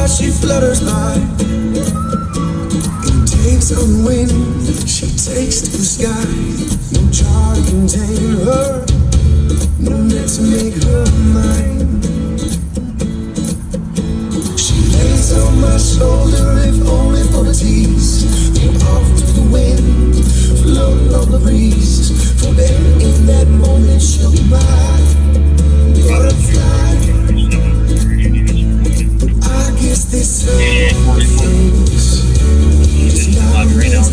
She flutters by and takes on the wind. She takes to the sky. No jar to contain her, no net to make her mine. She lays on my shoulder, if only for a tease. Go off to the wind, floating on the breeze. For then in that moment she'll be mine. Butterfly. This things it's not meant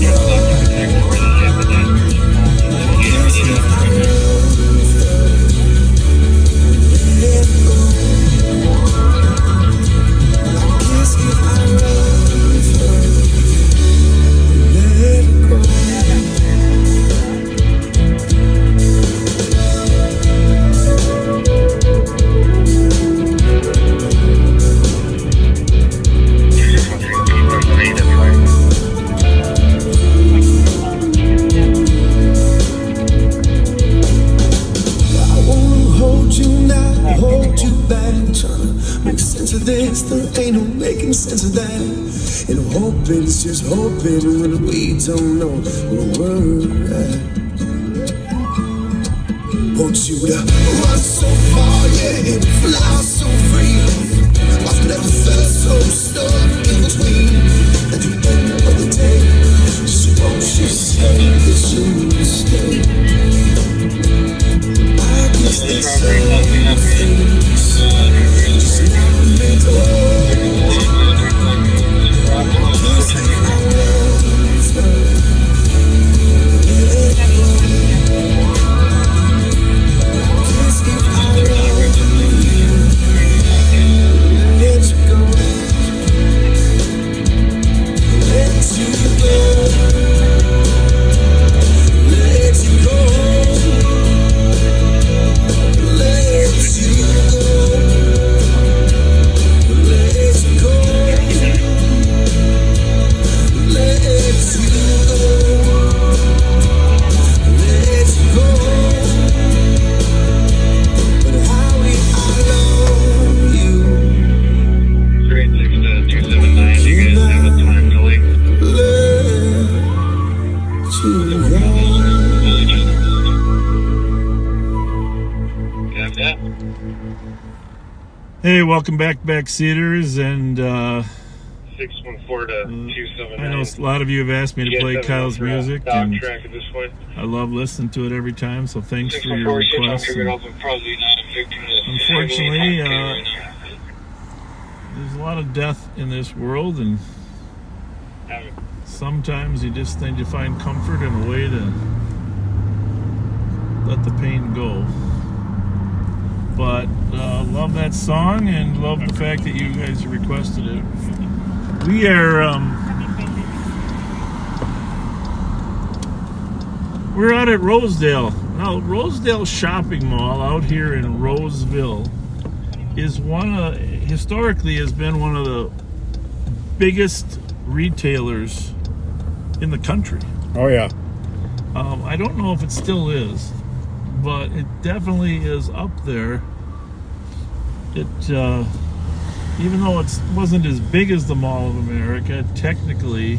to this, there ain't no making sense of that. And hoping, it's just hoping when we don't know where we're at. Want you to run so far, yeah, and fly so free. I've never felt so stuck in between. At the end of the day, just won't you say that you will stay? I guess there's some things just never meant to Hey, welcome back, Backseaters, and 614-279. I know a lot of you have asked me to play Kyle's music, and I love listening to it every time, so thanks for your request. Unfortunately, there's a lot of death in this world, and sometimes you just need to find comfort in a way to let the pain go. But love that song and love the fact that you guys requested it. We are we're out at Rosedale. Now, Rosedale Shopping Mall out here in Roseville is historically has been one of the biggest retailers in the country. Oh yeah. I don't know if it still is, but it definitely is up there. It, even though it wasn't as big as the Mall of America, it technically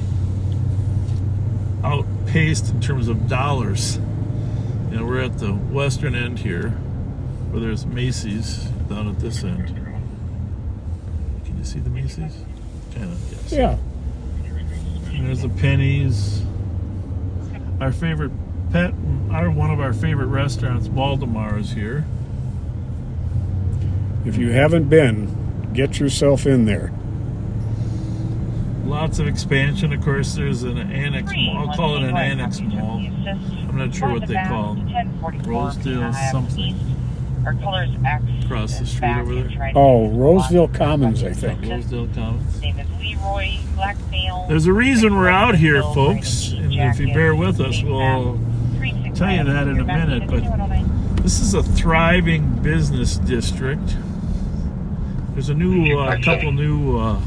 outpaced in terms of dollars. You know, we're at the western end here, where there's Macy's down at this end. Can you see the Macy's? Kind of, yes. Yeah. And there's the Penny's. Our favorite one of our favorite restaurants, Baltimore, is here. If you haven't been, get yourself in there. Lots of expansion. Of course, there's an annex mall. I'll call it an annex mall. I'm not sure what they call it. Rosedale something. Across the street over there. Oh, Roseville Commons, I think. Rosedale Commons. There's a reason we're out here, folks. And if you bear with us, we'll tell you that in a minute. But this is a thriving business district. There's a couple new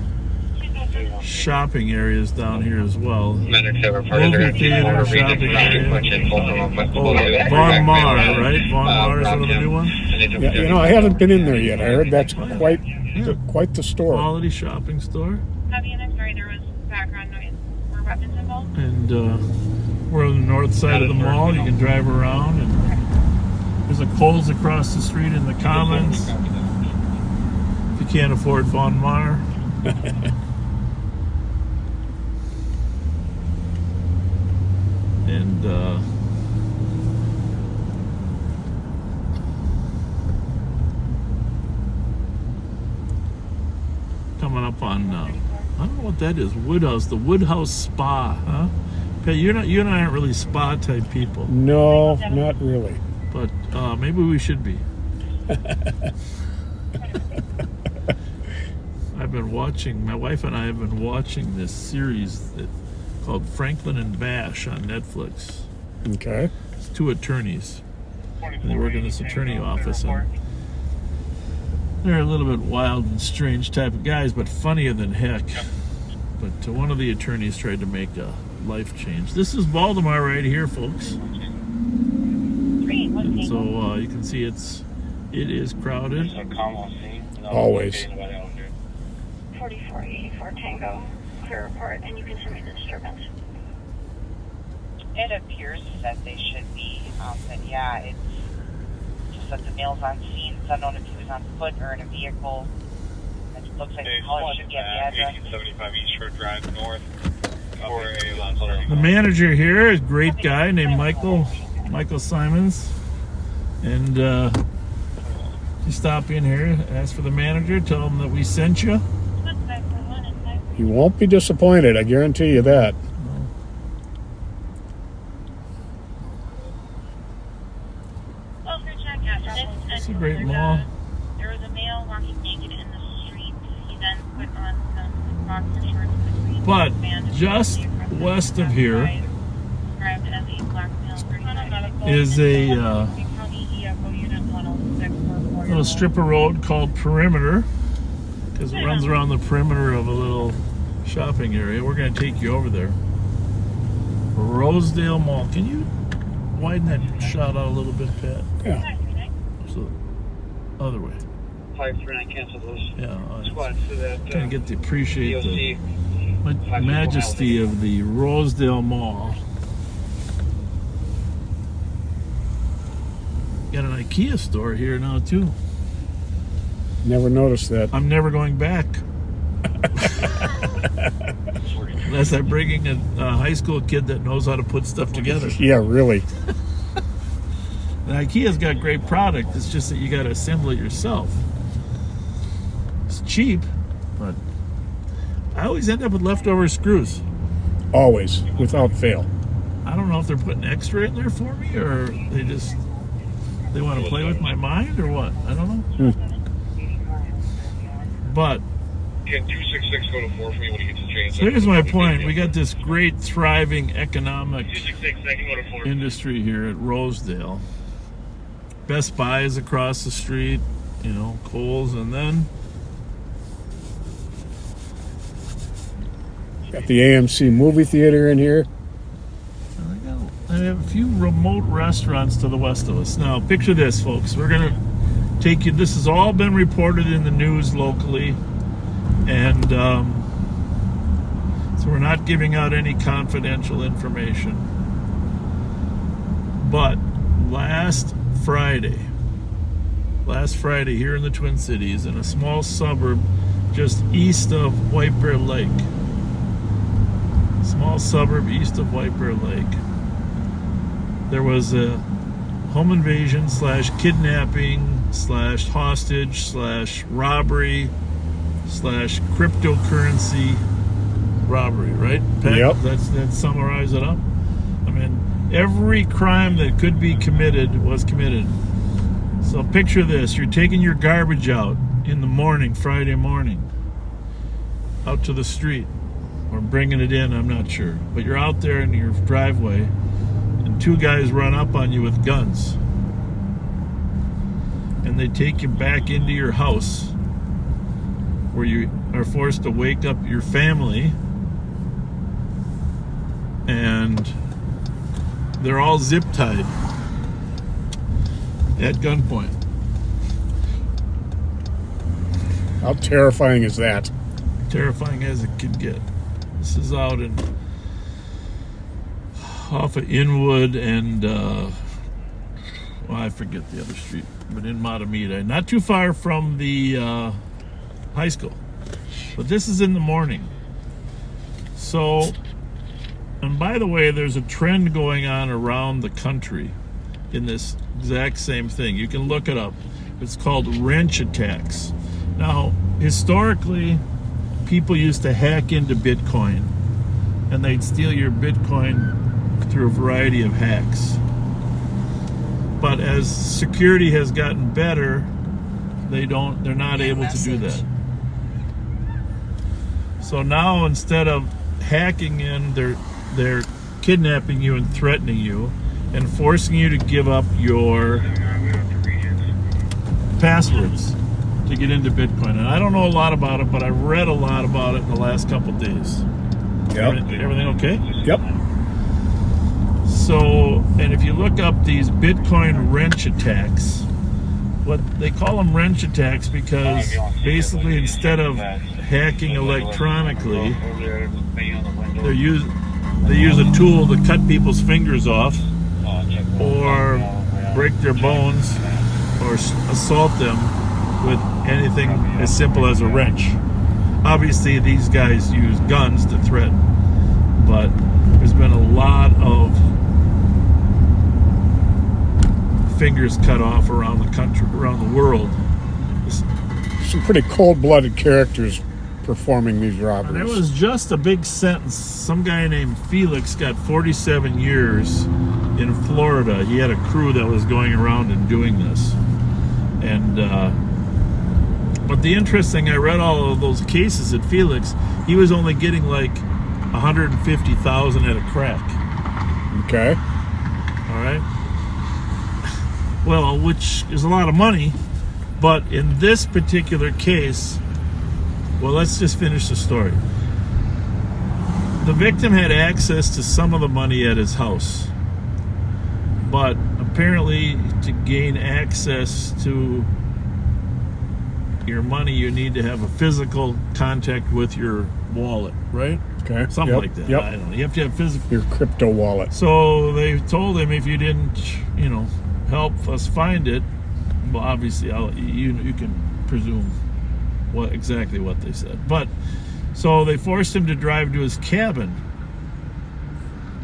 shopping areas down here as well. Movie theater, shopping area. Oh, Von Mar, right? Von Mar is one of the new ones. Yeah, I haven't been in there yet. I heard that's quite the store. Quality shopping store. I'm sorry, there was background noise. Were weapons involved? And we're on the north side of the mall. You can drive around, and there's a Kohl's across the street in the Commons. If you can't afford Von Mar. And coming up on I don't know what that is. Woodhouse, the Woodhouse Spa, huh? Pat, you and I aren't really spa type people, No, not really. but maybe we should be. My wife and I have been watching this series called Franklin and Bash on Netflix. Okay. It's two attorneys. And they work in this attorney office, and they're a little bit wild and strange type of guys, but funnier than heck. But one of the attorneys tried to make a life change. This is Baltimore right here, folks. And so you can see it is crowded. Always. 4484 Tango, clear report, and you can send me the disturbance. It appears that they should be, but yeah, it's just that the male's on scene. It's unknown if he was on foot or in a vehicle. It looks like the caller should get the address. 1875 East Shore Drive North. The manager here is a great guy named Michael Simons. And you stop in here, ask for the manager, tell him that we sent you. You won't be disappointed, I guarantee you that. It's a great mall. There was a male walking naked in the street. He then put on some boxer shorts with green But band just west of here described as a black male is a little strip of road called Perimeter, because it runs around the perimeter of a little shopping area. We're going to take you over there. Rosedale Mall. Can you widen that shot out a little bit, Pat? Yeah. So, other way. 539 cancel those Yeah. squads so that Trying to get to appreciate the DOC. majesty of the Rosedale Mall. Got an IKEA store here now too. Never noticed that. I'm never going back. Unless I'm bringing a high school kid that knows how to put stuff together. Yeah, really. And IKEA's got great product. It's just that you got to assemble it yourself. It's cheap, but I always end up with leftover screws. Always, without fail. I don't know if they're putting extra in there for me, or they want to play with my mind, or what. I don't know. But Can 266 go to 4 for me when you get to James? so here's my point. We got this great, thriving economic 266, I can go to 4. industry here at Rosedale. Best Buy is across the street, Kohl's, and then Got the AMC movie theater in here. I have a few remote restaurants to the west of us. Now, picture this, folks. We're going to take you, this has all been reported in the news locally, and so we're not giving out any confidential information. But last Friday here in the Twin Cities, in a small suburb just east of White Bear Lake, there was a home invasion / kidnapping / hostage / robbery / cryptocurrency robbery, right? Pat? Yep. That summarize it up. I mean, every crime that could be committed was committed. So picture this: you're taking your garbage out in the morning, Friday morning, out to the street, or bringing it in, I'm not sure. But you're out there in your driveway, and two guys run up on you with guns. And they take you back into your house. where you are forced to wake up your family and they're all zip tied at gunpoint. How terrifying is that? Terrifying as it could get. This is out in off of Inwood and well, I forget the other street, but in Matamita, not too far from the high school. But this is in the morning. So, and by the way, there's a trend going on around the country in this exact same thing. You can look it up. It's called wrench attacks. Now, historically, people used to hack into Bitcoin and they'd steal your Bitcoin through a variety of hacks. But as security has gotten better, they're not able to do that. So now instead of hacking in, they're kidnapping you and threatening you and forcing you to give up your passwords to get into Bitcoin. And I don't know a lot about it, but I read a lot about it in the last couple of days. Yep. Everything okay? Yep. So, and if you look up these Bitcoin wrench attacks, what they call them wrench attacks because basically instead of hacking electronically, they use a tool to cut people's fingers off or break their bones or assault them with anything as simple as a wrench. Obviously, these guys use guns to threaten, but there's been a lot of fingers cut off around the country, around the world. Some pretty cold-blooded characters performing these robberies. There was just a big sentence. Some guy named Felix got 47 years in Florida. He had a crew that was going around and doing this. And but the interesting, I read all of those cases at Felix. He was only getting like $150,000 at a crack. Okay. All right. Well, which is a lot of money, but in this particular case, well, let's just finish the story. The victim had access to some of the money at his house, but apparently to gain access to your money, you need to have a physical contact with your wallet, right? Okay. Something Yep. like that. Yep. I don't know. You have to have physical. Your crypto wallet. So they told him if you didn't, help us find it, well, obviously, you can presume exactly what they said. But so they forced him to drive to his cabin.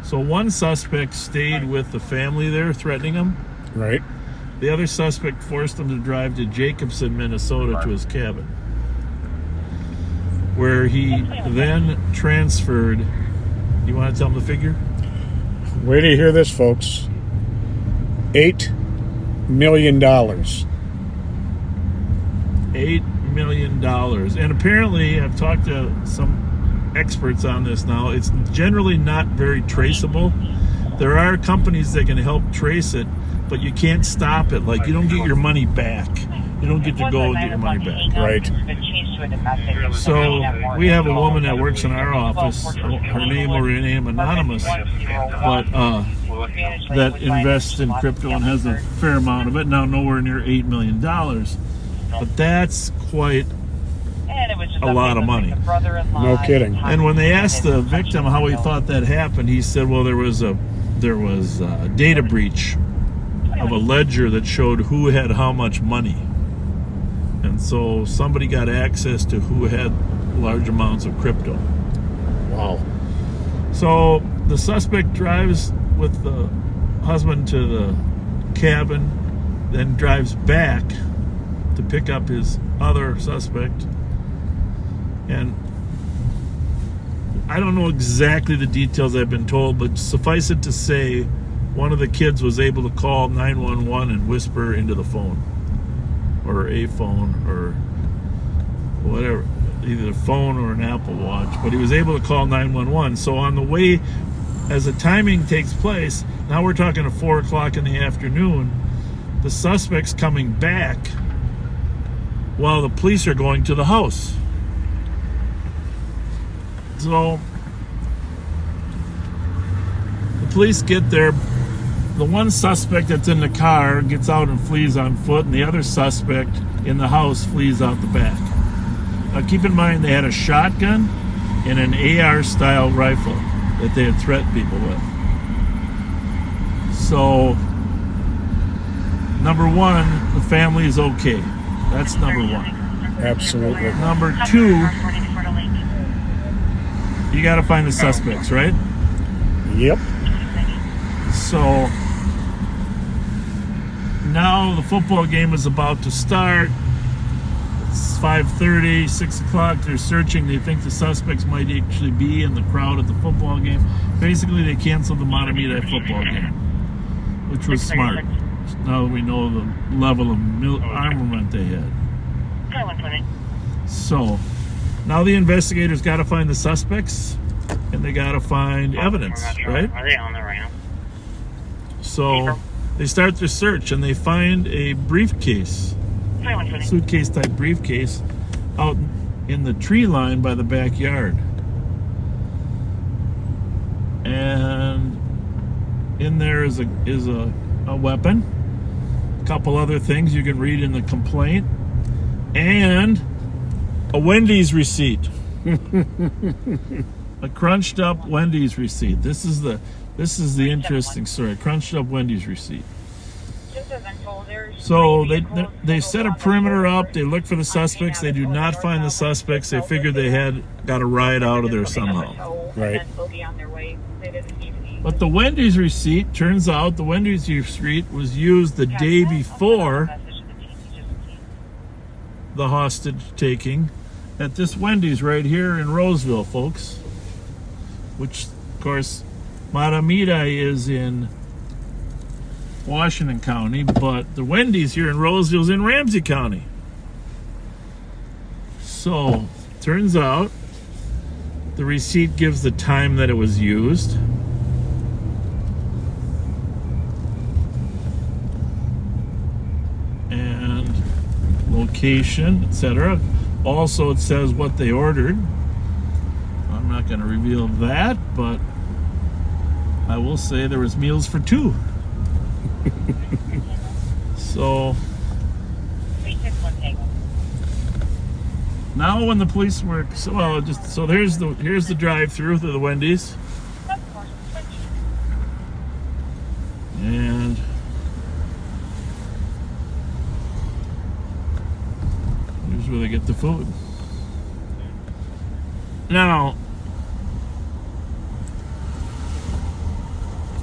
So one suspect stayed with the family there, threatening him. Right. The other suspect forced him to drive to Jacobson, Minnesota, to his cabin, where he then transferred. You want to tell him the figure? Wait till you hear this, folks. $8 million. $8 million. And apparently, I've talked to some experts on this now, it's generally not very traceable. There are companies that can help trace it, but you can't stop it. Like, you don't get your money back. You don't get to go and get your money back. Right. So we have a woman that works in our office. Her name will remain anonymous, but that invests in crypto and has a fair amount of it. Now nowhere near $8 million, but that's quite a lot of money. No kidding. And when they asked the victim how he thought that happened, he said, "Well, there was a data breach of a ledger that showed who had how much money." And so somebody got access to who had large amounts of crypto. Wow. So the suspect drives with the husband to the cabin, then drives back to pick up his other suspect. And I don't know exactly the details I've been told, but suffice it to say, one of the kids was able to call 911 and whisper into the phone. Or a phone, or whatever, either a phone or an Apple Watch, but he was able to call 911. So on the way, as the timing takes place, now we're talking at 4 o'clock in the afternoon, the suspect's coming back while the police are going to the house. So the police get there. The one suspect that's in the car gets out and flees on foot, and the other suspect in the house flees out the back. Now keep in mind they had a shotgun and an AR-style rifle that they had threatened people with. So, number one, the family is okay. That's number one. Absolutely. Number two, you got to find the suspects, right? Yep. So now the football game is about to start. It's 5:30, 6 o'clock. They're searching. They think the suspects might actually be in the crowd at the football game. Basically, they canceled the Matamidi football game, which was smart. Now that we know the level of armament they had. So now the investigators got to find the suspects, and they got to find evidence, right? Are they on the right now? So they start their search, and they find a briefcase, suitcase type briefcase, out in the tree line by the backyard. And in there is a weapon, a couple other things you can read in the complaint, and a Wendy's receipt. A crunched up Wendy's receipt. This is the interesting story. Crunched up Wendy's receipt. So they set a perimeter up. They look for the suspects. They do not find the suspects. They figured they had got a ride out of there somehow. Right. But the Wendy's receipt, turns out the Wendy's receipt was used the day before the hostage taking at this Wendy's right here in Roseville, folks. Which, of course, Matamidi is in Washington County, but the Wendy's here in Roseville is in Ramsey County. So, turns out the receipt gives the time that it was used. And location, etc. Also, it says what they ordered. I'm not going to reveal that, but I will say there was meals for two. So now when the police were so here's the drive-through to the Wendy's, and here's where they get the food. Now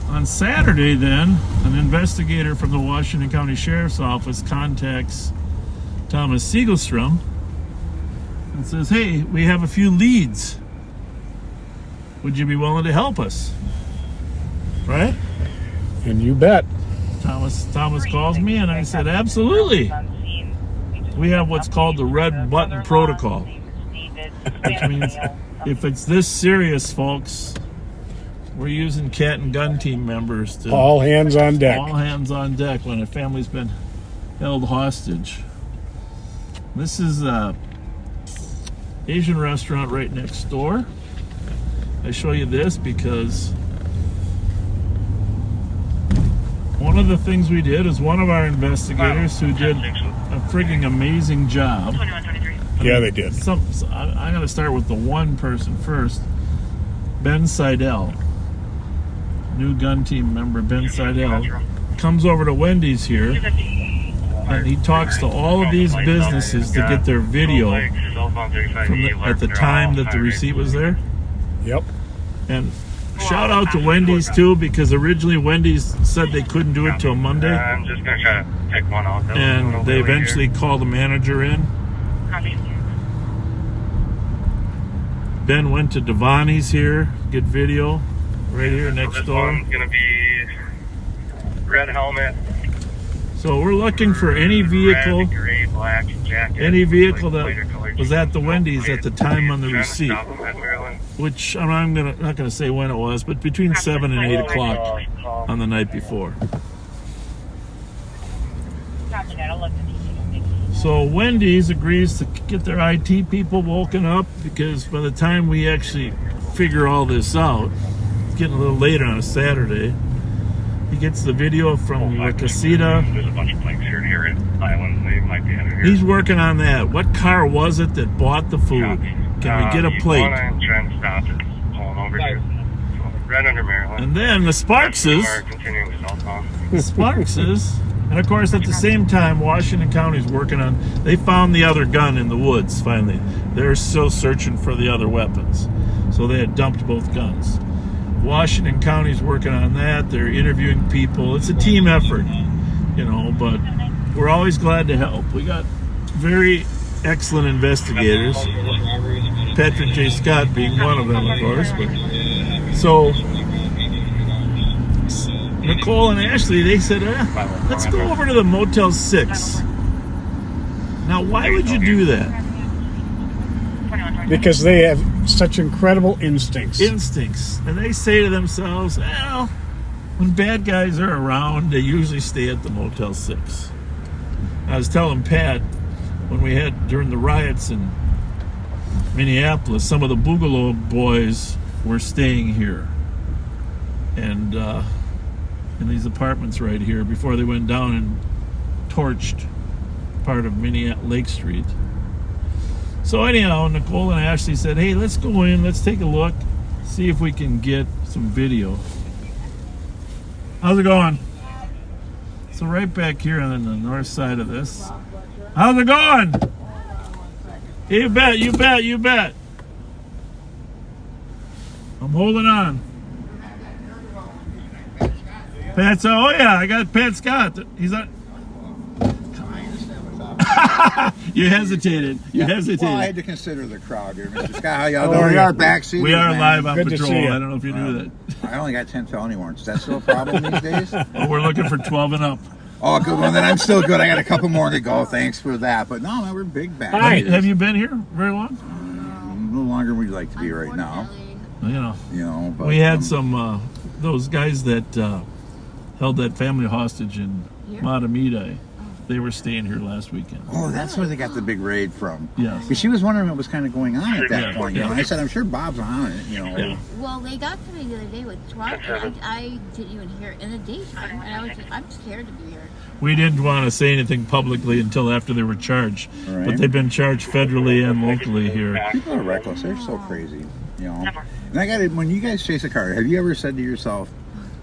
on Saturday, then, an investigator from the Washington County Sheriff's Office contacts Thomas Siegelstrom and says, "Hey, we have a few leads. Would you be willing to help us?" Right? And you bet. Thomas calls me, and I said, "Absolutely. We have what's called the red button protocol, which means if it's this serious, folks, we're using cat and gun team members to All hands on deck. all hands on deck when a family's been held hostage." This is a Asian restaurant right next door. I show you this because one of the things we did is one of our investigators who did a frigging amazing job. Yeah, they did. I'm going to start with the one person first. Ben Seidel. New gun team member Ben Seidel comes over to Wendy's here, and he talks to all of these businesses to get their video at the time that the receipt was there. Yep. And shout out to Wendy's too, because originally Wendy's said they couldn't do it till Monday, I'm just gonna try to pick one off. and they eventually called the manager in. Ben went to Devani's here, get video right here next This door. one's gonna be red helmet. So we're looking for any vehicle, red, gray, black jacket, any vehicle like that lighter colored was at the jeans. Wendy's at the time on the Trying to receipt, stop 'em at Maryland. which I'm not gonna say when it was, but between 7 and 8 o'clock on the night before. So Wendy's agrees to get their IT people woken up, because by the time we actually figure all this out. It's getting a little later on a Saturday. He gets the video from La Casita. There's a bunch of blanks here at Island. They might be under here. He's working on that. What car was it that bought the food? Can we get a plate? Trend stop is pulling over here. So, right under Maryland. And then the Sparkses. We're continuing southbound. The Sparkses. And of course, at the same time, Washington County's working on. They found the other gun in the woods. Finally, they're still searching for the other weapons. So they had dumped both guns. Washington County's working on that. They're interviewing people. It's a team effort, you know, but we're always glad to help. We got very excellent investigators. Patrick J. Scott being one of them, of course. But, so Nicole and Ashley, they said, let's go over to the Motel 6. Now, why would you do that? Because they have such incredible instincts. And they say to themselves, well, when bad guys are around, they usually stay at the Motel 6. I was telling Pat, when we had, during the riots in Minneapolis, some of the Boogaloo boys were staying here. And in these apartments right here, before they went down and torched part of Minneapolis, Lake Street. So anyhow, Nicole and Ashley said, hey, let's go in, let's take a look, see if we can get some video. How's it going? So right back here on the north side of this. How's it going? You bet, you bet, you bet. I'm holding on. Pat's, oh yeah, I got Pat Scott. He's on. You hesitated. You hesitated. Well, I had to consider the crowd here, Mr. Scott. How y'all doing? We are backseat. We are live on Good to patrol. see you. I don't know if you knew that. I only got 10 felony warrants. Is that still a problem these days? Oh, we're looking for 12 and up. Oh, good one. Then I'm still good. I got a couple more to go. Thanks for that. But no, man, we're big back. Hi. Have you been here very long? A little longer than we'd like to be right now. You know, But, we had some those guys that held that family hostage in Matamidi. They were staying here last weekend. Oh, that's where they got the big raid from. Yes. Because she was wondering what was kind of going on at that point. You know, Yeah. and I said, I'm sure Bob's on it. You know. Yeah. Well, they got to me the other day with SWAT, and I didn't even hear it in the daytime, and I was just, I'm scared to be here. We didn't want to say anything publicly until after they were charged, Right. but they've been charged federally and locally here. People are reckless. They're so crazy. You know. And I got it. When you guys chase a car, have you ever said to yourself,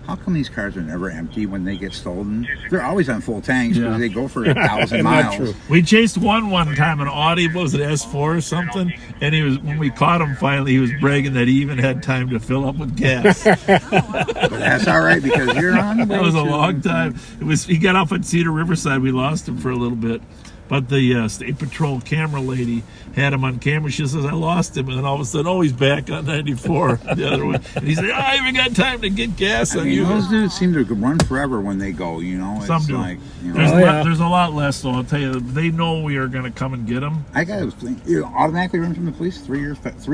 how come these cars are never empty when they get stolen? They're always on full tanks because Yeah. they go for 1,000 Not miles. true. We chased one time, an Audi, what was it, S4 or something? And he was, when we caught him finally, he was bragging that he even had time to fill up with gas. But that's all right because you're on the way. That was a to- long time. It was. He got off at Cedar Riverside. We lost him for a little bit. But the State Patrol camera lady had him on camera. She says, I lost him. And then all of a sudden, oh, he's back on 94, the other one. And he said, I haven't got time to get gas I on mean, you. those dudes seem to run forever when they go, you know? It's Some do. like, you know. There's, Oh, yeah. there's a lot less, though. I'll tell you. They know we are going to come and get them. I got to think, you automatically run from the police, 3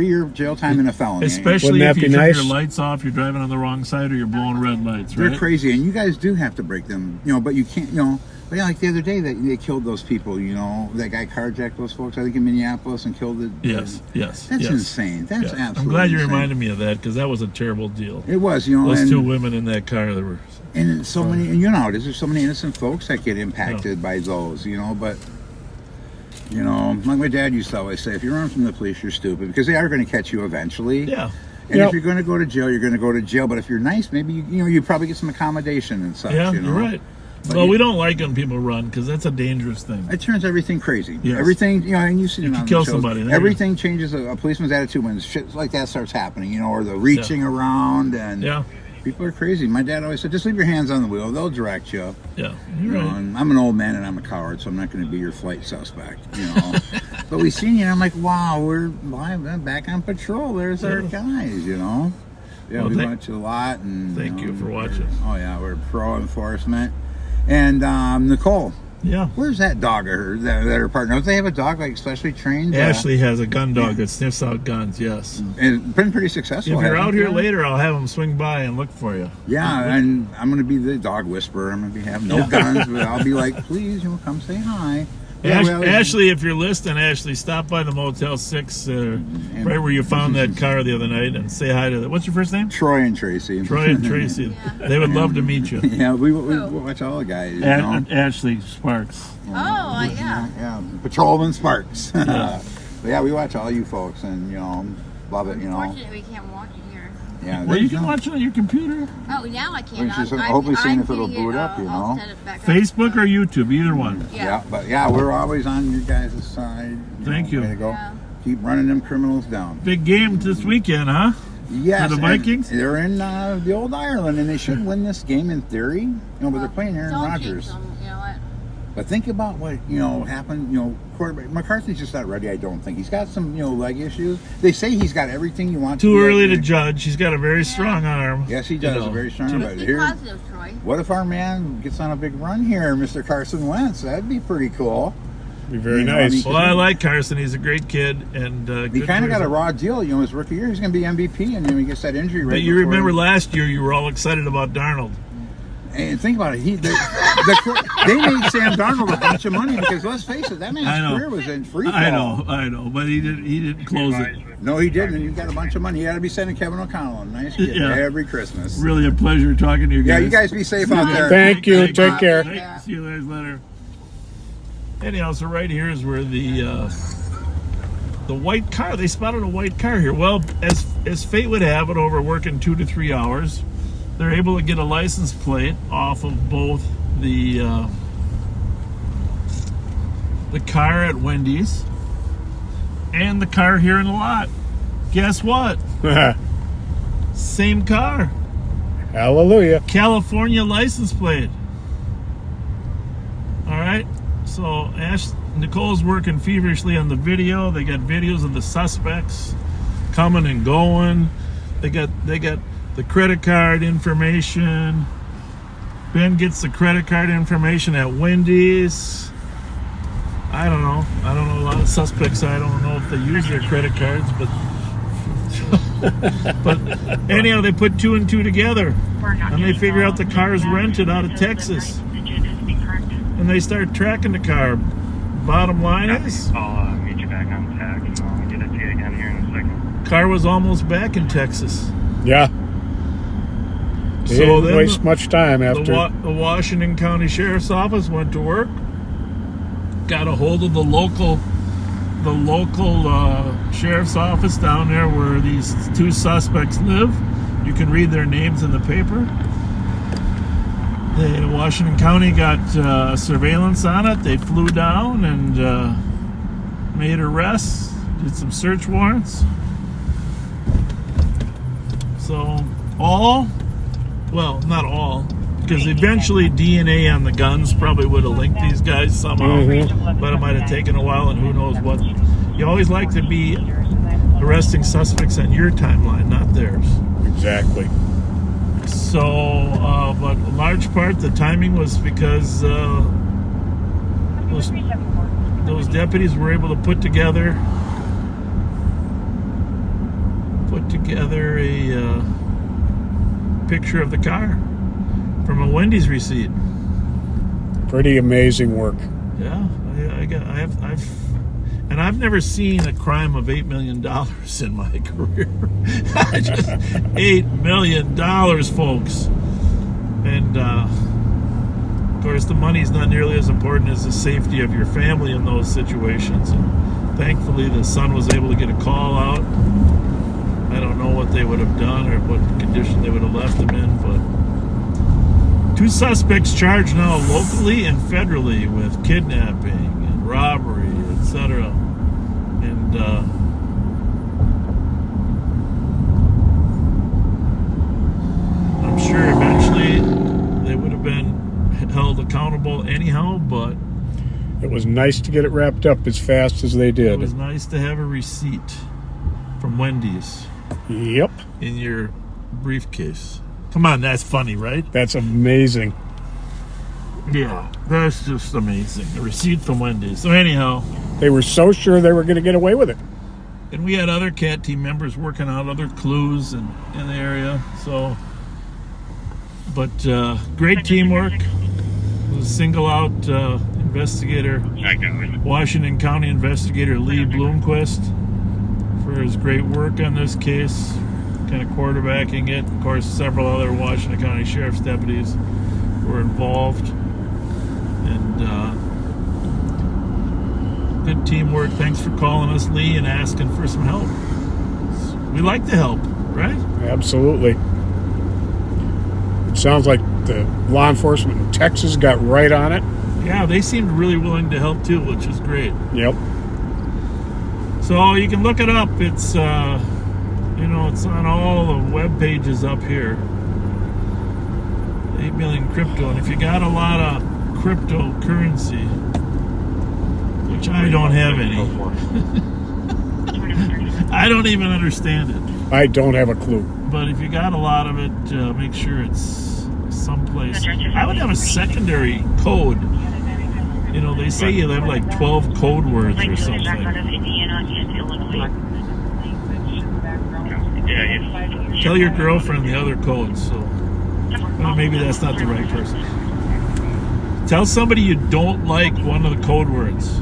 year jail time and a felony. Especially Wouldn't if that you be turn nice? your lights off, you're driving on the wrong side, or you're blowing red lights, They're right? crazy, and you guys do have to break them, you know, but you can't, you know. But yeah, like the other day, they killed those people, you know. That guy carjacked those folks, I think, in Minneapolis and killed the. Yes. That's yes. insane. That's Yeah. absolutely I'm glad you insane. reminded me of that, because that was a terrible deal. It was, you know. Those and, two women in that car that were. And so many, and you know, there's so many innocent folks that get impacted by those, you know. But you know, like my dad used to always say, if you run from the police, you're stupid because they are going to catch you eventually. Yeah. And Yep. if you're going to go to jail, you're going to go to jail. But if you're nice, maybe you probably get some accommodation and such. Yeah, you know? you're right. But Well, you- we don't like when people run because that's a dangerous thing. It turns everything crazy. Yes. Everything, you know, and you see it You on can the kill shows. somebody. There you Everything changes a policeman's attitude when shit like that starts happening, you know, or the reaching around and Yeah, people are crazy. My dad always said, just leave your hands on the wheel. They'll direct you. yeah, You you're know, right. and I'm an old man and I'm a coward, so I'm not going to be your flight suspect, you know. But we seen you, and I'm like, wow, we're back on patrol. There's our guys, you know. Yeah, Well, we thank- watch a lot. And thank you for watching. Oh, yeah, we're pro enforcement. And Nicole, Yeah. where's that dog of her, that her partner? Don't they have a dog, like, specially trained? Ashley has a gun dog that sniffs out guns, yes. And been pretty successful. If you're hasn't out here it? later, I'll have him swing by and look for you. Yeah, and I'm going to be the dog whisperer. I'm going to have no guns, but I'll be like, please, you know, come say hi. Yeah, we always- Ashley, if you're listening, Ashley, stop by the Motel 6, right where you found that car the other night, and say hi to them. What's your first name? Troy and Tracy. Troy and Tracy. They would love to meet you. Yeah, we watch all the guys. You know? Ashley Sparks. Yeah, Patrolman Sparks. But yeah, we watch all you folks, and love it. Unfortunately, we can't watch it here. Yeah, Well, you can watch it on your computer. Oh, now I can. Which is hopefully seeing if it'll boot up, I'll set it back up. Facebook or YouTube, either one. Yeah, but yeah, we're always on your guys' side. Thank you. Way to go. Yeah. Keep running them criminals down. Big game this weekend, huh? Yes, For the and Vikings? they're in the old Ireland, and they should win this game in theory. But they're playing Aaron Don't Rodgers. jinx 'em, you know what? But think about what happened. Quarterback McCarthy's just not ready. I don't think he's got some leg issues. They say he's got everything you want. Too to early to judge. He's got a very strong arm. Yes, he does. You know. Very strong. But Be here, positive, Troy. what if our man gets on a big run here, Mr. Carson Wentz? That'd be pretty cool. Be very You know, nice. I mean, Well, I like Carson. He's a great kid, and He good kind of got a reason. raw deal. His rookie year, he's going to be MVP, and then he gets that injury right But you before- remember last year, you were all excited about Darnold. And think about it. They made Sam Darnold a bunch of money because let's face it, that I man's know. career was in free fall. I know, but he didn't close it. No, he didn't. And you got a bunch of money. You got to be sending Kevin O'Connell a nice gift Yeah. every Christmas. Really a pleasure talking to you guys. Yeah, you guys be safe out there. Thank you. Take care. Right, see you guys later. Anyhow, so right here is where the white car. They spotted a white car here. Well, as fate would have it, over working 2 to 3 hours, they're able to get a license plate off of both the car at Wendy's and the car here in the lot. Guess what? Same car. Hallelujah. California license plate. All right. So Nicole's working feverishly on the video. They got videos of the suspects coming and going. They got the credit card information. Ben gets the credit card information at Wendy's. I don't know a lot of suspects. I don't know if they use their credit cards, but but anyhow, they put 2 and 2 together, and they figure out the car is rented out of Texas, and they start tracking the car. Bottom line is, I'll meet you back on tag. I'll get it to you again here in a second. car was almost back in Texas. Yeah. They So didn't then waste much time after. the Washington County Sheriff's Office went to work, got a hold of the local sheriff's office down there where these 2 suspects live. You can read their names in the paper. Washington County got surveillance on it. They flew down and made arrests, did some search warrants. So not all, because eventually DNA on the guns probably would have linked these guys somehow, but it might have taken a while, and who knows what. You always like to be arresting suspects on your timeline, not theirs. Exactly. So, but a large part, the timing was because those deputies were able to put together a picture of the car from a Wendy's receipt. Pretty amazing work. Yeah, I've never seen a crime of $8 million in my career. Just $8 million, folks. And of course, the money's not nearly as important as the safety of your family in those situations. And thankfully, the son was able to get a call out. I don't know what they would have done or what condition they would have left him in, but 2 suspects charged now locally and federally with kidnapping and robbery, etc. And I'm sure eventually they would have been held accountable anyhow, but It was nice to get it wrapped up as fast as they it did. was nice to have a receipt from Wendy's Yep. in your briefcase. Come on, that's funny, right? That's amazing. Yeah, that's just amazing. A receipt from Wendy's. So anyhow, They were so sure they were going to get away with it. and we had other CAT team members working out other clues in the area. So, but great teamwork. It was a single out investigator, I got it. Washington County Investigator Lee Bloomquist, for his great work on this case, kind of quarterbacking it. Of course, several other Washington County Sheriff's deputies were involved. And good teamwork. Thanks for calling us, Lee, and asking for some help. We like to help, right? Absolutely. It sounds like the law enforcement in Texas got right on it. Yeah, they seemed really willing to help too, which is great. Yep. So you can look it up. It's it's on all the web pages up here. 8 million crypto, and if you got a lot of cryptocurrency, which I don't have any, I don't even understand it. I don't have a clue. But if you got a lot of it, make sure it's someplace. I would have a secondary code. You know, they say you have like 12 code words or something. Yeah, Tell your girlfriend the other codes. So well, maybe that's not the right person. Tell somebody you don't like one of the code words.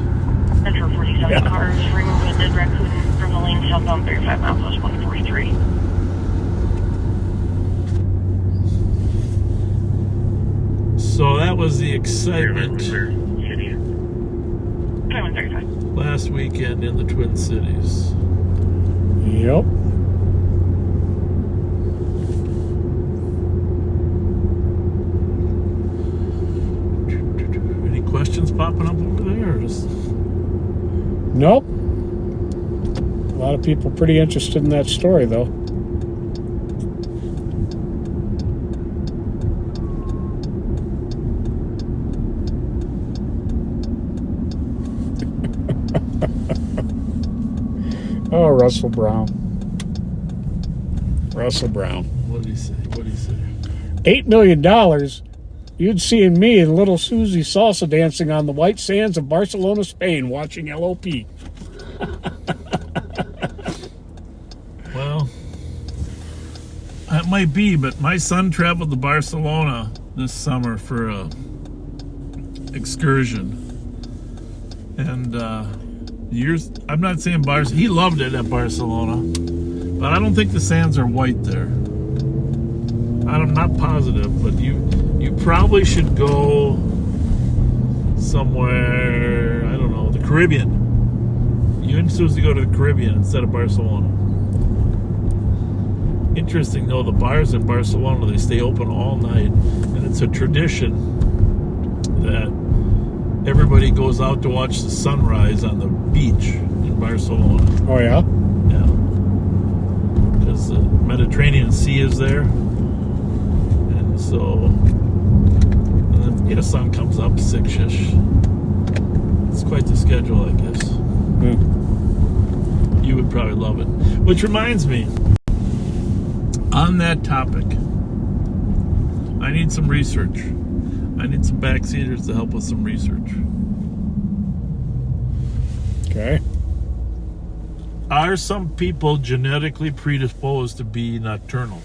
Metro 47 cars removing a dead raccoon from the lane southbound 35 miles west 143. So that was the excitement City. last weekend in the Twin Cities. Yep. Any questions popping up over there? Or just... Nope. A lot of people pretty interested in that story, though. Oh, Russell Brown. Russell Brown. What did he say? $8 million. You'd see me and little Susie salsa dancing on the white sands of Barcelona, Spain, watching LOP. Well, that might be, but my son traveled to Barcelona this summer for a excursion. And I'm not saying Barcelona, he loved it at Barcelona, but I don't think the sands are white there. I'm not positive, but you probably should go somewhere, I don't know, the Caribbean. You and Susie go to the Caribbean instead of Barcelona. Interesting though, the bars in Barcelona, they stay open all night, and it's a tradition that everybody goes out to watch the sunrise on the beach in Barcelona. Oh, yeah? Yeah. Because the Mediterranean Sea is there. And so, and then the sun comes up 6-ish. It's quite the schedule, I guess. You would probably love it. Which reminds me, on that topic, I need some research. I need some backseaters to help with some research. Okay. Are some people genetically predisposed to be nocturnal?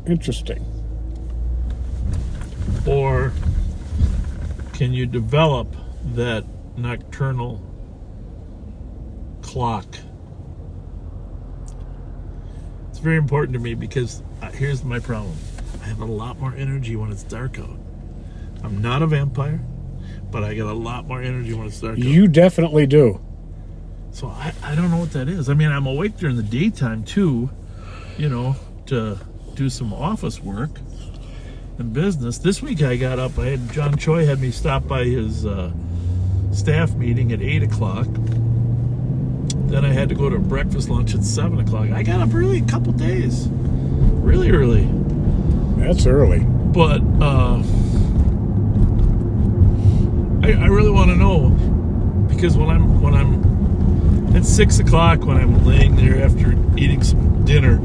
Interesting. Or can you develop that nocturnal clock? It's very important to me because here's my problem. I have a lot more energy when it's dark out. I'm not a vampire, but I get a lot more energy when it's dark out. You definitely do. So I don't know what that is. I mean, I'm awake during the daytime too, to do some office work and business. This week I got up, John Choi had me stop by his staff meeting at 8 o'clock. Then I had to go to a breakfast lunch at 7 o'clock. I got up early a couple days. Really early. That's early. But I really want to know, because when I'm at 6 o'clock, when I'm laying there after eating some dinner,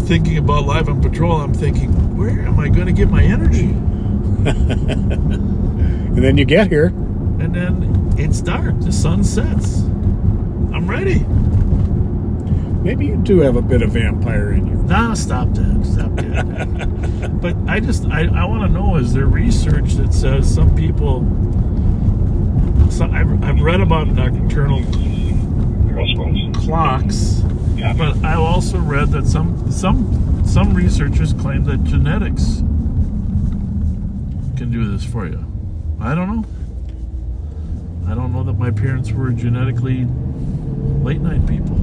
thinking about live on patrol, I'm thinking, where am I going to get my energy? And then you get here. And then it's dark. The sun sets. I'm ready. Maybe you do have a bit of vampire in you. Nah, stop that. Stop that. But I want to know, is there research that says some people, I've read about nocturnal clocks, but I've also read that some researchers claim that genetics can do this for you. I don't know. I don't know that my parents were genetically late night people.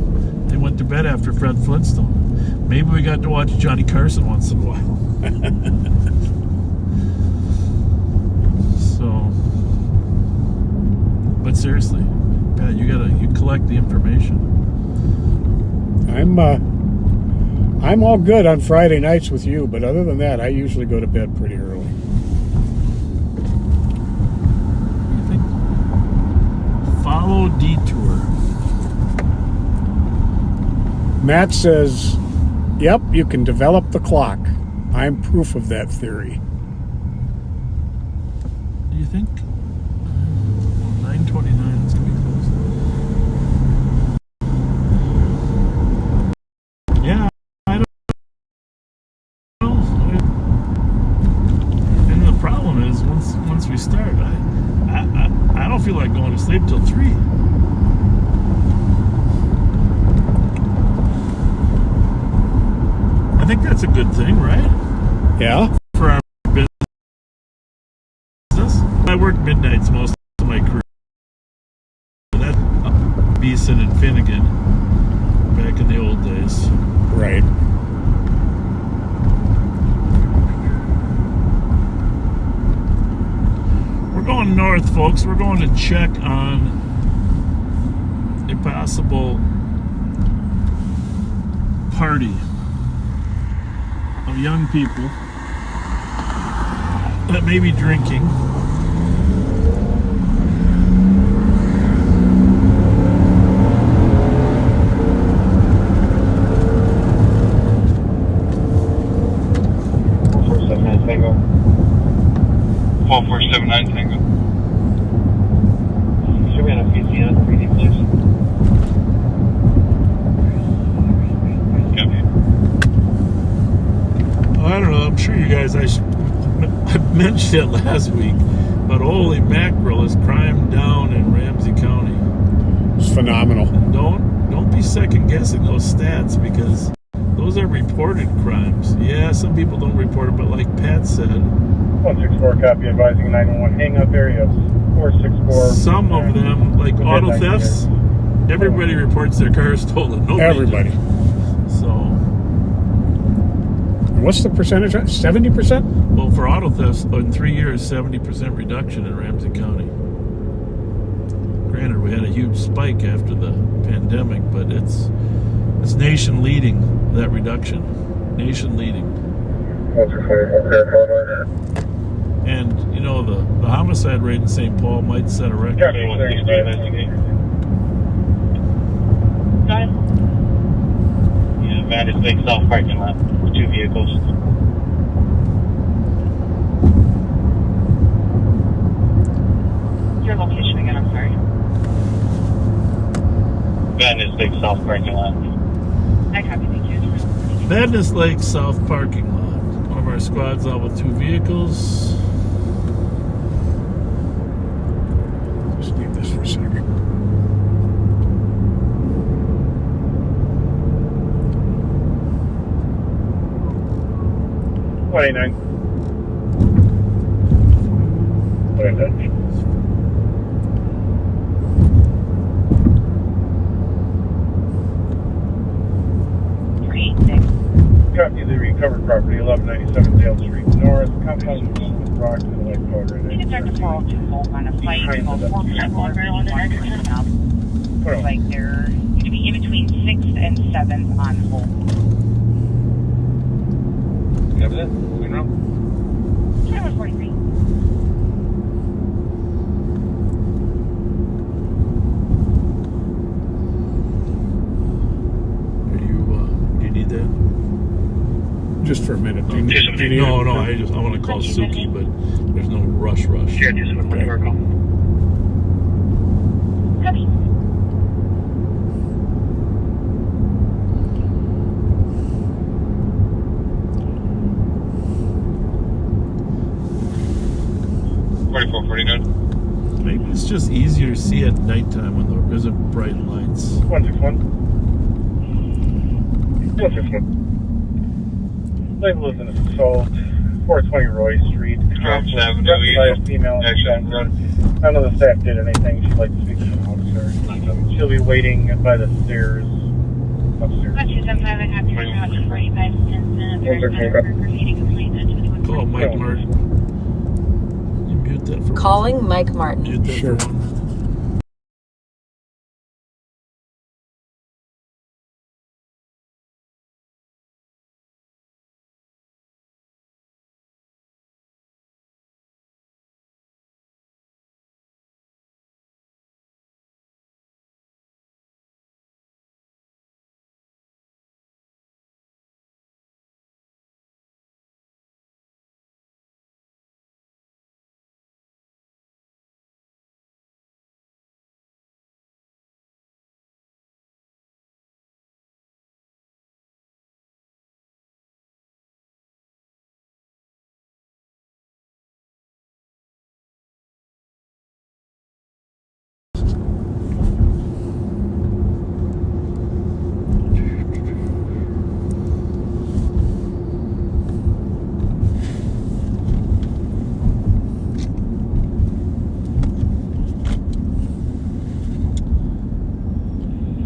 They went to bed after Fred Flintstone. Maybe we got to watch Johnny Carson once in a while. So, but seriously, Pat, you collect the information. I'm all good on Friday nights with you, but other than that, I usually go to bed pretty early. What do you think? Follow detour. Matt says, yep, you can develop the clock. I'm proof of that theory. Do you think? Well, 9:29. It's gonna be close. Yeah, I don't know. And the problem is, once we start, I don't feel like going to sleep till 3. I think that's a good thing, right? Yeah? For our business. I worked midnights most of my career. That's Beeson and Finnegan back in the old days. Right. We're going north, folks. We're going to check on a possible party of young people that may be drinking. Tango. 4479 Tango. Should we have a PCN 3D, please? I don't know, I'm sure you guys, I mentioned it last week, but holy mackerel, is crime down in Ramsey County. It's phenomenal. And don't be second guessing those stats, because those are reported crimes. Yeah, some people don't report it, but like Pat said, 164 copy advising 911 hang up area 464. some of them, like auto thefts, everybody reports their car stolen. Nobody Everybody. does. So, What's the percentage? 70%? well, for auto thefts, in 3 years, 70% reduction in Ramsey County. Granted, we had a huge spike after the pandemic, but it's nation leading, that reduction. Nation leading. And, you know, the homicide rate in St. Paul might set a record. Yeah, Madison Lake South parking lot with 2 vehicles. Your location again, I'm sorry. Madison Lake South parking lot. I copy, thank you. Madness Lake South parking lot. One of our squads out with 2 vehicles. Just leave this for a second. $29. Copy the recovered property, 1197 Dale Street North, compound with rocks and white powder. You can start the 402 hold on a flight. Behind the- Like they're going to be in between 6th and 7th on hold. Have that? We know. 43. Do you need that? Just for a minute. Do you need No, it? no. I want to call Suki, but there's no rush. Sure, just one more call. Copy. it's just easier to see at nighttime when there isn't bright lights. 161. 161. Lake lives in Assault, 420 Roy Street. Arrested by a female. None of the staff did anything. She'd like to speak to an officer. She'll be waiting by the stairs upstairs. 275 have your house 45 cents. There's a graffiti complaint at 21. Call Mike Martin. You mute that for Calling Mike Martin. Mute that Sure. for one.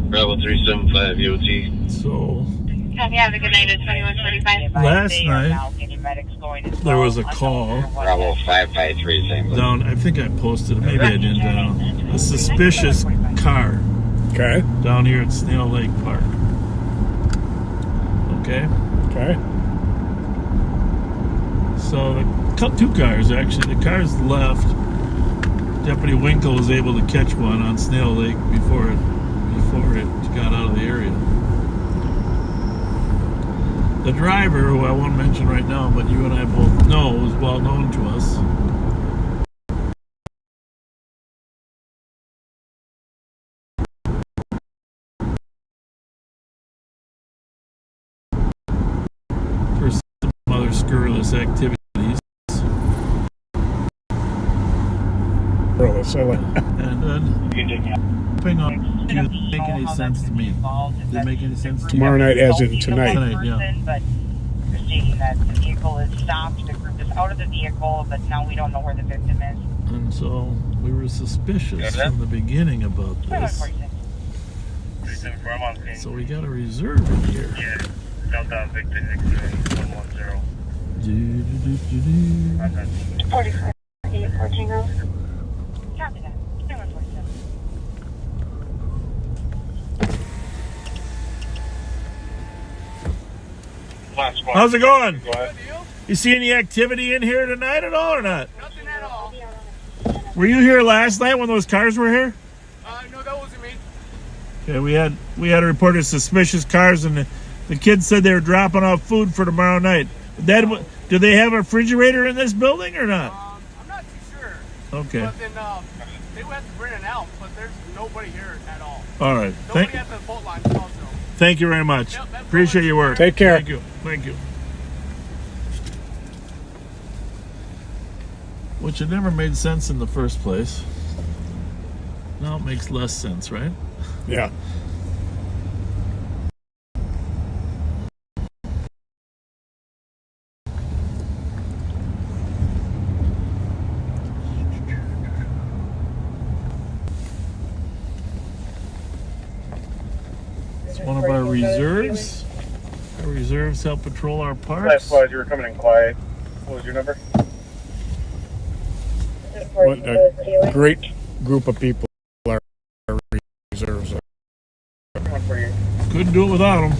Bravo 375 UT. So Copy, have a good night at 2145. Last night, there was a call Bravo 553, same thing. down, I think I posted it, maybe I didn't, a suspicious car Okay. down here at Snail Lake Park. Okay? Okay. So, two cars actually. The cars left. Deputy Winkle was able to catch one on Snail Lake before it got out of the area. The driver, who I won't mention right now, but you and I both know, is well known to us. For some other scurrilous activities. And depending on, didn't make any sense to me. Didn't make any sense to me. Tomorrow night, as in tonight. Tonight, yeah. But they're stating that the vehicle is stopped, the group is out of the vehicle, but now we don't know where the victim is. And so we were suspicious from the beginning about this. So we got a reserve in here. Yeah, Delta Victor X-ray 110. 44, 814 Road. Copy that. 2147. How's it going? You see any activity in here tonight at all or not? Nothing at all. Were you here last night when those cars were here? No, that wasn't me. Okay, we had a report of suspicious cars, and the kids said they were dropping off food for tomorrow night. Do they have a refrigerator in this building or not? I'm not too sure. Okay. But then they would have to bring it out, but there's nobody here at all. All right. Nobody at the boat launch also. Thank you very much. Yep, Appreciate your work. Take care. Thank you. Thank you. Which it never made sense in the first place. Now it makes less sense, right? Yeah. It's one of our reserves. Our reserves help patrol our Last parks. slide, you were coming in quiet. What was your number? What a great group of people our reserves are. 148. Couldn't do it without them.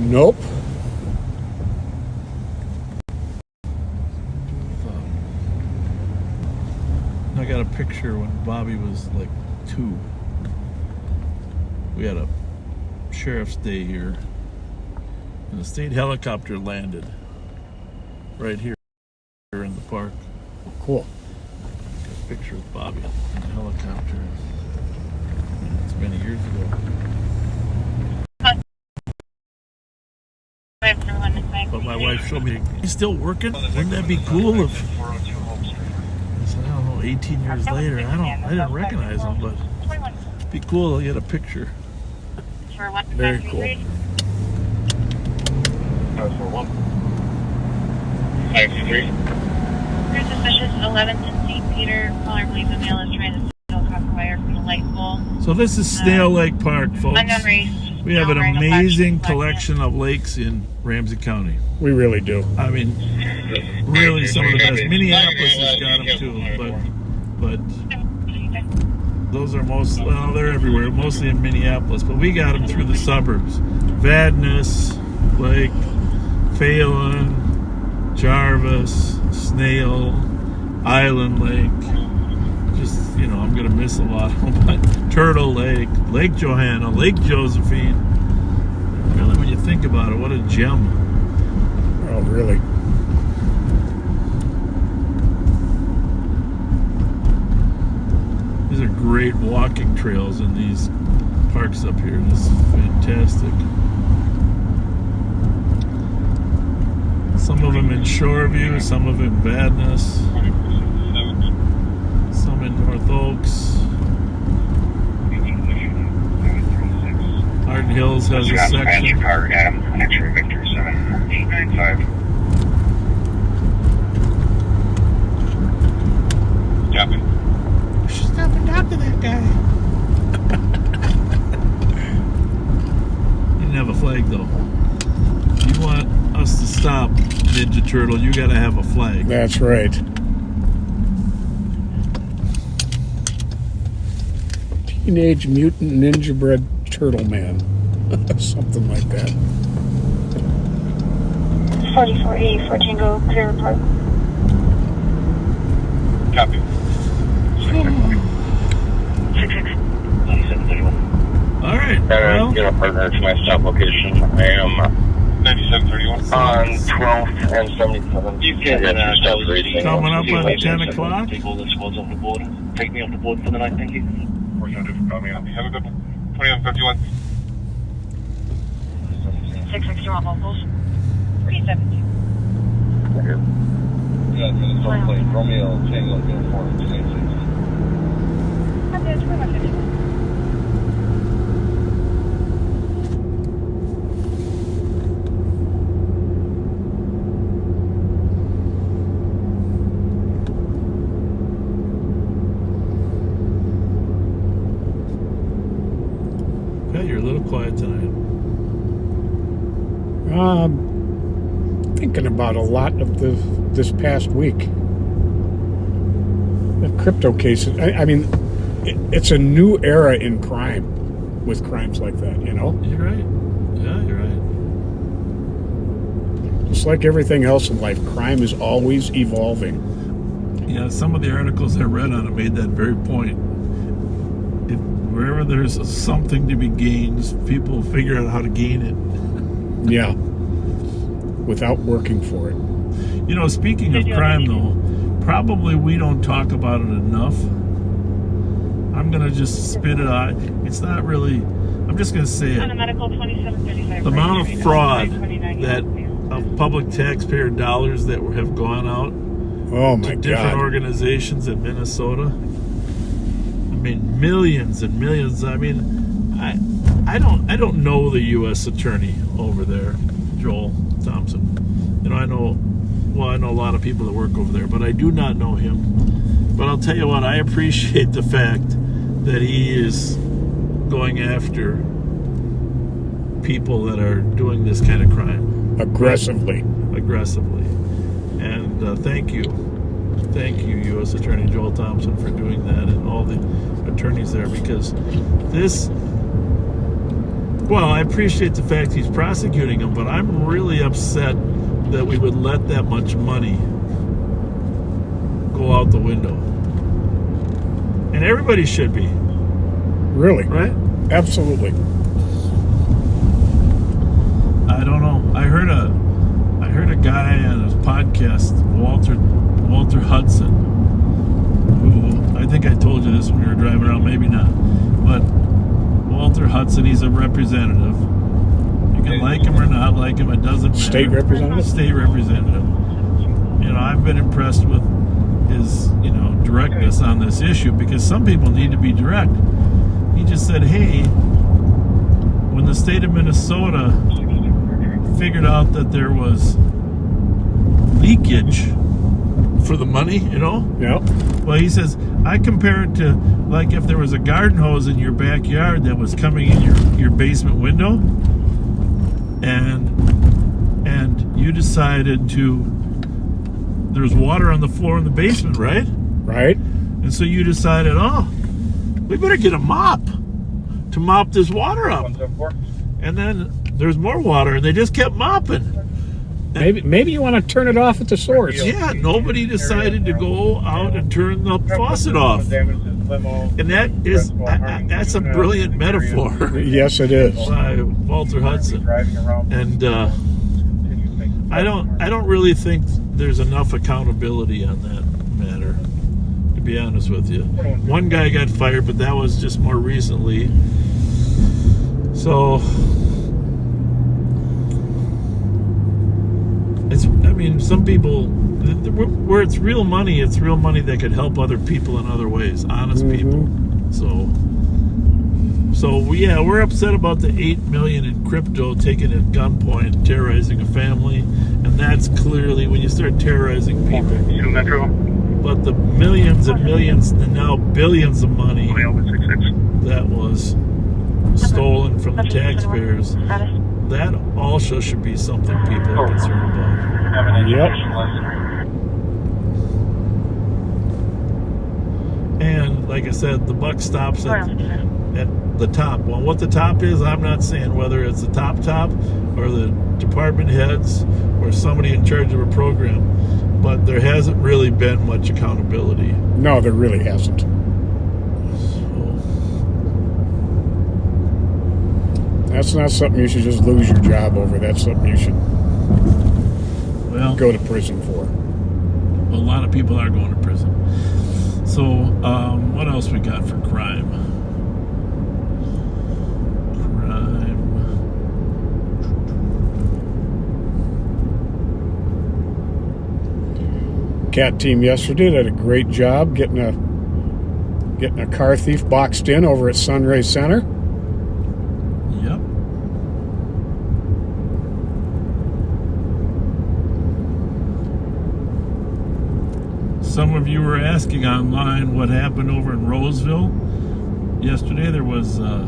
Nope. I got a picture when Bobby was like 2. We had a sheriff's day here, and a state helicopter landed right here in the park. Cool. Got a picture with Bobby in the helicopter. It's many years ago. But my wife showed me. He's still working? Wouldn't that be cool if... I said, I don't know. 18 years later, I didn't recognize him, but it'd be cool to get a picture. Very cool. There's suspicious 11th and St. Peter. Caller believes a male is trying to steal copper wire from the light pole. So this is Snail Lake Park, folks. Unknown race. We have an amazing collection of lakes in Ramsey County. We really do. I mean, really some of the best. Minneapolis has got them too, but those are they're everywhere, mostly in Minneapolis, but we got them through the suburbs. Vadnais Lake, Phelan, Jarvis, Snail, Island Lake. Just, I'm going to miss a lot of them, but Turtle Lake, Lake Johanna, Lake Josephine. Really, when you think about it, what a gem. Oh, really? These are great walking trails in these parks up here. This is fantastic. Some of them in Shoreview, some of them in Vadnais, some in North Oaks. Hardin Hills has a section. Adam, X-ray Victor 7895. Copy. We should stop and talk to that guy. He didn't have a flag though. If you want us to stop Ninja Turtle, you gotta have a flag. That's right. Teenage Mutant Ninja Bred Turtle Man. Something like that. 4480 for Tango, clear report. Copy. 9731. All right. Well, get a partner to my stop location. I am 9731 on 12th and 77th. You can coming up on 10 o'clock. Take all the squads off the board. Take me off the board for the night, thank you. We're going to do for coming up. Have a good one. 2151. 661 locals. 372. Yeah, Minnesota plane. Romeo Tango Uniform 286. Okay, 2151. You're a little quiet tonight. Thinking about a lot of this past week. The crypto cases. I mean, it's a new era in crime with crimes like that, You're right. Yeah, you're right. Just like everything else in life, crime is always evolving. Yeah, some of the articles I read on it made that very point. Wherever there's something to be gained, people figure out how to gain it. Yeah. Without working for it. Speaking of crime, though, probably we don't talk about it enough. I'm going to just spit it out. It's not really, I'm just going to say it. The amount of fraud of public taxpayer dollars that have gone out to different organizations in Minnesota. I mean, millions and millions. I mean, I don't know the U.S. attorney over there, Joel Thompson. I know a lot of people that work over there, but I do not know him. But I'll tell you what, I appreciate the fact that he is going after people that are doing this kind of crime aggressively. And thank you, U.S. Attorney Joel Thompson, for doing that, and all the attorneys there, because I appreciate the fact he's prosecuting them, but I'm really upset that we would let that much money go out the window. And everybody should be. Really? Right? Absolutely. I don't know. I heard a guy on his podcast, Walter Hudson, who, I think I told you this when we were driving around, maybe not, but Walter Hudson, he's a representative. You can like him or not like him, it doesn't matter. State representative? State representative. I've been impressed with directness on this issue, because some people need to be direct. He just said, hey, when the state of Minnesota figured out that there was leakage for the money, Yep. well, he says, I compare it to like if there was a garden hose in your backyard that was coming in your basement window, and you decided there's water on the floor in the basement, right? Right. And so you decided, we better get a mop to mop this water up. And then there's more water, and they just kept mopping. Maybe you want to turn it off at the source. Yeah, nobody decided to go out and turn the faucet off. And that's a brilliant metaphor. Yes, it is. By Walter Hudson. And I don't really think there's enough accountability on that matter, to be honest with you. One guy got fired, but that was just more recently. So some people, where it's real money that could help other people in other ways, honest people. So we're upset about the $8 million in crypto taken at gunpoint, terrorizing a family, and that's clearly when you start terrorizing people. But the millions and millions and now billions of money that was stolen from the taxpayers, that also should be something people are concerned about. Yep. And like I said, the buck stops at the top. Well, what the top is, I'm not saying, whether it's the top or the department heads or somebody in charge of a program, but there hasn't really been much accountability. No, there really hasn't. That's not something you should just lose your job over. That's something you should go to prison for. A lot of people are going to prison. So, what else we got for crime? CAT team yesterday did a great job getting a car thief boxed in over at Sunray Center. Yep. Some of you were asking online what happened over in Roseville. Yesterday there was a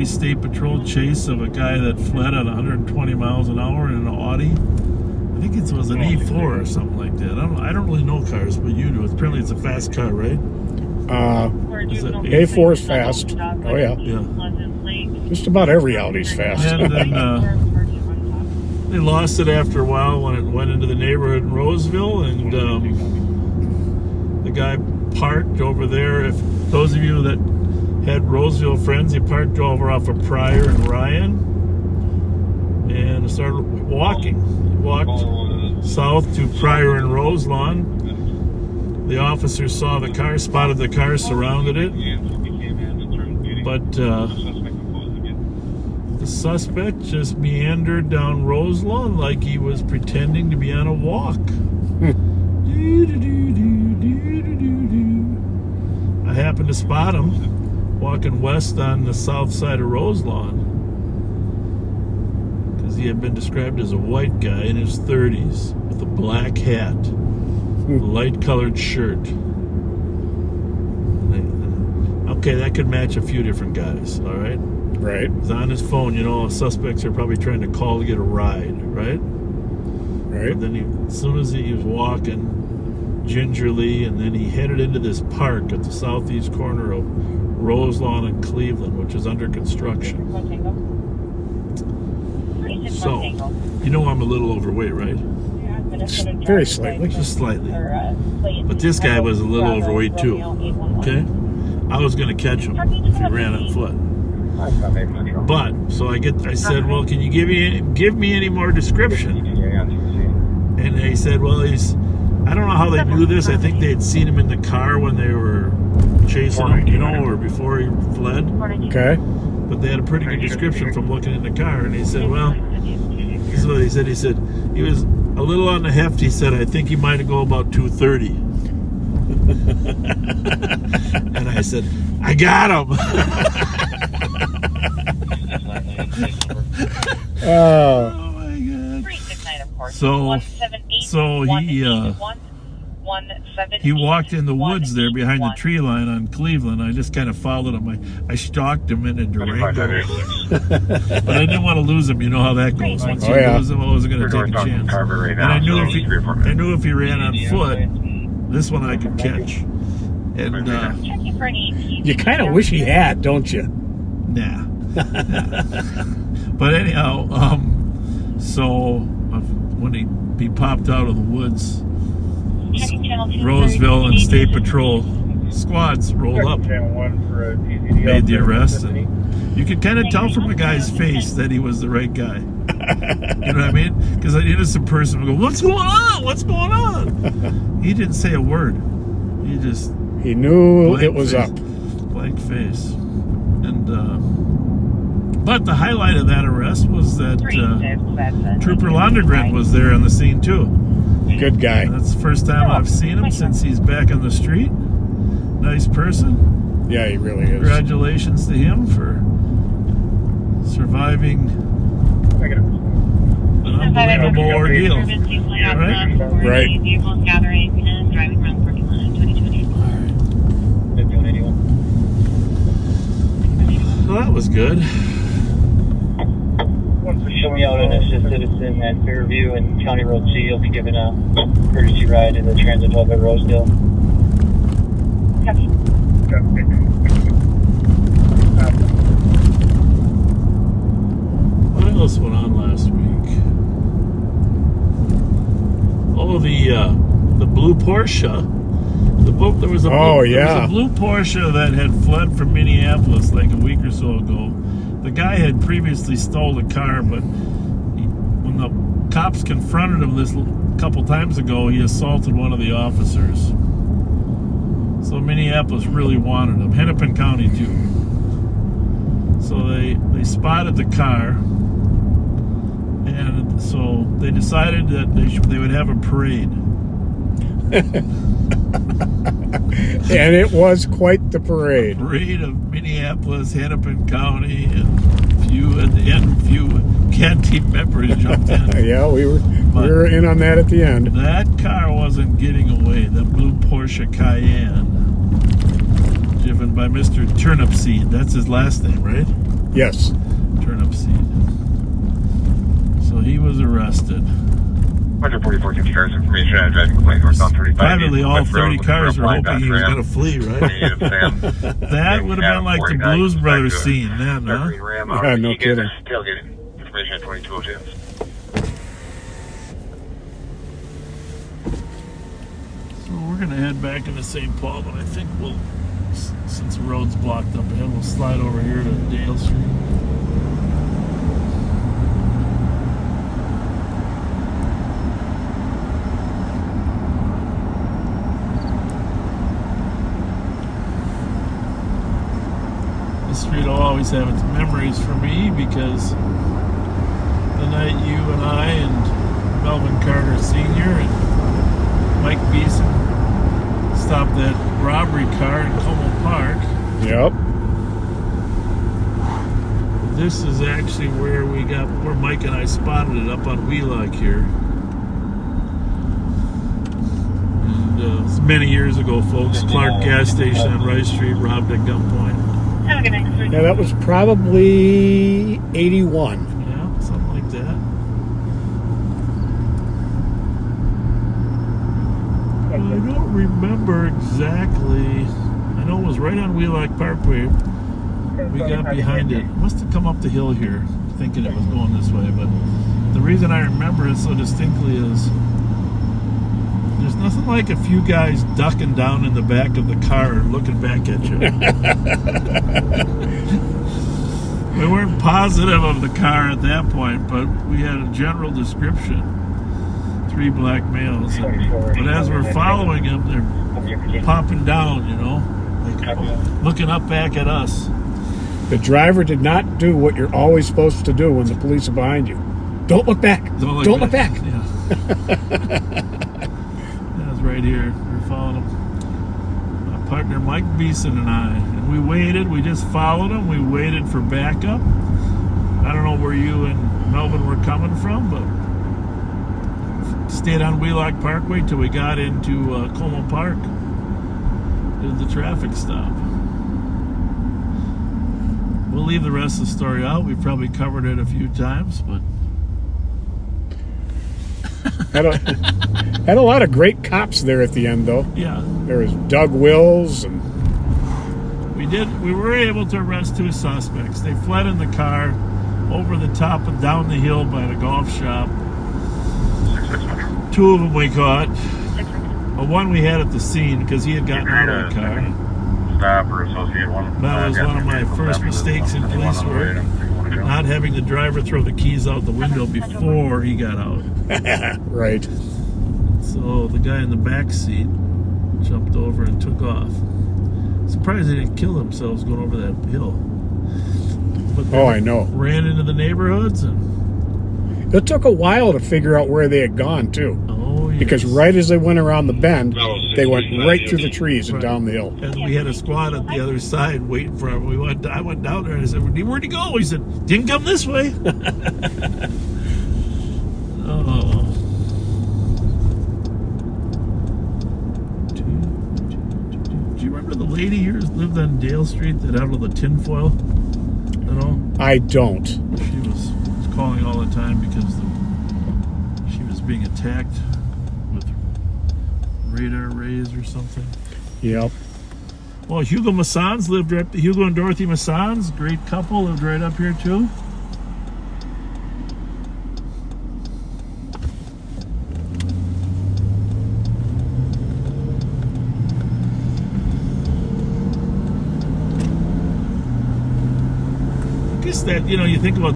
state patrol chase of a guy that fled at 120 miles an hour in an Audi. I think it was an A4 or something like that. I don't really know cars, but you do. Apparently it's a fast car, right? A4 is fast. Oh, yeah. Just about every Audi's fast. And then they lost it after a while when it went into the neighborhood in Roseville, and the guy parked over there. If those of you that had Roseville friends, he parked over off of Pryor and Ryan and started walking. He walked south to Pryor and Roselawn. The officers saw the car, spotted the car, surrounded it. But the suspect just meandered down Roselawn like he was pretending to be on a walk. I happened to spot him walking west on the south side of Roselawn, because he had been described as a white guy in his 30s with a black hat, light colored shirt. Okay, that could match a few different guys, all right? Right. He's on his phone, suspects are probably trying to call to get a ride, right? Right. And then as soon as he was walking gingerly, and then he headed into this park at the southeast corner of Roselawn and Cleveland, which is under construction. So, I'm a little overweight, right? Very slightly. Just slightly. But this guy was a little overweight too, okay? I was going to catch him if he ran on foot. But, so I said, well, can you give me any more description? And they said, well, I don't know how they knew this. I think they had seen him in the car when they were chasing him, or before he fled. Okay. But they had a pretty good description from looking in the car. And he said, well, this is what he said. He said, he was a little on the heft. He said, I think he might have go about 230. And I said, I got him. Oh, Oh my God. 369, of course. So 178, he walked in the woods there behind the tree line on Cleveland. I just kind of followed him. I stalked him into Durango. But I didn't want to lose him. You know how that goes. Once you lose him, I wasn't going to take a chance. And I knew if he ran on foot, this one I could catch. And checking for an ET. you kind of wish he had, don't you? nah. But anyhow, so when he popped out of the woods, Checking channel 230. Roseville and State Patrol squads rolled up, Channel 1 for a DCD made the out there. arrest, and you could kind of tell from the guy's face that he was the right guy. You know what I mean? Because an innocent person would go, "What's going on? What's going on?" He didn't say a word. He just He knew blank it was face, up. blank face. And but the highlight of that arrest was that 36, Trooper Londergren was there on the scene too. Good guy. And that's the first time I've seen him since he's back on the street. Nice person. Yeah, he really is. Congratulations to him for surviving an unbelievable ordeal. Right? Right. Vehicles gathering and driving around the parking lot in 2020. Well, that was good. Show me out in a citizen at Fairview and County Road C. You'll be given a courtesy ride in the transit hub at Rosedale. What else went on last week? Oh, the blue Porsche. There was a blue Porsche that had fled from Minneapolis like a week or so ago. The guy had previously stole the car, but when the cops confronted him this couple times ago, he assaulted one of the officers. So Minneapolis really wanted him. Hennepin County too. So they spotted the car, and so they decided that they would have a parade. And it was quite the parade. Parade of Minneapolis, Hennepin County, and at the end, a few CAD team members jumped in. Yeah, we were in on that at the end. That car wasn't getting away. The blue Porsche Cayenne, driven by Mr. Turnipseed. That's his last name, right? Yes. Turnipseed. So he was arrested. 144 cars information on driving complaint north on 35. Privately, all 30 cars were hoping he was going to flee, right? That would have been like the Blues Brothers scene, then, huh? Yeah, no kidding. Tailgating information at 2202. So we're going to head back into St. Paul, but I think we'll, since the road's blocked up ahead, we'll slide over here to Dale Street. Street will always have its memories for me because the night you and I and Melvin Carter Sr. and Mike Beeson stopped that robbery car in Como Park. Yep. This is actually where Mike and I spotted it up on Wheelock here. And it's many years ago, folks. Clark gas station on Rice Street, robbed at gunpoint. Have a good night. Yeah, that was probably 81. Yeah, something like that. I don't remember exactly. I know it was right on Wheelock Parkway. We got behind it. Must have come up the hill here, thinking it was going this way. But the reason I remember it so distinctly is there's nothing like a few guys ducking down in the back of the car and looking back at you. We weren't positive of the car at that point, but we had a general description. 3 black males. But as we're following them, they're popping down, like looking up back at us. The driver did not do what you're always supposed to do when the police are behind you. Don't look back. Don't look back. Yeah. That was right here. We're following them. partner Mike Beeson and I. And we waited. We just followed him. We waited for backup. I don't know where you and Melvin were coming from, but stayed on Wheelock Parkway till we got into Como Park. Did the traffic stop. We'll leave the rest of the story out. We've probably covered it a few times, but Had a lot of great cops there at the end, though. yeah, There was Doug Wills, and we were able to arrest 2 suspects. They fled in the car over the top and down the hill by the golf shop. 2 of them we caught. One we had at the scene because he had gotten out of the car. Stop or associate one. That was one of my first mistakes in police work. Not having the driver throw the keys out the window before he got out. right. So the guy in the back seat jumped over and took off. Surprised they didn't kill themselves going over that hill. But they I know. ran into the neighborhoods and It took a while to figure out where they had gone, too. oh yes. Because right as they went around the bend, they went right through the trees and Right. down the hill. And we had a squad at the other side waiting for him. I went down there and I said, "Where'd he go?" He said, "Didn't come this way." Oh. Do you remember the lady here who lived on Dale Street that had all the tinfoil? At all? I don't. She was calling all the time because she was being attacked with radar rays or something. Yep. Well, Hugo Massans lived right. Hugo and Dorothy Massans, great couple, lived right up here too. I guess that you think about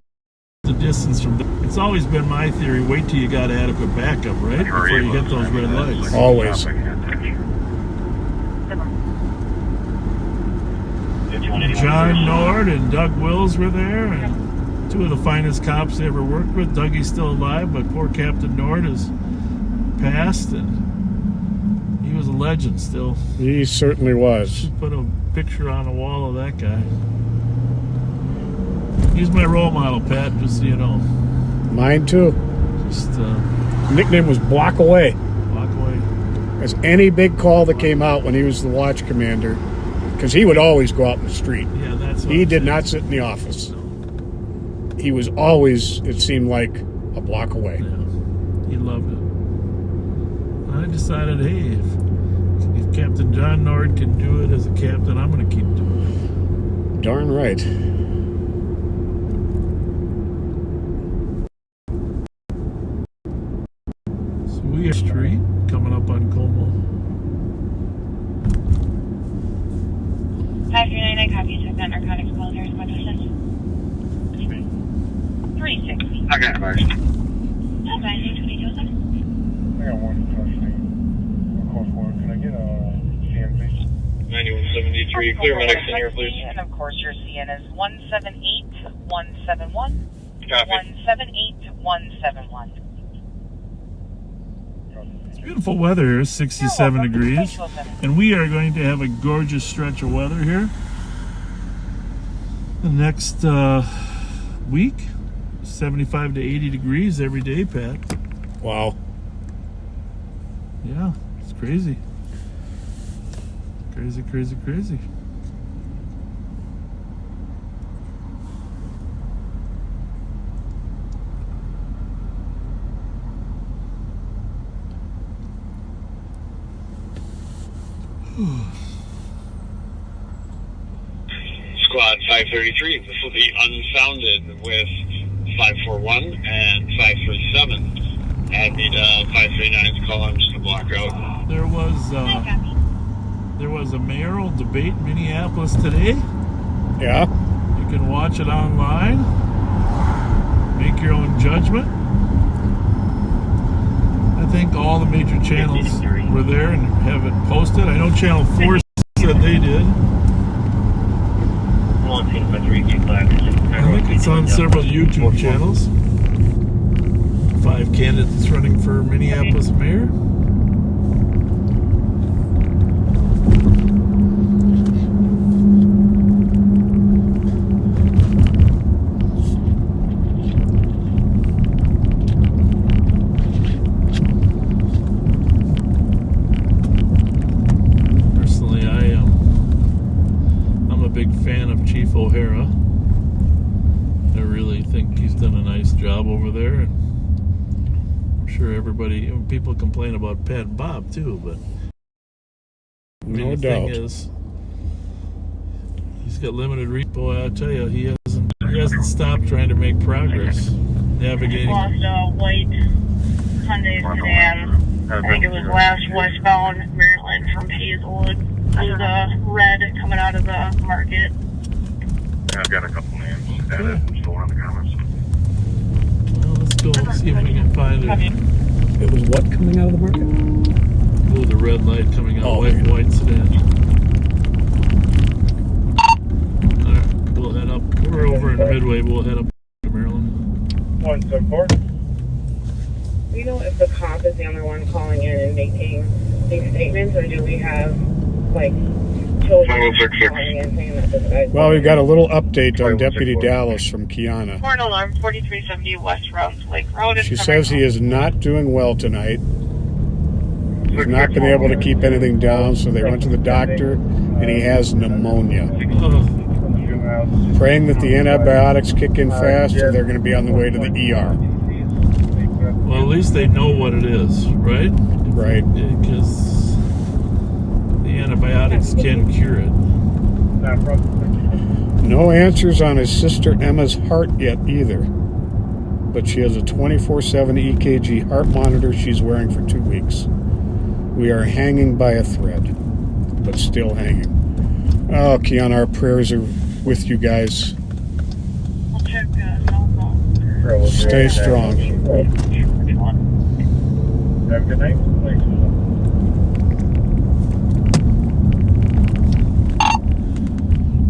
the distance from. It's always been my theory. Wait till you got adequate backup, right, before you hit those red lights. Always. John Nord and Doug Wills were there, and 2 of the finest cops they ever worked with. Dougie's still alive, but poor Captain Nord has passed, and he was a legend still. He certainly was. Put a picture on the wall of that guy. He's my role model, Pat, just so you know. Mine, too. Just Nickname was Block Away. walk away. As any big call that came out when he was the watch commander, because he would always go out in the street. Yeah, that's what He I'm did saying. not sit in the office. He was always, it seemed like, a block away. Yeah, he loved it. I decided, hey, if Captain John Nord can do it as a captain, I'm going to keep doing it. Darn right. So we are street coming up on Como. 5399 copies of that narcotics call. There's what this is. 360. I got it, Marge. That's 92207. I got one question. Code 4. Can I get a CN, please? 9173. Clear medics in here, please. And of course, your CN is 178171. Copy. 178171. It's beautiful weather here, 67 You're welcome. degrees. Thanks, Wilson. And we are going to have a gorgeous stretch of weather here. The next week, 75 to 80 degrees every day, Pat. Wow. Yeah, it's crazy. Crazy, crazy, crazy. Squad 533. This will be unfounded with 541 and 537. And need 539's call. I'm just a block out. There was a mayoral debate in Minneapolis today. Yeah. You can watch it online. Make your own judgment. I think all the major channels were there and have it posted. I know Channel 4 said they did. I think it's on several YouTube channels. 5 candidates running for Minneapolis mayor. big fan of Chief O'Hara. I really think he's done a nice job over there, and I'm sure people complain about Pat and Bob too, but No the doubt. thing is, he's got limited reach. Boy, I tell you, he hasn't stopped trying to make progress. Navigating. Lost a white Hyundai sedan. I think it was last westbound Maryland from Hazelwood. There's a red coming out of the market. I've got a couple names. I'm still in the comments. Well, let's go and see if we can find it. It was what coming out of the market? Oh, the red light coming out. White sedan. Alright, we'll head up. We're over in Midway. We'll head up to Maryland. 174. Do you know if the cop is the only one calling in and making these statements, or do we have, like, children calling in saying that this guy's... Well, we've got a little update on Deputy Dallas from Kiana. Morning alarm, 4370 West Rounds Lake Road. She says he is not doing well tonight. He's not been able to keep anything down, so they went to the doctor, and he has pneumonia. Praying that the antibiotics kick in fast, or they're going to be on the way to the ER. Well, at least they know what it is, right? Right. Because the antibiotics can cure it. No answers on his sister Emma's heart yet either. But she has a 24/7 EKG heart monitor she's wearing for 2 weeks. We are hanging by a thread, but still hanging. Oh, Kiana, our prayers are with you guys. We'll check cell phone. Stay strong. Have a good night. Thanks.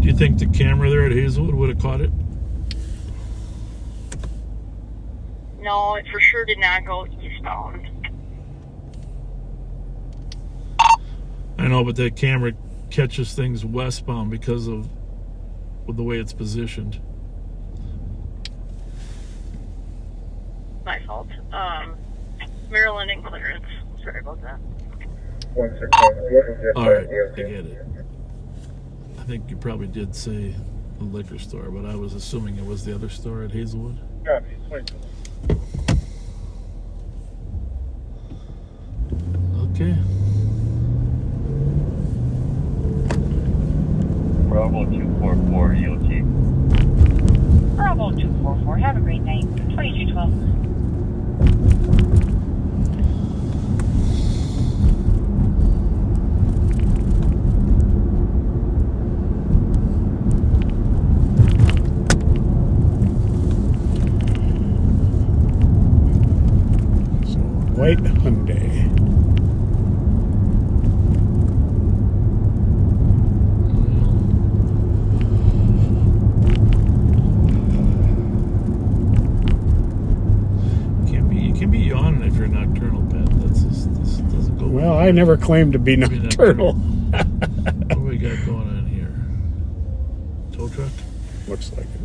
Do you think the camera there at Hazelwood would have caught it? No, it for sure did not go eastbound. I know, but that camera catches things westbound because of the way it's positioned. My fault. Maryland and clearance. Sorry about that. Alright, I get it. I think you probably did say the liquor store, but I was assuming it was the other store at Hazelwood. Okay. Bravo 244 EOT. Bravo 244. Have a great night. 2212. White Hyundai. You can be yawning if you're nocturnal, Pat. This doesn't go Well, I never claimed to be nocturnal. What do we got going on here? Tow truck? Looks like it.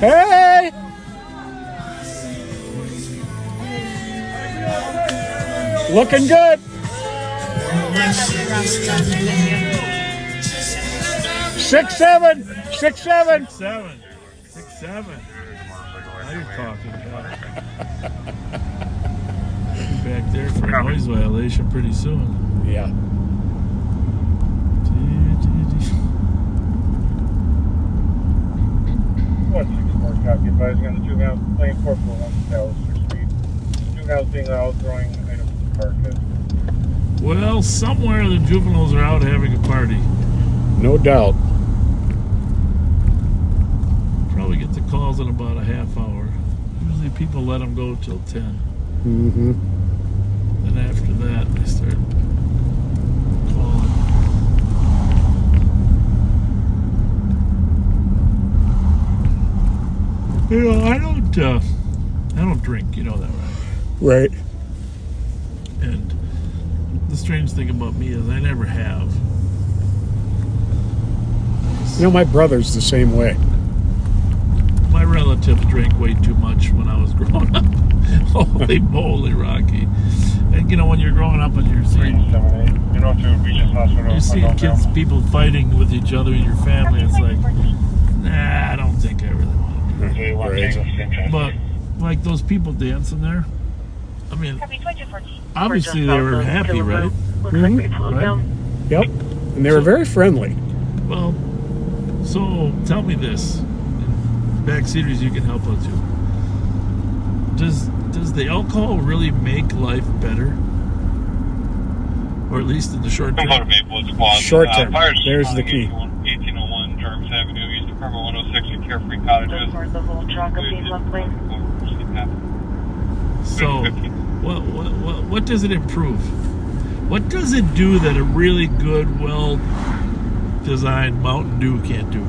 Hey! Looking good. 6'7", 6'7". 6'7". Now you're talking about it. Be back there for a noise violation pretty soon. Yeah. Copy advising on the juvenile playing corporal on Dallas Street. Juveniles being out throwing items in the carcass. Well, somewhere the juveniles are out having a party. No doubt. Probably get the calls in about a half hour. Usually people let them go till 10. Mm-hmm. Then after that, they start calling. You know, I don't drink. You know that, right? Right. And the strange thing about me is I never have. Yes. You know, my brother's the same way. My relatives drank way too much when I was growing up. Holy moly, Rocky. And you know, when you're growing up and you're seeing, kids, people fighting with each other in your family, it's like, nah, I don't think I really want to do that. But like those people dancing there, I mean, obviously they were happy, right? Right? Yep. And they were very friendly. Well, so tell me this. Backseaters, you can help out too. Does the alcohol really make life better? Or at least in the short term? Short term. There's the key. 1801 Jarvis Avenue, East Apartment 106 at Carefree Cottages. So, what does it improve? What does it do that a really good, well-designed Mountain Dew can't do?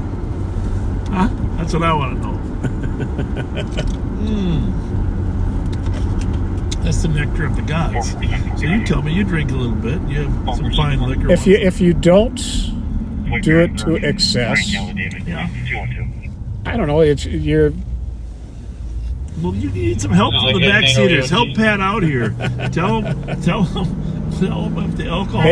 Huh? That's what I want to know. That's the nectar of the gods. So you tell me, you drink a little bit. You have some fine liquor. If you don't do it to excess, yeah. I don't know. You're. Well, you need some help from the backseaters. Help Pat out here. Tell him if the alcohol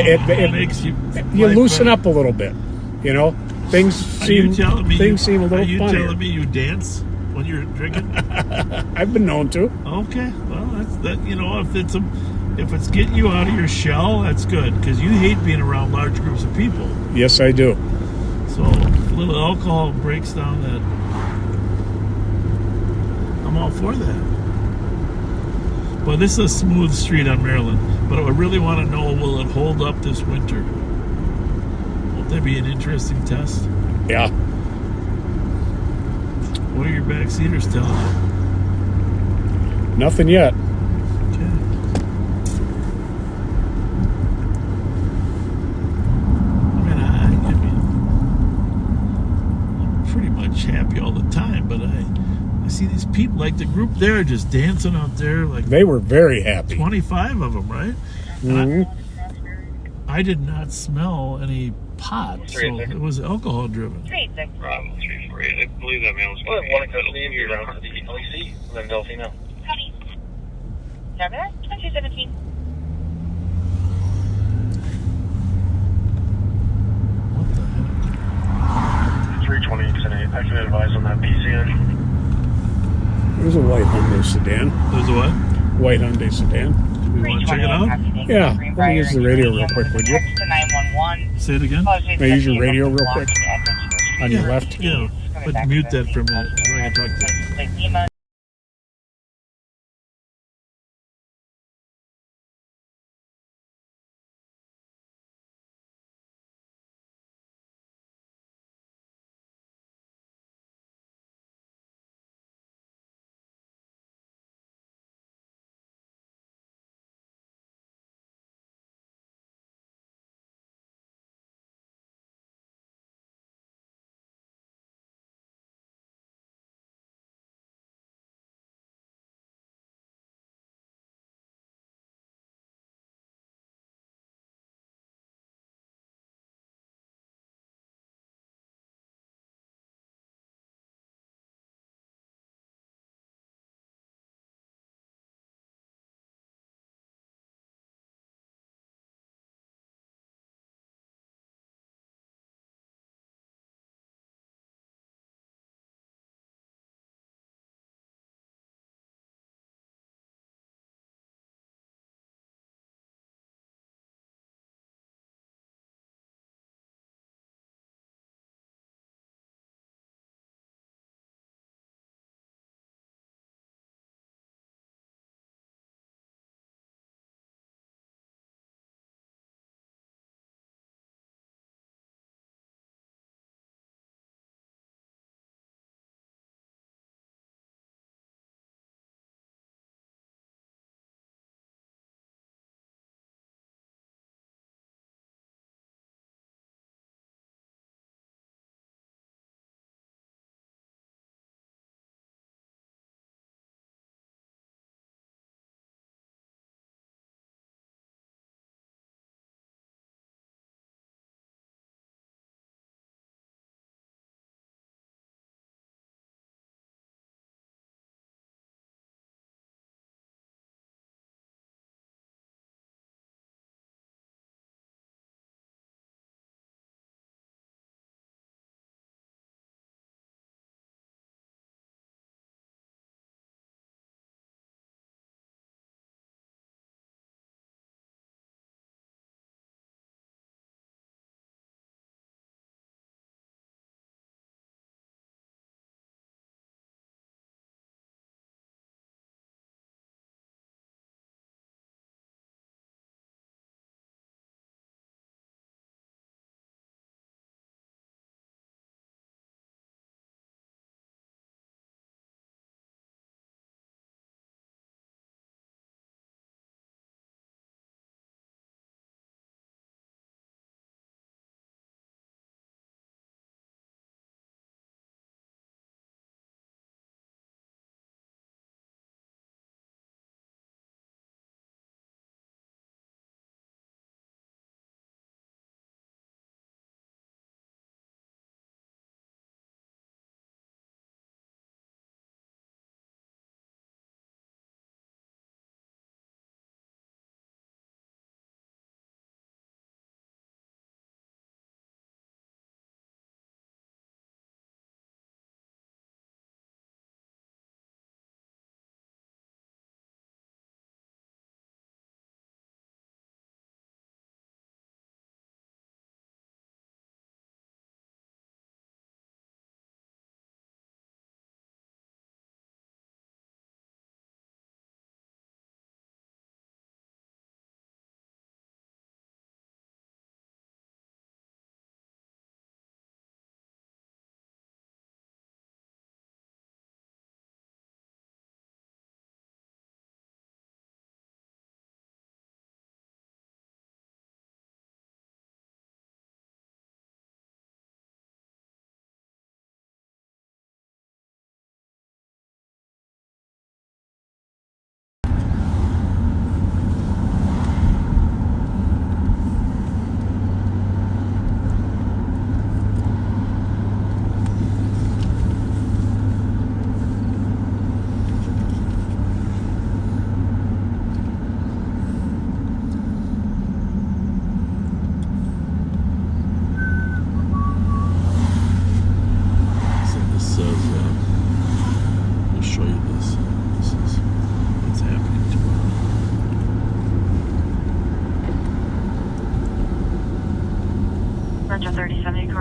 makes you. You loosen up a little bit. You know, things seem a little funnier. Are you telling me you dance when you're drinking? I've been known to. Okay, well that's that. You know, if it's getting you out of your shell, that's good because you hate being around large groups of people. Yes, I do. So if a little alcohol breaks down that. I'm all for that. Well, this is a smooth street on Maryland, but I really want to know, will it hold up this winter? Won't that be an interesting test? Yeah. What are your backseaters telling you? Nothing yet. Okay. I mean, I'm pretty much happy all the time, but I see these people, like the group there, just dancing out there. Like they were very happy. 25 of them, right? Mm-hmm. I did not smell any pot, so it was alcohol driven. 348. I believe that man was going to be around to the LEC, Glendale female. Honey. Remember that? 2217. What the heck? 328. I can advise on that PCN. There's a white Hyundai sedan. There's a what? White Hyundai sedan. We want to check it out? Yeah. Let me use the radio real quick, would you? Say it again? May I use your radio real quick? On your left? Yeah. But mute that for a minute. So I can talk to you.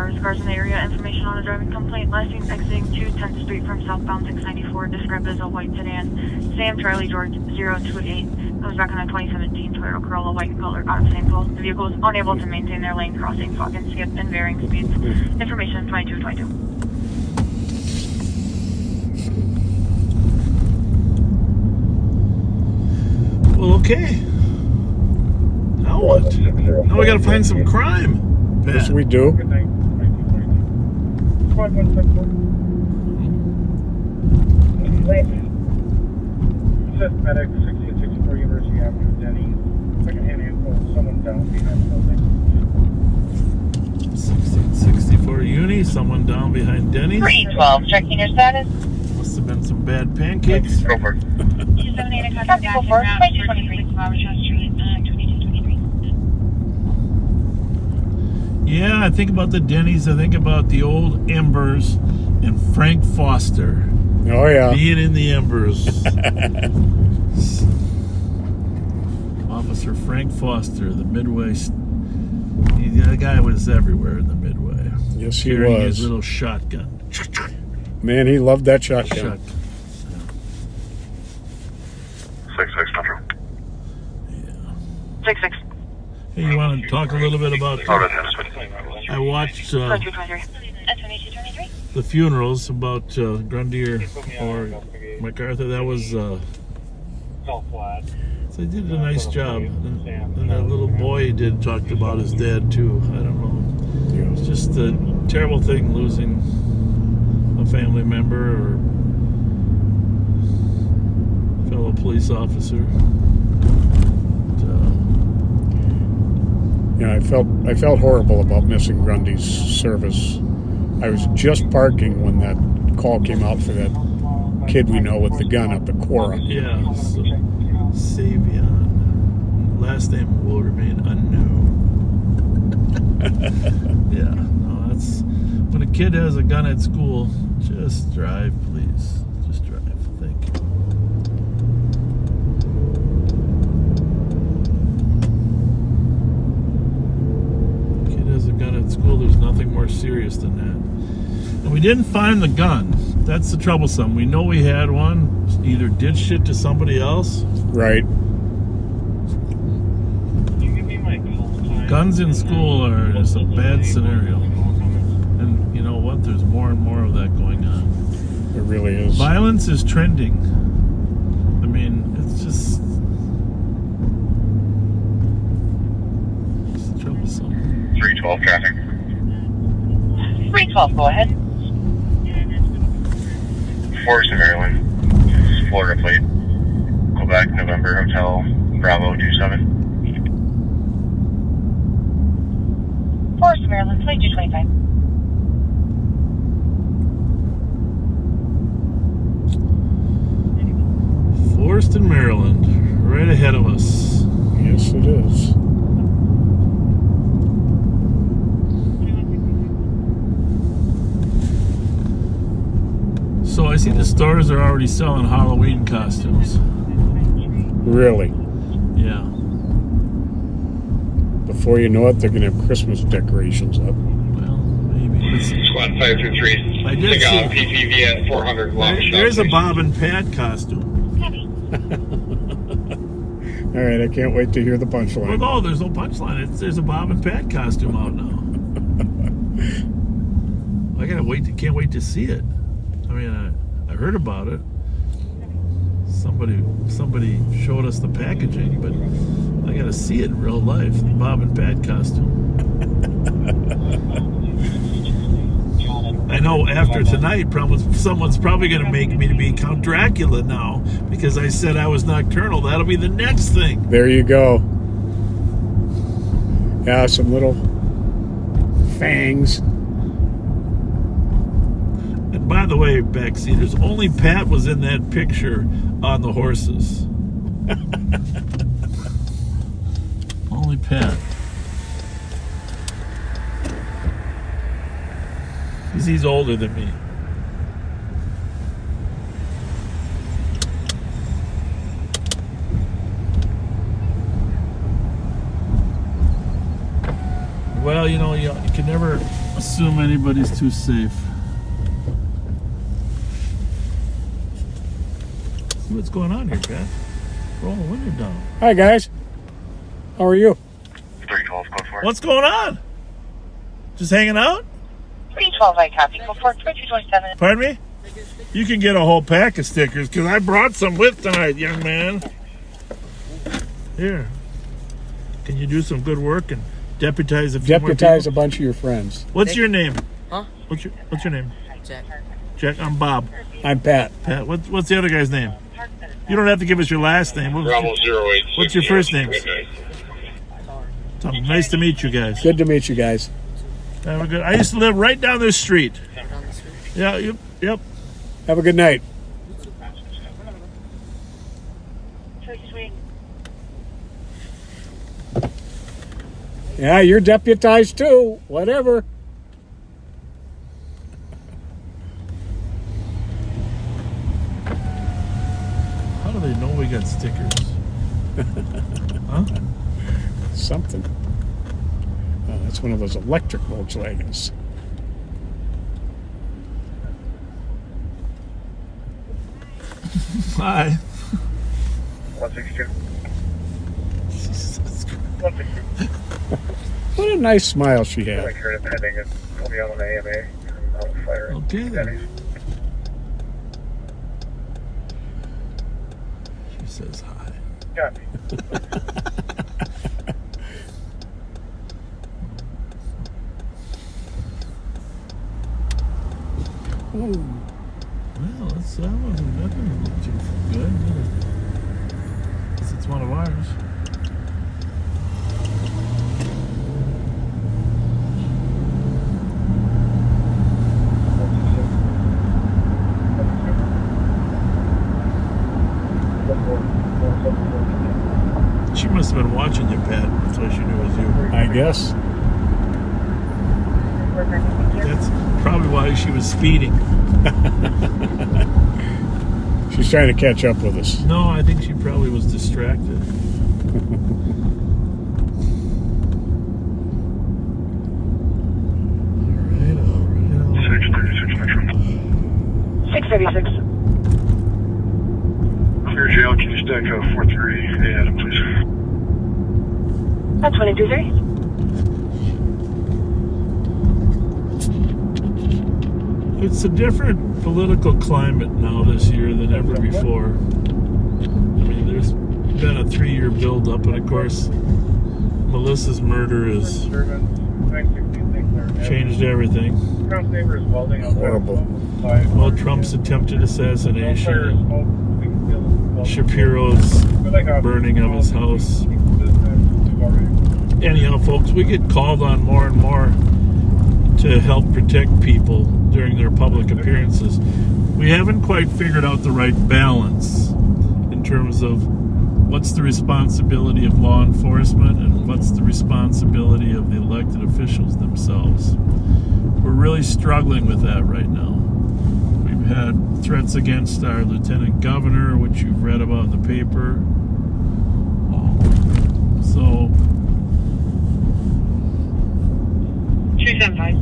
numerous cars in the area. Information on a driving complaint. Last seen exiting 210th Street from southbound 694, described as a white sedan. Sam Charlie George 028. Comes back on a 2017 Toyota Corolla, white in color, out of St. Paul. The vehicle is unable to maintain their lane crossing, fuck and skip, and varying speeds. Information 2222. Well, okay. Now what? Now we gotta find some crime. Yes, we do. Good night. 1922. Squad 174. Assist medic 1664 University Avenue, Denny. Second-hand info, someone down behind the building. 1664 Uni, someone down behind Denny's. 312, checking your status. Must have been some bad pancakes. Go for it. 278 a contact back in route 2223 Flowershot Street, 2223. Yeah, I think about the Denny's. I think about the old Embers and Frank Foster Oh, yeah. being in the Embers. Officer Frank Foster, the Midway. The guy was everywhere in the Midway. Yes, he Carrying was. his little shotgun. Man, he loved that shotgun. 66 Metro. 66. Hey, you want to talk a little bit about? I watched 2223. 2223. the funerals about Grundy or MacArthur. That was. So they did a nice job, and that little boy talked about his dad too. I don't know. It's just a terrible thing losing a family member or fellow police officer. Yeah, I felt horrible about missing Grundy's service. I was just parking when that call came out for that kid we know with the gun up at Quora. Yeah, so Savion. Last name will remain unknown. Yeah, no, that's when a kid has a gun at school. Just drive, please. Just drive. Thank you. Kid has a gun at school. There's nothing more serious than that. And we didn't find the gun. That's the troublesome. We know we had one. Either did shit to somebody else. Right. Guns in school are just a bad scenario. And you know what? There's more and more of that going on. It really is. Violence is trending. I mean, it's just... it's troublesome. 312 traffic. 312, go ahead. Forest in Maryland. Florida plate. Quebec, November, Hotel, Bravo, 27. Forest, Maryland, 2225. Forest in Maryland, right ahead of us. Yes, it is. So I see the stores are already selling Halloween costumes. Really. Yeah. Before you know it, they're going to have Christmas decorations up. Well, maybe. Squad 523. I did Cigar see- PPV at 400. There's a Bob and Pat costume. All right, I can't wait to hear the Well, punchline. no, there's no punchline. There's a Bob and Pat costume out now. I can't wait to see it. I mean, I heard about it. Somebody showed us the packaging, but I gotta see it in real life. The Bob and Pat costume. I know after tonight, someone's probably gonna make me to be Count Dracula now because I said I was nocturnal. That'll be the next thing. There you go. Yeah, some little fangs. And by the way, backseaters, only Pat was in that picture on the horses. Only Pat. Because he's older than me. Well, you know, you can never assume anybody's too safe. See what's going on here, Pat. Roll the window down. Hi, guys. How are you? 312, code 4. What's going on? Just hanging out? 312, I copy. Code 4, 2227. Pardon me? You can get a whole pack of stickers because I brought some with tonight, young man. Here. Can you do some good work and deputize a few more Deputize a people? bunch of your friends. What's your name? Huh? What's your name? Jack. Jack, I'm Bob. I'm Pat. Pat, what's the other guy's name? You don't have to give us your last name. What's your first name? Tom, nice to meet you guys. Good to meet you guys. Have a good. I used to live right down this street. Down the street? Yeah, yep. Have a good night. Yeah, you're deputized too. Whatever. How do they know we got stickers? Huh? Something. Oh, that's one of those electric Volkswagens. Hi. 162. Jesus Christ. 162. What a nice smile she had. Make sure it's pending. It'll be on the AMA. I'll fire it. Okay then. She says hi. Copy. Oh, Well, that doesn't look too good, did it? Guess it's one of ours. She must have been watching you, Pat. That's why she knew it was you. I guess. That's probably why she was speeding. She's trying to catch up with us. No, I think she probably was distracted. All right. 636. Clear jail, can you stack 43 Adam, please? That's 223. It's a different political climate now this year than ever before. I mean, there's been a 3-year build-up, and of course, Melissa's murder has changed everything. Horrible. Well, Trump's attempted assassination, Shapiro's burning of his house. Anyhow, folks, we get called on more and more to help protect people during their public appearances. We haven't quite figured out the right balance in terms of what's the responsibility of law enforcement and what's the responsibility of the elected officials themselves. We're really struggling with that right now. We've had threats against our lieutenant governor, which you've read about in the paper. So 275.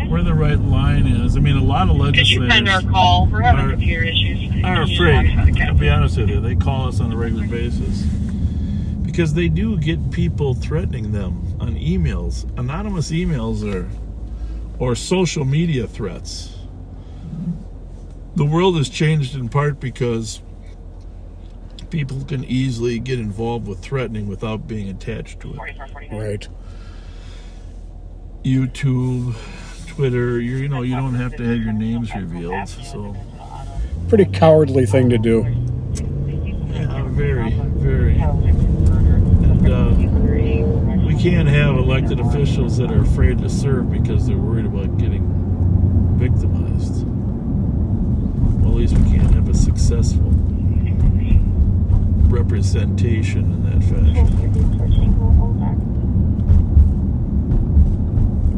where the right line is. I mean, a lot of Could you send our legislators call? We're having computer issues. are afraid. I'll be honest with you. They call us on a regular basis because they do get people threatening them on emails, anonymous emails, or social media threats. The world has changed in part because people can easily get involved with threatening without being attached to it. Right. YouTube, Twitter, you don't have to have your names revealed. So, Pretty cowardly thing to do. yeah, very, very. And we can't have elected officials that are afraid to serve because they're worried about getting victimized. Well, at least we can't have a successful representation in that fashion.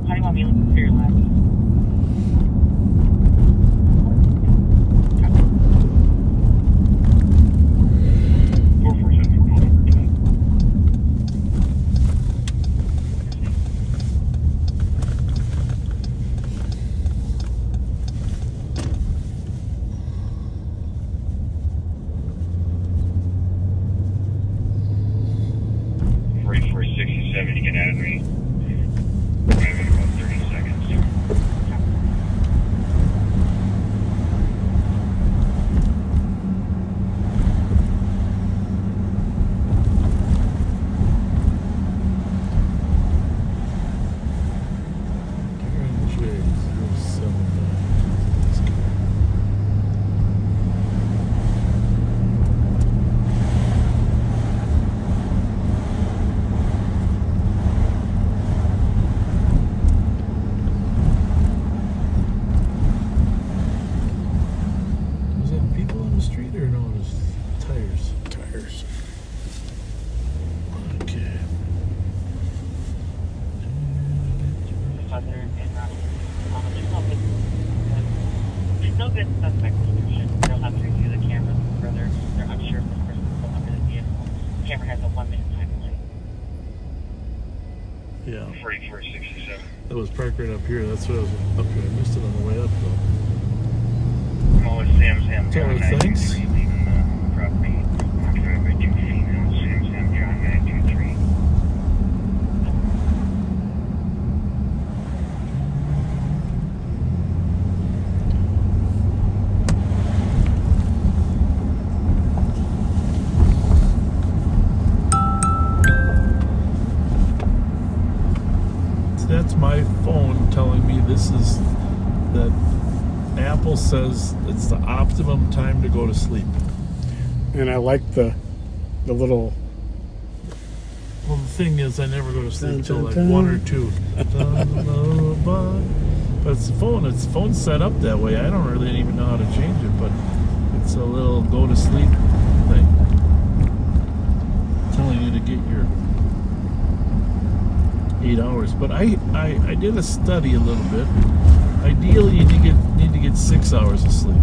How do you want me to look for your lab? with suspect description, they'll have to review the cameras further. They're unsure if this person is still under the vehicle. The camera has a 1 minute time delay. Yeah. 4467. That was parked right up here. That's what I was up here. I missed it on the way up though. I'm always Sam John Taylor, thanks. 923 leaving the property. Occupied by 2 females. Sam John 923. That's my phone telling me this is that Apple says it's the optimum time to go to sleep. And I like the little. Well, the thing is, I never go to sleep Dun, until dun, like dun. 1 or 2. But it's the phone. It's phone's set up that way. I don't really even know how to change it, but it's a little go to sleep thing, telling you to get your 8 hours. But I did a study a little bit. Ideally, you need to get 6 hours of sleep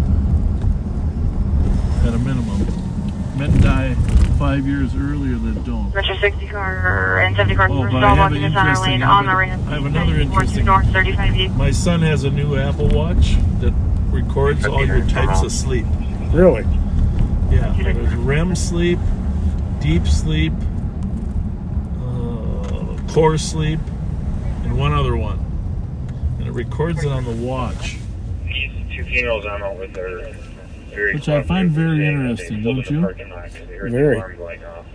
at a minimum. Men die 5 years earlier than don't. Metro 60 car and 70 car Oh, for but I have walking an the center interesting. lane on the ramp. I have another interesting. North 35 east. My son has a new Apple Watch that records all your types of sleep. Really? Yeah, there's REM sleep, deep sleep, core sleep, and one other one. And it records it on the watch. These 2 females I'm out with are very Which I find very cooperative. interesting, They pulled don't in the you? parking lot 'cause they heard the Very. alarm going off.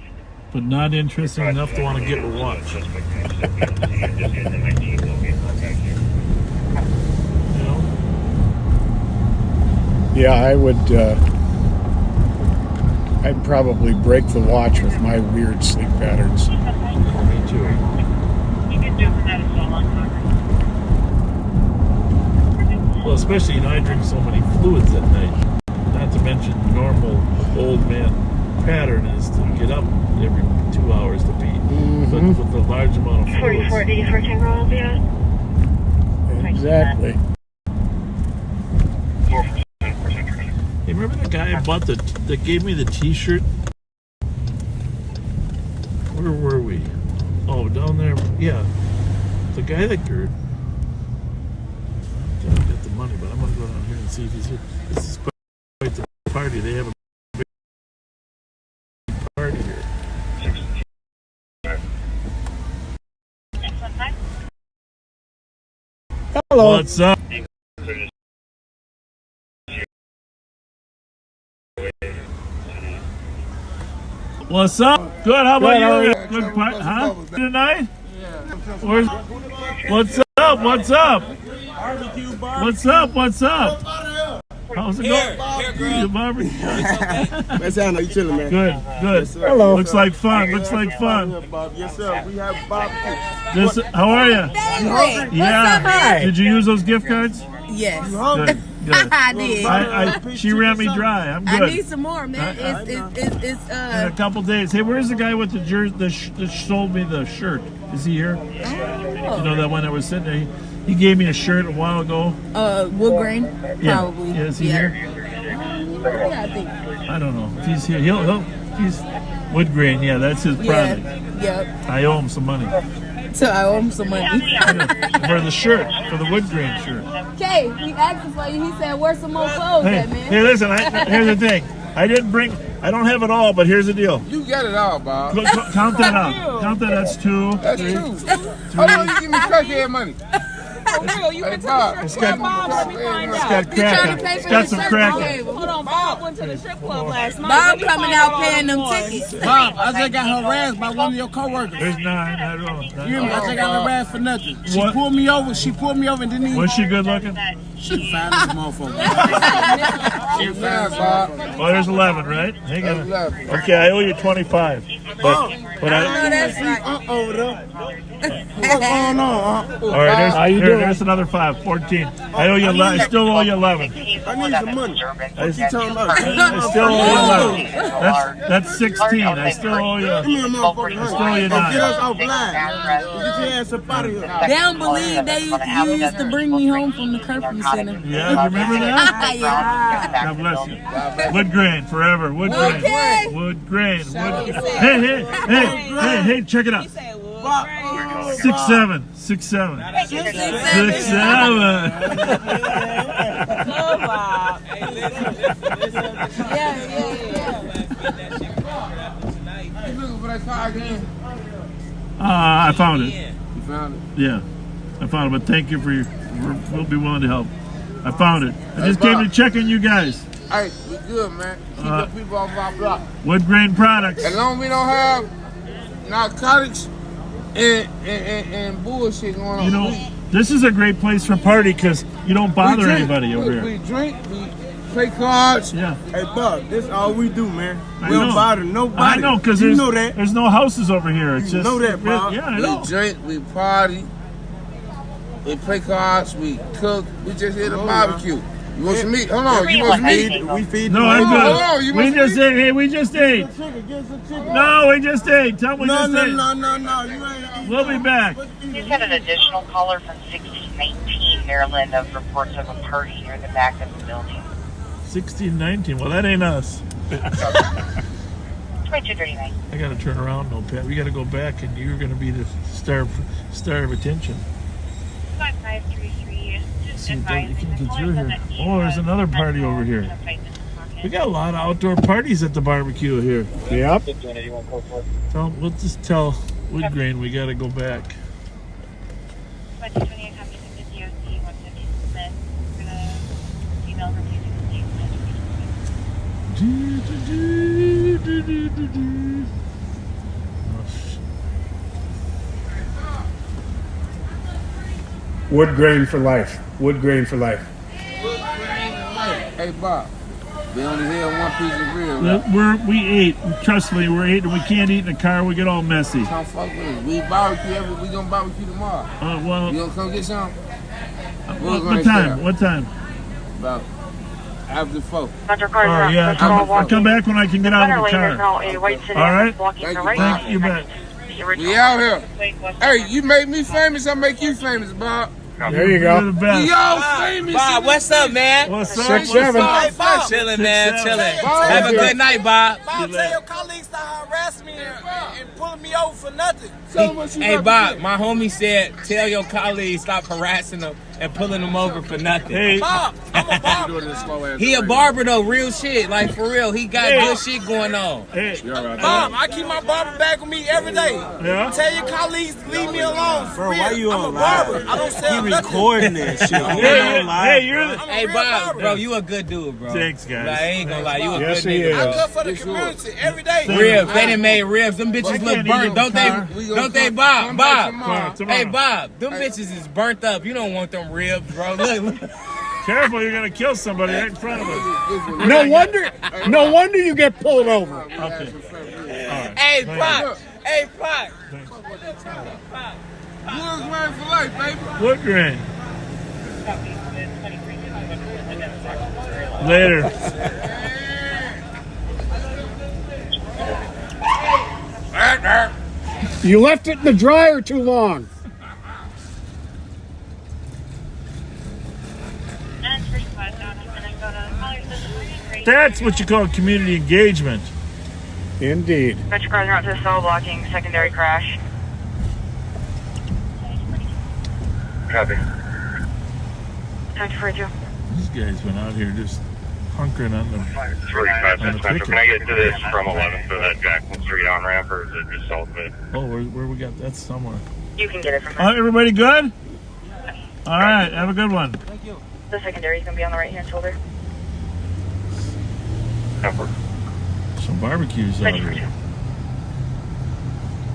But not interesting enough to want to get a watch. Suspect next to me. Just getting in my team. They'll be in contact here. You know? Yeah, I would. I'd probably break the watch with my weird sleep patterns. Me too. You can do that as well on Well, especially, you know, I drink so many fluids at night. Not to mention normal old man pattern is to get up every 2 hours to pee. But with a large amount of fluids. 44 Tango LBS. Exactly. Hey, remember the guy I bought that gave me the T-shirt? Where were we? Oh, down there. Yeah, the guy that didn't get the money, but I'm gonna go down here and see if he's here. This is quite the party. They have a big party here. Hello. What's up? What's up? Good. How about you? Good part, huh? Tonight? Where's? What's up? What's up? What's up? What's up? How's it going? Here, barbecue. What's happening? You chilling, man? Good. Good. Hello. Looks like fun. Looks like fun. Yes, sir. We have barbecue. How are you? Favorite. Yeah. What's up, Did you use those gift cards? Yes. Good. Good. I did. She ran me dry. I'm good. I need some more, man. In a couple days. Hey, where's the guy with the jersey that sold me the shirt? Is he here? Oh. You know that one that was sitting there? He gave me a shirt a while ago. Wood grain? Yeah. Probably. Yeah, is he here? Yeah, I think. I don't know. If he's here, he's wood grain. Yeah, that's his product. Yep. I owe him some money. So I owe him some money. For the shirt, for the wood grain shirt. Okay, he asked us for you. He said, "Where's some more clothes, Hey, at, man?" hey, listen. Here's the thing. I don't have it all, but here's the deal. You got it all, Bob. Count that up. Count that. That's 2. That's 2. How long you give me crackhead money? For real, you went to the It's strip got, club, Bob? Let me find it's out. got crack. It's got some crack. Hold on, Bob went to the strip club last night. Bob coming out paying them tickets. Bob, I just got harassed by one of your coworkers. There's none at all. You hear me? I just got harassed for nothing. She What? pulled me over. She pulled me over and didn't even. Was she good looking? She fine as a motherfucker. She fine, Bob. Well, there's 11, right? Hang on. 11. Okay, I owe you 25. But I know that's right. Over there. What's going on? all right, there's another 5, 14. I owe you. I still owe you 11. I need some money. I still owe you 11. That's 16. I still owe you. I still owe you 9. Get us off line. Get your ass up out of here. They don't believe you used to bring me home from the curfew center. Yeah, you remember that? Yeah. God bless you. Wood grain forever. Wood grain. Okay. Wood grain. Hey, check it out. 6'7". 6'7". 6'7". Come on. Yeah. You looking for that car again? I found it. You found it? Yeah, I found it. But thank you for your. We'll be willing to help. I found it. I just came to check on you guys. Hey, we good, man. Keep the people off our block. Wood grain products. As long as we don't have narcotics and bullshit going on. You know, this is a great place for party because you don't bother anybody over here. We drink, we play cards. Yeah. Hey, Bob, this is all we do, man. I We don't know. bother nobody. I know because you know that. there's no houses over here. It's You just know that, Bob. Yeah, I know. We drink, we party, we play cards, we cook. We just hit a barbecue. You want some meat? Hold on, you want some meat? We feed No, the I'm Hold good. on, you We want just some meat? ate. Hey, we just ate. Get some chicken. No, we just ate. Tell me we just ate. No. You ain't. We'll be back. Just had an additional caller from 1619 Maryland of reports of a party near the back of the building. 1619. Well, that ain't us. 2239. I got to turn around, no, Pat. We got to go back, and you're going to be the star of attention. 5533. Just See, you advising can the get caller through said here. that he Oh, there's was another party over here. in a fight in his pocket. We got a lot of outdoor parties at the barbecue here. Yep. We'll just tell Wood Grain we got to go back. 2228 comes from the DOC 150 Smith for the female refusing to take Wood grain for life. Wood grain for life. Hey, Bob. We only had one piece of grill. Right? We ate. Trust me, we're eating. We can't eat in the car. We get all messy. Come fuck with us. We barbecue we gonna barbecue tomorrow. Well, You gonna come get some? what time? What time? About after 4. Metro cars Oh, are yeah. I'll come back when I can get out of the There's now car. a white sedan All right. blocking the Thank right you, lane. Thank you, bet. The original We out here. West Hey, you made me famous, I make you famous, Bob. There you You're the go. best. We all famous. Bob, what's up, man? What's up? 6'7". Hey, Bob. Chilling, man. 6'7". Chilling. Bob, Have a yeah. good night, Bob. Bob, tell your colleagues to harass me and pulling me over for nothing. Tell 'em what you Hey, represent. Bob, my homie said, tell your colleagues stop harassing them and pulling them over for nothing. Hey, Bob, I'm a barber. He a barber, though, real shit. Like, for real. He got Hey. good shit going on. hey. Bob, I keep my barber bag with me every day. Yeah? Tell your colleagues to leave me alone. For Bro, real. why you I'm a on barber. live? I don't sell He nothing. recording this shit. Hey, you're the. I'm a Hey, real Bob, barber. bro, you a good dude, bro. Thanks, guys. Like, I ain't gonna lie, you a Yes, good he nigga, is. I bro. cut for the community every day. Ribs, they done made ribs. Them bitches can't look eat burnt, in don't the car. they? We gonna Don't they, come Bob? back Bob. tomorrow. Tomorrow. Hey, Bob, them bitches is burnt up. You don't want them ribs, bro. Look. Careful, you're gonna kill somebody right in front of us. No wonder you get pulled over. Okay. All right. Hey, Thank Pop. Hey, Pop. Wood grain for life, baby. you. Wood grain. Later. You left it in the dryer too long. And 35 down, and then go to Colliers Street. That's what you call community engagement. Indeed. Metro cars are out to the cell blocking secondary crash. Copy. Time for you. These guys went out here just hunkering on them. 35 Metro. Can I get to this from 11th to that Jackson Street on ramp, or is it just south of it? Oh, where we got that somewhere. You can get it from there. Everybody good? All right, have a good one. The secondary is going to be on the right-hand shoulder. Some barbecues out Ready for here.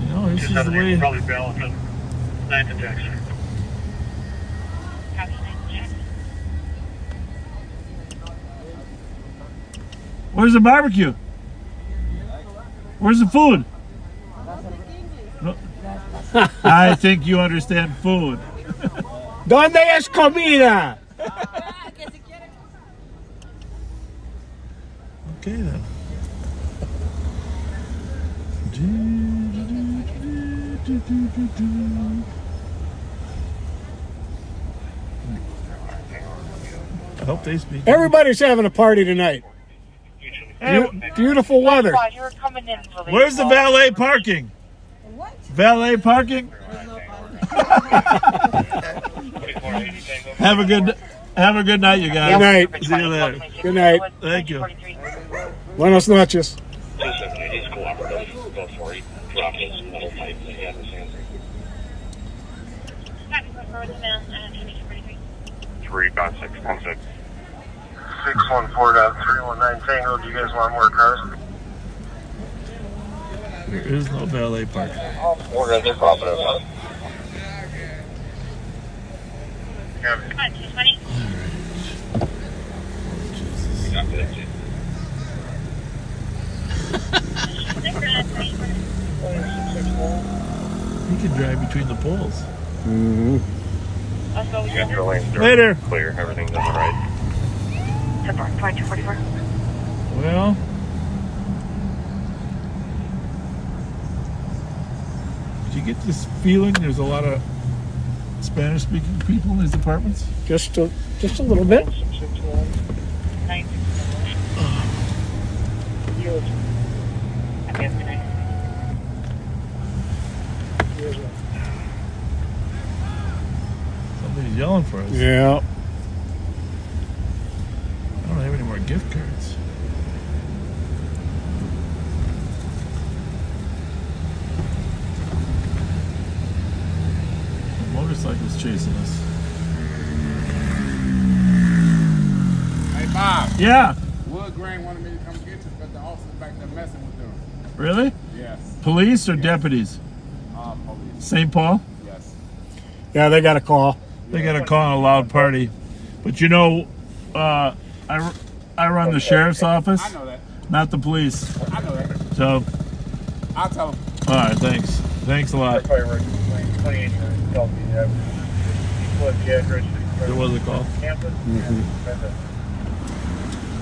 you. You know, this is the way. Probably balancing 9th and Jackson. Copy, 9th Jackson. Where's the barbecue? Where's the food? I think you understand food. ¿Dónde es comida? Okay then. I hope they speak. Everybody's having a party tonight. Beautiful weather. You're coming in for Where's the valet parking? What? Valet parking? Have a good night, you guys. Good night. See you later. Good night. Thank you. Buenos noches. 278 is cooperative. Go for it. Drop his metal pipe that he understands. 35616. 614.319 Tango. Do you guys want more cars? There is no valet parking. We're going to cooperative. He can drive between the poles. Mm-hmm. Later. Clear. Everything's on the right. 244. Well, did you get this feeling there's a lot of Spanish-speaking people in these apartments? Just a little bit. Somebody's yelling for us. Yeah. I don't have any more gift cards. The motorcycle's chasing us. Hey, Bob. Yeah. Wood Grain wanted me to come get you, but the officer's back there messing with them. Really? Yes. Police or deputies? Police. St. Paul? Yes. Yeah, they got a call. They got a call on a loud party. But you know, I run the sheriff's office. I know that. Not the police. I know that. So, I'll tell them. all right, thanks. Thanks a lot. There was There was a call.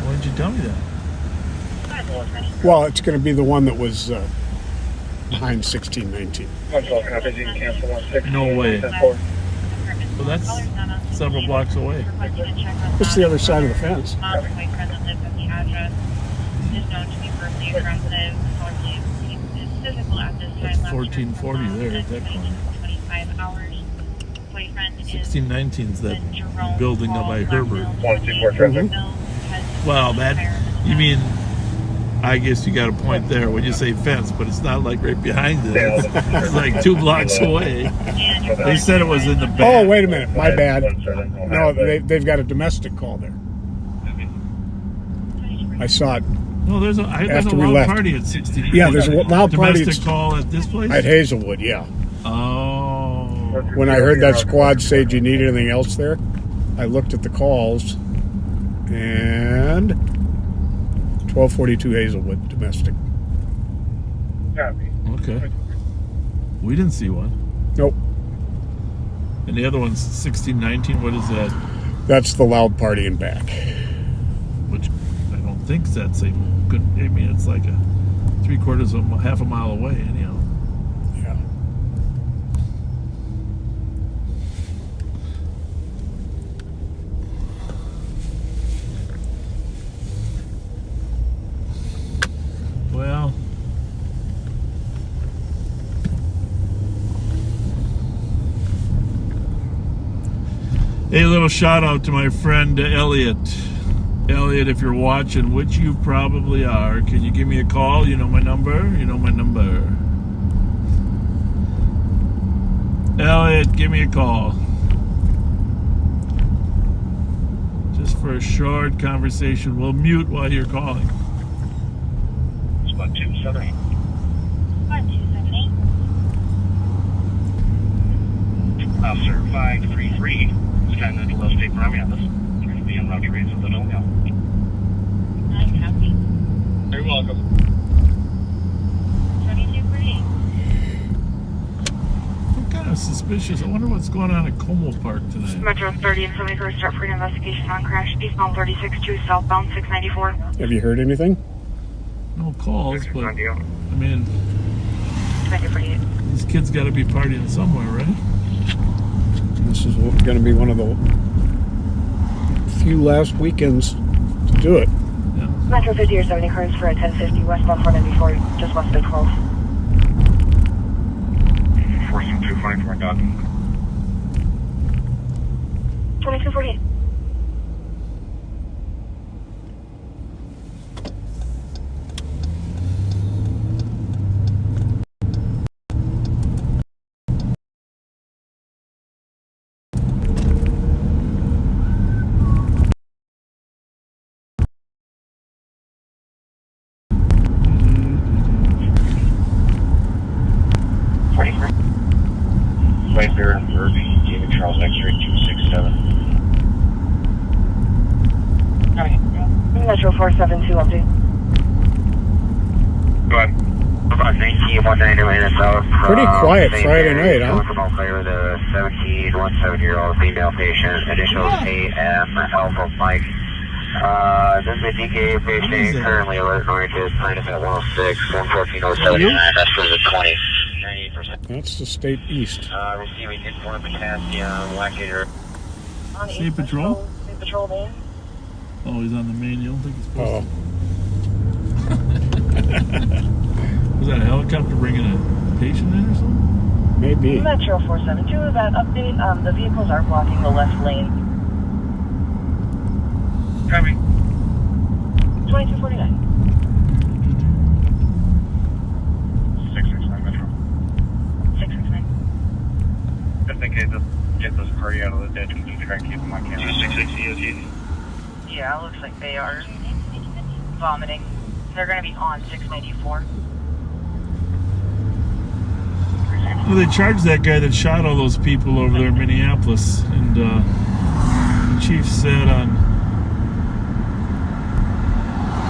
Why didn't you tell me that? Well, it's going to be the one that was behind 1619. No way. Well, that's several blocks away. It's the other side of the fence. My boyfriend that lives at the address is known to be verbally aggressive. Is physical at this time. 1440 there at that corner. 25 hours. Boyfriend is 1619's that building up by Herbert. Mm-hmm. Well, that, you mean, I guess you got a point there when you say fence, but it's not like right behind it. It's like 2 blocks away. They said it was in the back. Oh, wait a minute. My bad. No, they've got a domestic call there. I saw it. No, there's a After we loud left. party at 16. Yeah, there's a loud party. Domestic call at this place? At Hazelwood, yeah. Oh. When I heard that squad say, do you need anything else there? I looked at the calls, and 1242 Hazelwood, domestic. Okay. We didn't see one. Nope. And the other one's 1619. What is that? That's the loud party in back. Which I don't think that's a good. I mean, it's like a 3/4 of half a mile away, anyhow. Yeah. Well, a little shout out to my friend Elliot. Elliot, if you're watching, which you probably are, can you give me a call? You know my number? You know my number. Elliot, give me a call. Just for a short conversation. We'll mute while you're calling. It's about 278. 1278. Officer 533. It's kind of the low state Ramiatas. Trying to be on route trains with the no now. Nice, copy. You're welcome. 7248. suspicious. I wonder what's going on at Como Park tonight. Metro 30 and 71st start for an investigation on crash. Eastbound 36-2, southbound 694. Have you heard anything? No calls, but I mean, 948. these kids got to be partying somewhere, right? This is going to be one of the few last weekends to do it. Yeah. Metro 50 or 70 cars for a 1050 westbound 494, just west of 12. 224 done. 2248. White Bear and Irving, David Charles X-ray 267. Metro 472 update. Go ahead. About 19, 190 south. Pretty quiet Friday night, huh? Clear with a 17-year-old female patient. Initials AM Alpha Mike. This is a DKA patient currently alert oriented. Sign up at 106, 114.079. That's for the 20. 98%. That's the state east. Receiving informed potassium, lactator. State Patrol? State Patrol main. Oh, he's on the main. You don't think he's supposed Oh, to? Was that a helicopter bringing a patient in or something? maybe. Metro 472, that update. The vehicles are blocking the left lane. Copy. 2249. 669 Metro. 669. Just in case, just get this party out of the ditch and just try and keep them on camera. 660 Yeah, it looks like they are vomiting. They're going to be on 694. Well, they charged that guy that shot all those people over there in Minneapolis, and the chief said on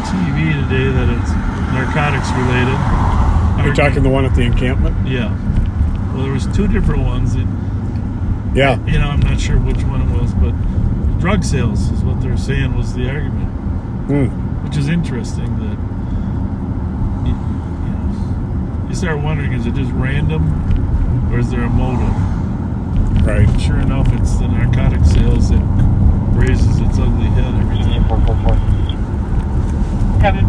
TV today that it's narcotics related. You're talking the one at the encampment? Yeah. Well, there was two different ones. That, Yeah. you know, I'm not sure which one it was, but drug sales is what they're saying was the argument, which is interesting. That you start wondering, is it just random, or is there a motive? Right. Sure enough, it's the narcotic sales that raises its ugly head every time. 444. Kevin.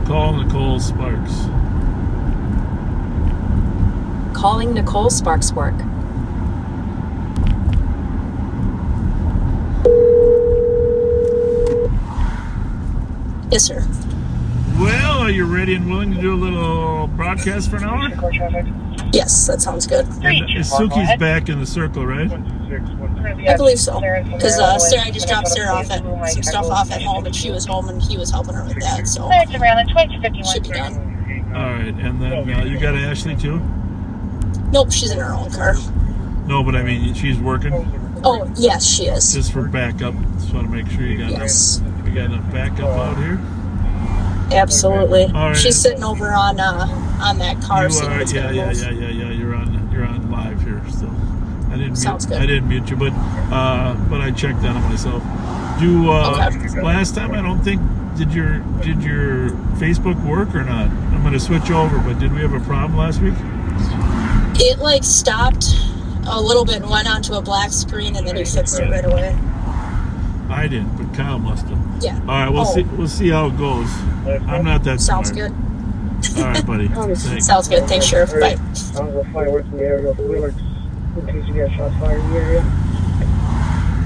Call Nicole Sparks. Calling Nicole Sparks work. Yes, sir. Well, are you ready and willing to do a little broadcast for an hour? Yes, that sounds good. Suki's back in the circle, right? I believe so. Because Sarah, I just dropped Sarah off at some stuff off at home, and she was home, and he was helping her with that. So should be done. All right, and then you got Ashley too? Nope, she's in her own car. No, but I mean she's working. Oh, yes, she is. Just for backup. Just want to make sure you got enough backup out here. Absolutely. All right. She's sitting over on that car. You are, yeah. You're on live here still. I didn't Sounds mute, good. I didn't mute you, but I checked on it myself. Last time I don't think did your Facebook work or not? I'm going to switch over, but did we have a problem last week? It like stopped a little bit and went onto a black screen, and then he fixed it right away. I didn't, but Kyle must have. Yeah. All right, we'll see how it goes. I'm not that Sounds smart. good. All right, buddy. Thanks. Sounds good. Thanks, Sheriff. Bye. I'm going to find what's in the area of Willards in case you get shots fired in the area.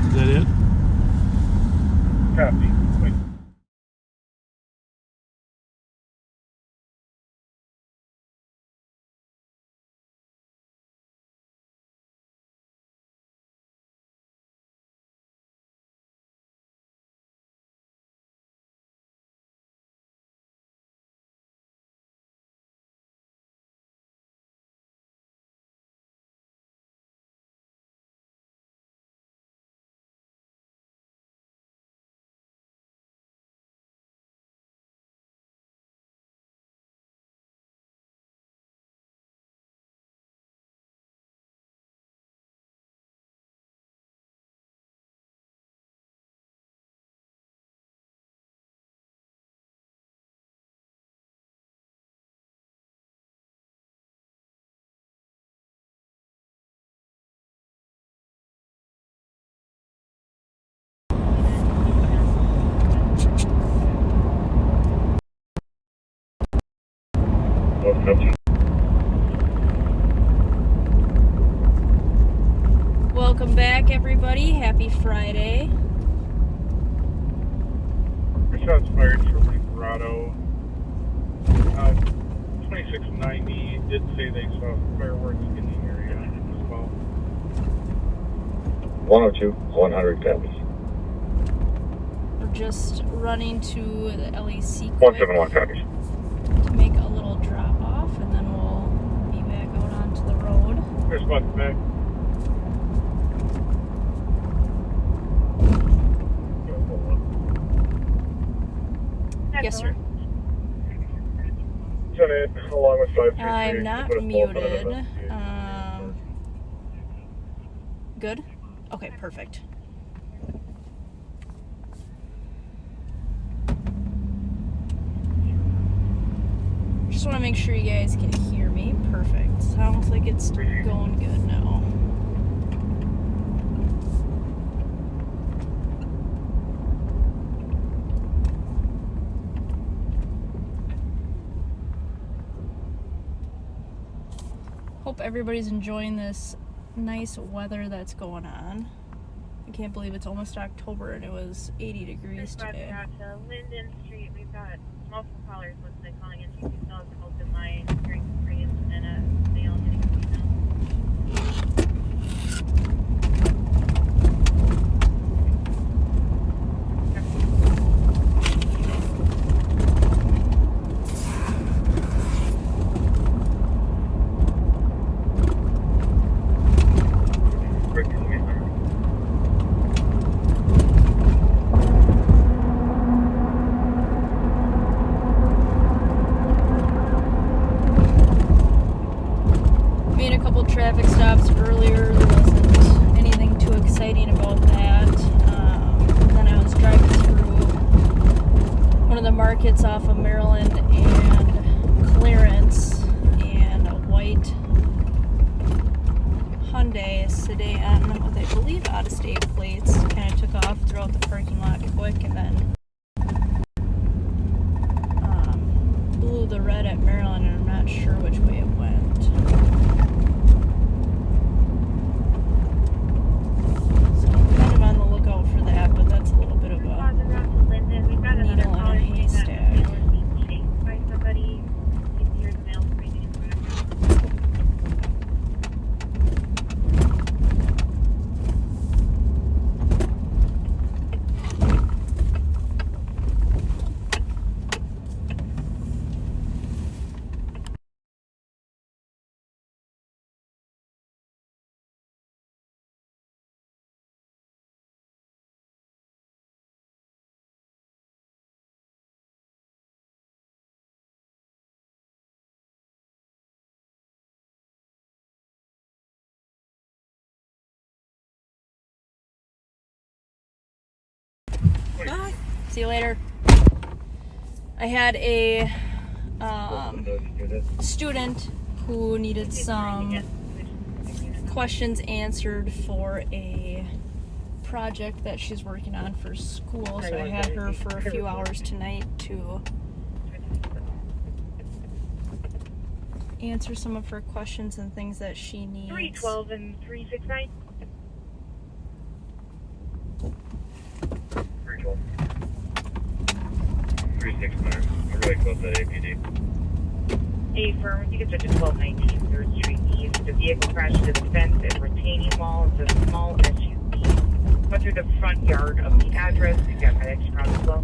Is that it? Copy. Welcome back, everybody. Happy Friday. Shots fired from Grotto. 2690 did say they saw fireworks in the area as well. 102, 100 copies. We're just running to the LEC 171 copies. to make a little drop off, and then we'll be back out onto the road. Here's what's back. Yes, sir. Along with 533. I'm not muted. Good? Okay, perfect. Just want to make sure you guys can hear me. Perfect. Sounds like it's going good now. Hope everybody's enjoying this nice weather that's going on. I can't believe it's almost October and it was 80 degrees today. To Linden Street, we've got multiple callers listed calling in GP Cells, open line, hearing screams, and a male hitting a female. Made a couple traffic stops earlier. There wasn't anything too exciting about that. Then I was driving through one of the markets off of Maryland and Clarence, and a white Hyundai sedan with, I believe, out-of-state plates kind of took off throughout the parking lot quick, and then blew the red at Maryland, and I'm not sure which way it went. So I'm kind of on the lookout for that, but that's a little bit of a needle in a haystack. By somebody, here's a male screaming in the background. Bye. See you later. I had a student who needed some questions answered for a project that she's working on for school, so I had her for a few hours tonight to answer some of her questions and things that she needs. 312 and 369. 369. I'm really close to APD. A firm, you can switch to 1219 3rd Street East. The vehicle crashed into the fence and retaining wall. It's a small SUV. Went through the front yard of the address. We've got medics around as well.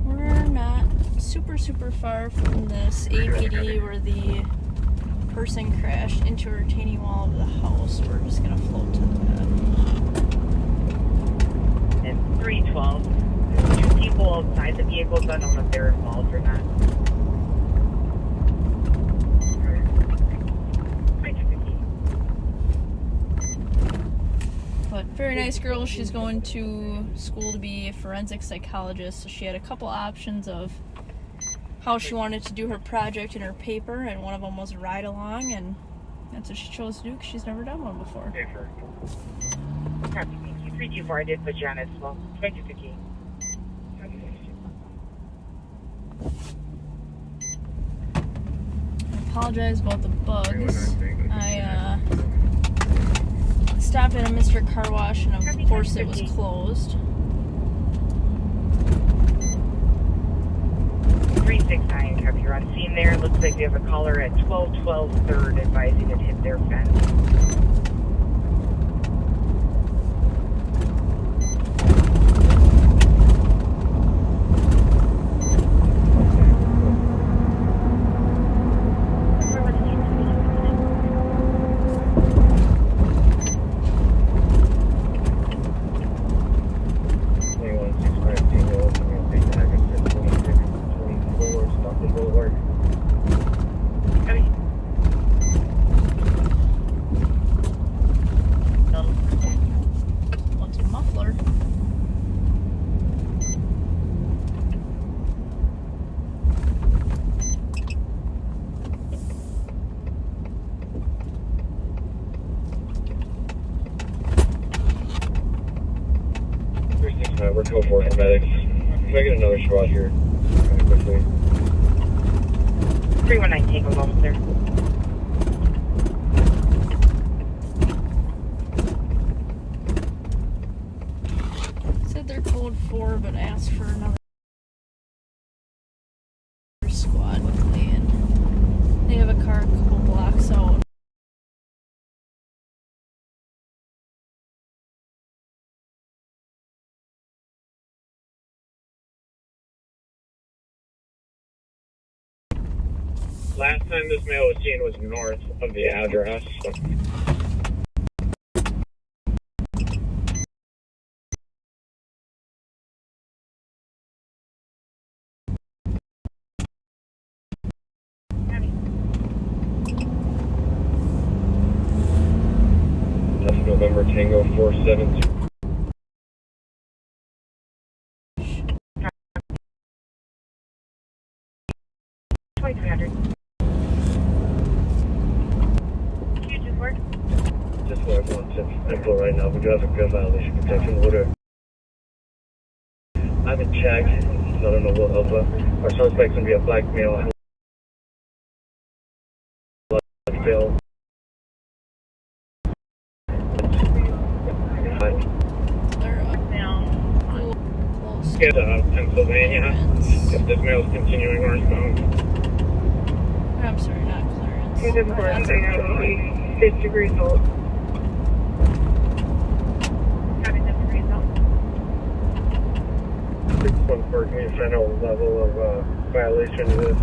We're not super far from this APD where the person crashed into a retaining wall of the house. We're just gonna float to the bed. And 312. There's 2 people outside the vehicle, so I don't know if they're involved or not. But very nice girl. She's going to school to be a forensic psychologist, so she had a couple options of how she wanted to do her project in her paper, and one of them was a ride along, and that's what she chose to do because she's never done one before. Copy, thank you. 324, I did put you on as well. 2250. apologize about the bugs. I stopped at a Mr. Car Wash and of course it was closed. 369, copy. You're on scene there. Looks like we have a caller at 1212 3rd advising it hit their fence. What's a muffler? We're 204 paramedics. Can I get another SWAT here? Really quickly. 319 Tango almost there. Said they're code 4, but asked for another squad quickly, and they have a car a couple blocks out. Last time this male was seen was north of the address. That's November Tango 472. Just what I want to info right now. We do have a gun violation protection order. I haven't checked, so I don't know what of our suspect's gonna be a black male. Bill. Get Pennsylvania. If this male is continuing northbound. I'm sorry, not clearance. 6 degrees old. Having the degrees old. 614, can you find out what level of violation it is?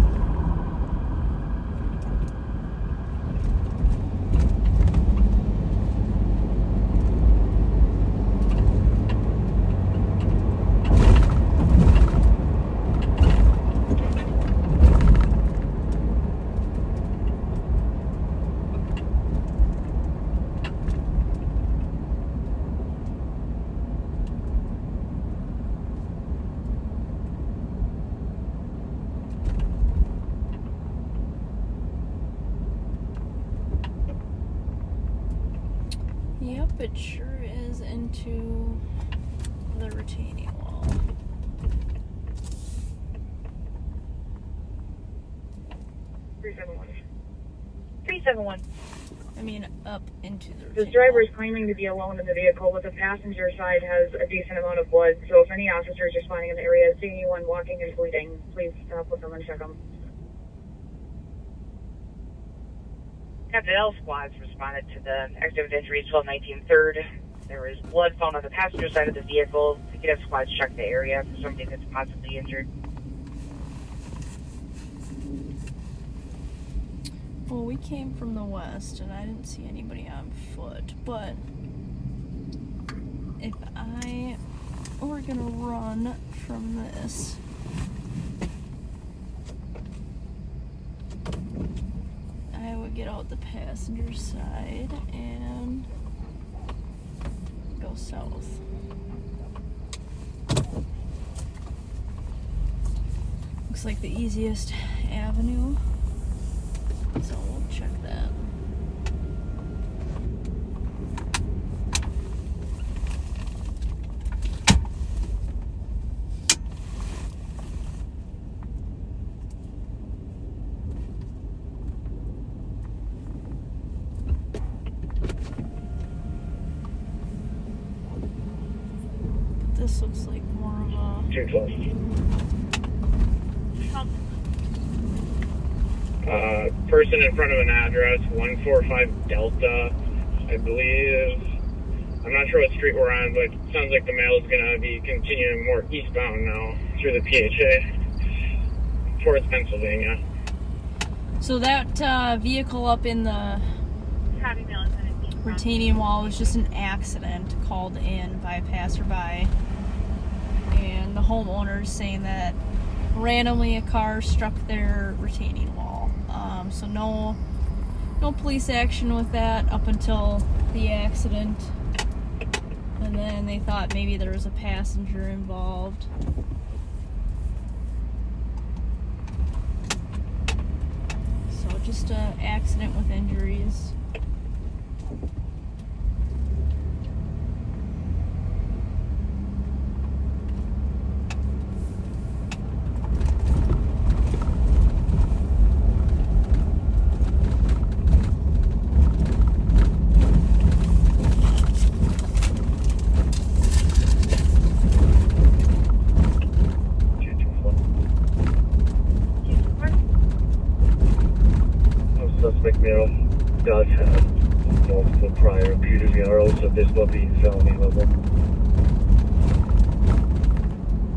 Yep, it sure is into the retaining wall. $371. I mean, up into the retaining This driver is claiming to be alone in the vehicle, but the passenger side has a decent amount of blood. So if any officers responding in the area see anyone walking and bleeding, please stop with them and check them. Captain L squads responded to the accident entry 1219 3rd. There was blood found on the passenger side of the vehicle. We could have squads check the area for somebody that's possibly injured. Well, we came from the west and I didn't see anybody on foot, but if I were gonna run from this, I would get out the passenger side and go south. Looks like the easiest avenue, so we'll check that. This looks like more of a... 212. Person in front of an address, 145 Delta, I believe. I'm not sure what street we're on, but it sounds like the mail is going to be continuing more eastbound now through the PHA towards Pennsylvania. So that vehicle up in the retaining wall was just an accident called in by a passerby. And the homeowner's saying that randomly a car struck their retaining wall. So no police action with that up until the accident. And then they thought maybe there was a passenger involved. So just an accident with injuries. Suspect male does have multiple prior imputers EROs, so this will be felony level.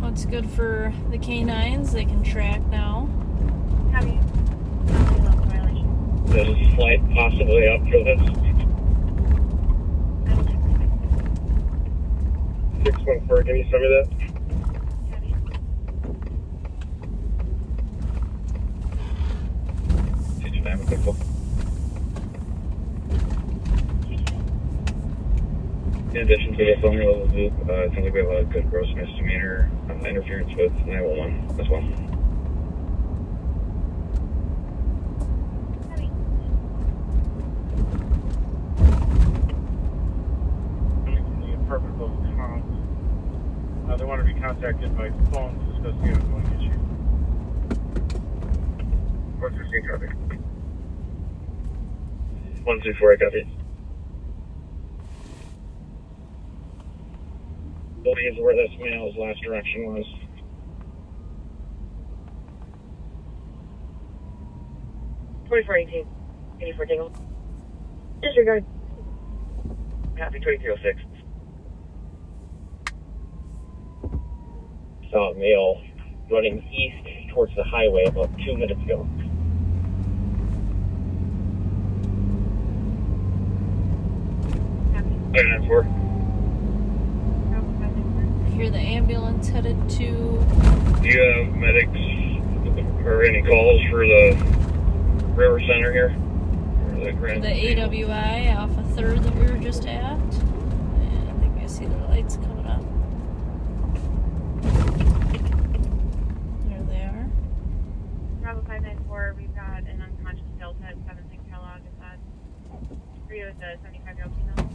What's good for the canines? They can track now. There's a slight possibly up for this. 614, can you send me that? In addition to the felony level loop, it sounds like we have a good gross misdemeanor interference with 911 as well. They want to be contacted by phone to discuss the ongoing issue. What's your screen copy? 124, I copy. Believes where this male's last direction was. Any for Dingle? Disregard. Copy 2306. Saw a male running east towards the highway about 2 minutes ago. Copy. 4. I hear the ambulance headed to... Do you have medics or any calls for the River Center here? Or the AWI off a 3rd that we were just at. And I think I see the lights coming up. There they are. Bravo 594, we've got an unconscious Delta at 76 Kellogg. Is that for you with the 75-year-old female?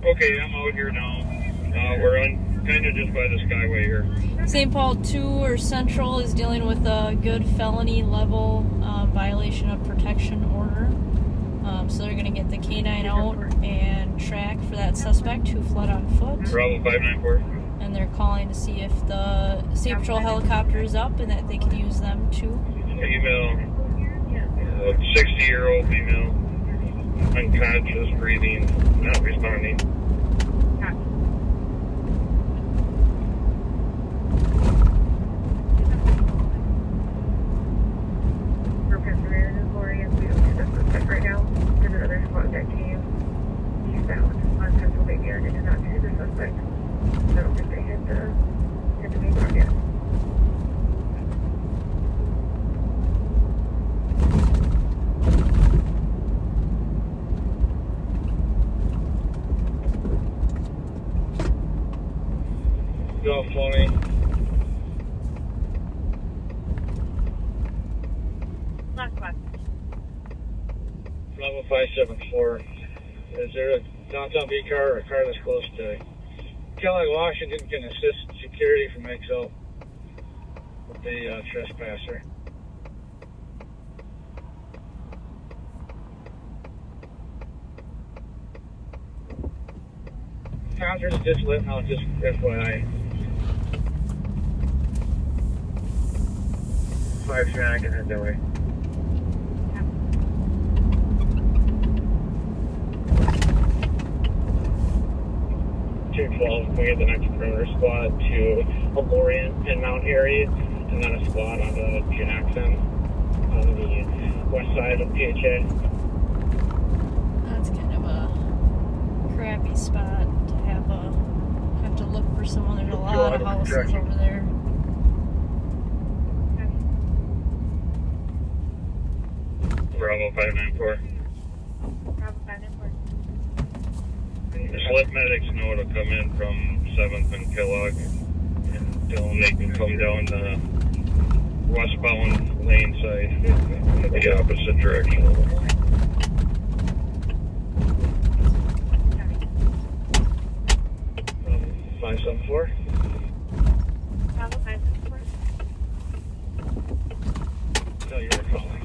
Okay, I'm out here now. We're on kind of just by the Skyway here. St. Paul 2 or Central is dealing with a good felony level violation of protection order. So they're going to get the canine out and track for that suspect who fled on foot. Bravo 594. And they're calling to see if the State Patrol helicopter is up and that they can use them too. Female, 60-year-old female, unconscious, breathing, not responding. Right now, there's another SWAT guy team eastbound on Pennsylvania and did not see the suspect. I don't think they hit the main road yet. Go, Floney. Last question. Bravo 574. Is there a downtown B car or a car that's close to Kellogg, Washington can assist security from XL with the trespasser? Officers just lit now, just FYI. 539, I can head that way. Can we get the next perimeter squad to a Lorient and Mount Airy, and then a squad on the Jackson on the west side of PHA. That's kind of a crappy spot to have to look for someone. There's a lot of houses over there. Bravo 594. Bravo 594. Just let medics know to come in from 7th and Kellogg, and tell them they can come down the westbound lane side, the opposite direction. Um, 574. Bravo 574. Tell you were calling.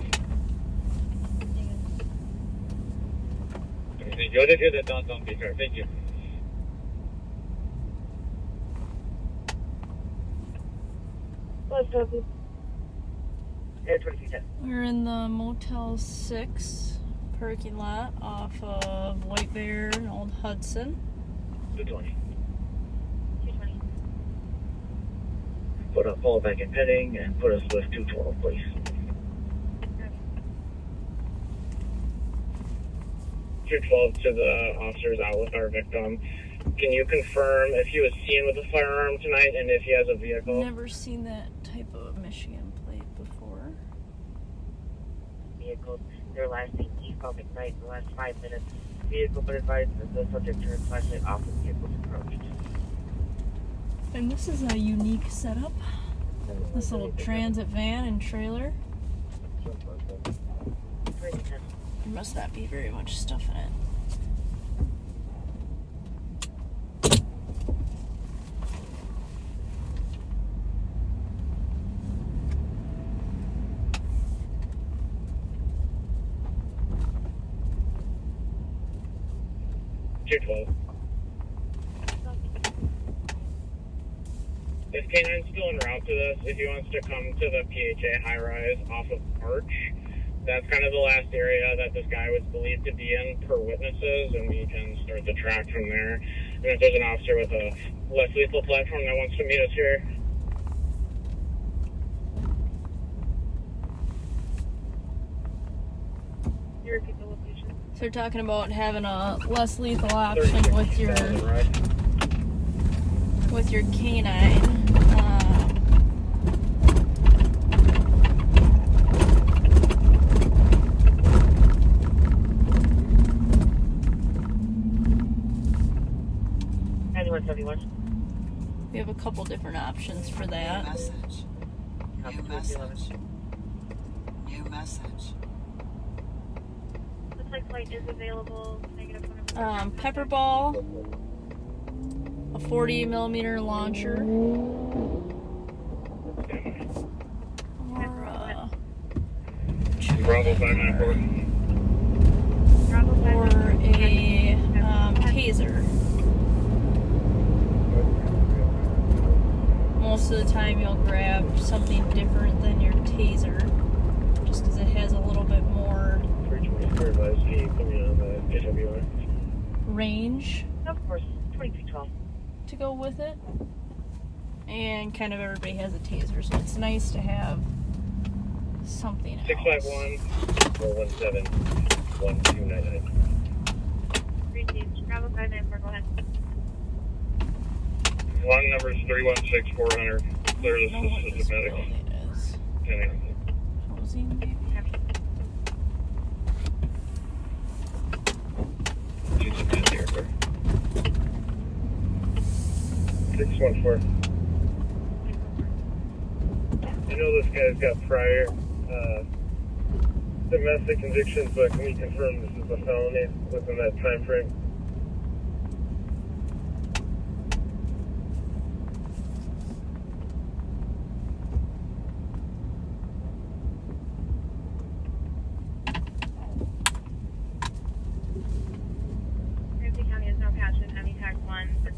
Yo did hear that don't be fair. Thank you. Let's go. We're in the Motel 6 parking lot off of White Bear and Old Hudson. 220. 220. Put a fall back in heading and put us with 212, please. 212 to the officers out with our victim. Can you confirm if he was seen with a firearm tonight and if he has a vehicle? Never seen that type of Michigan plate before. Vehicles, they're last seen eastbound McKnight in the last 5 minutes. Vehicle been advised that the subject turned flashlight off when vehicles approached. And this is a unique setup. This little transit van and trailer. There must not be very much stuff in it. This K9's still en route to this. If he wants to come to the PHA high-rise off of Arch, that's kind of the last area that this guy was believed to be in per witnesses, and we can start the track from there. And if there's an officer with a less lethal platform that wants to meet us here, You repeat the location. So you're talking about having a less lethal option with your K9. We have a couple different options for that. New message. New message. Looks like flight is available. -1. Pepper ball, a 40mm launcher, or Bravo 594. or a taser. Most of the time you'll grab something different than your taser, just because it has a little bit more range Of course, 2312. to go with it. And kind of everybody has a taser, so it's nice to have something else. 651 417 1299. Received. Bravo 594. Go ahead. Long number is 316-400. Clear this is the medic. Housing, maybe? She's a bit here, sir. 614. I know this guy's got prior domestic convictions, but can we confirm this is a felony within that time frame? Ramsey County is now patched with heavy tag 1 for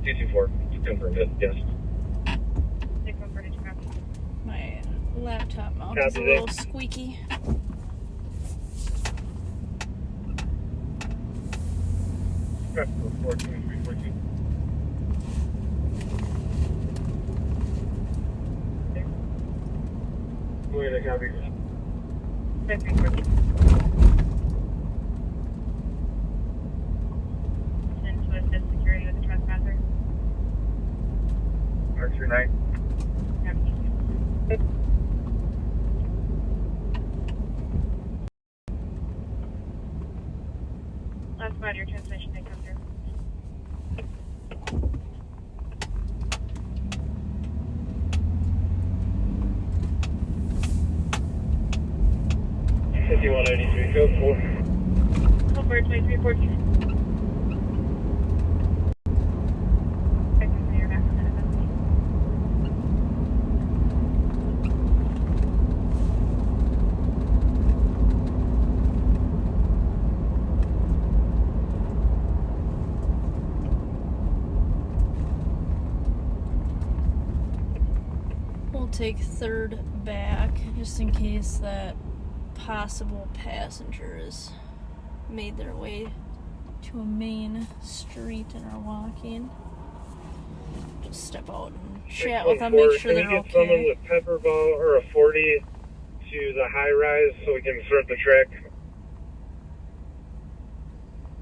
224. Confirmed it, yes. My laptop mount is a Copy little that. squeaky. Traffic report 2314. Wait, I copy. 2314. Send to assist security with the trespasser. R29. Last about your transmission did come through. Code 4. Code 4, 2314. We'll take third back just in case that possible passengers made their way to a main street and are walking. Just step out and chat with them, make sure they're Can you get someone okay. with pepper ball or a 40 to the high rise so we can sort the track?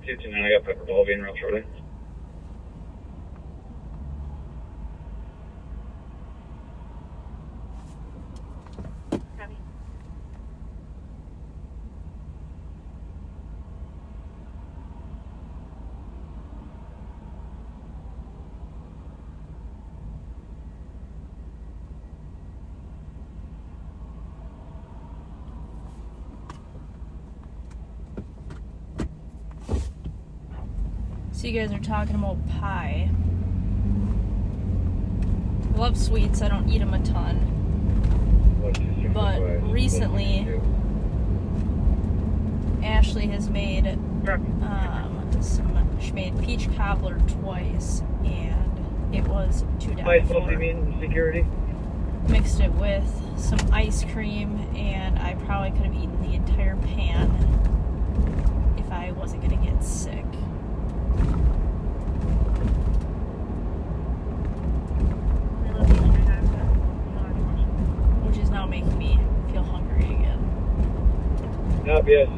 229, I got pepper ball being real shortly. So you guys are talking about pie. Love sweets, I don't eat them a ton. But recently, Ashley has made she made peach cobbler twice, and it was to die Hi, for. you mean security? Mixed it with some ice cream, and I probably could have eaten the entire pan if I wasn't gonna get sick. Which is now making me feel hungry again. Yes.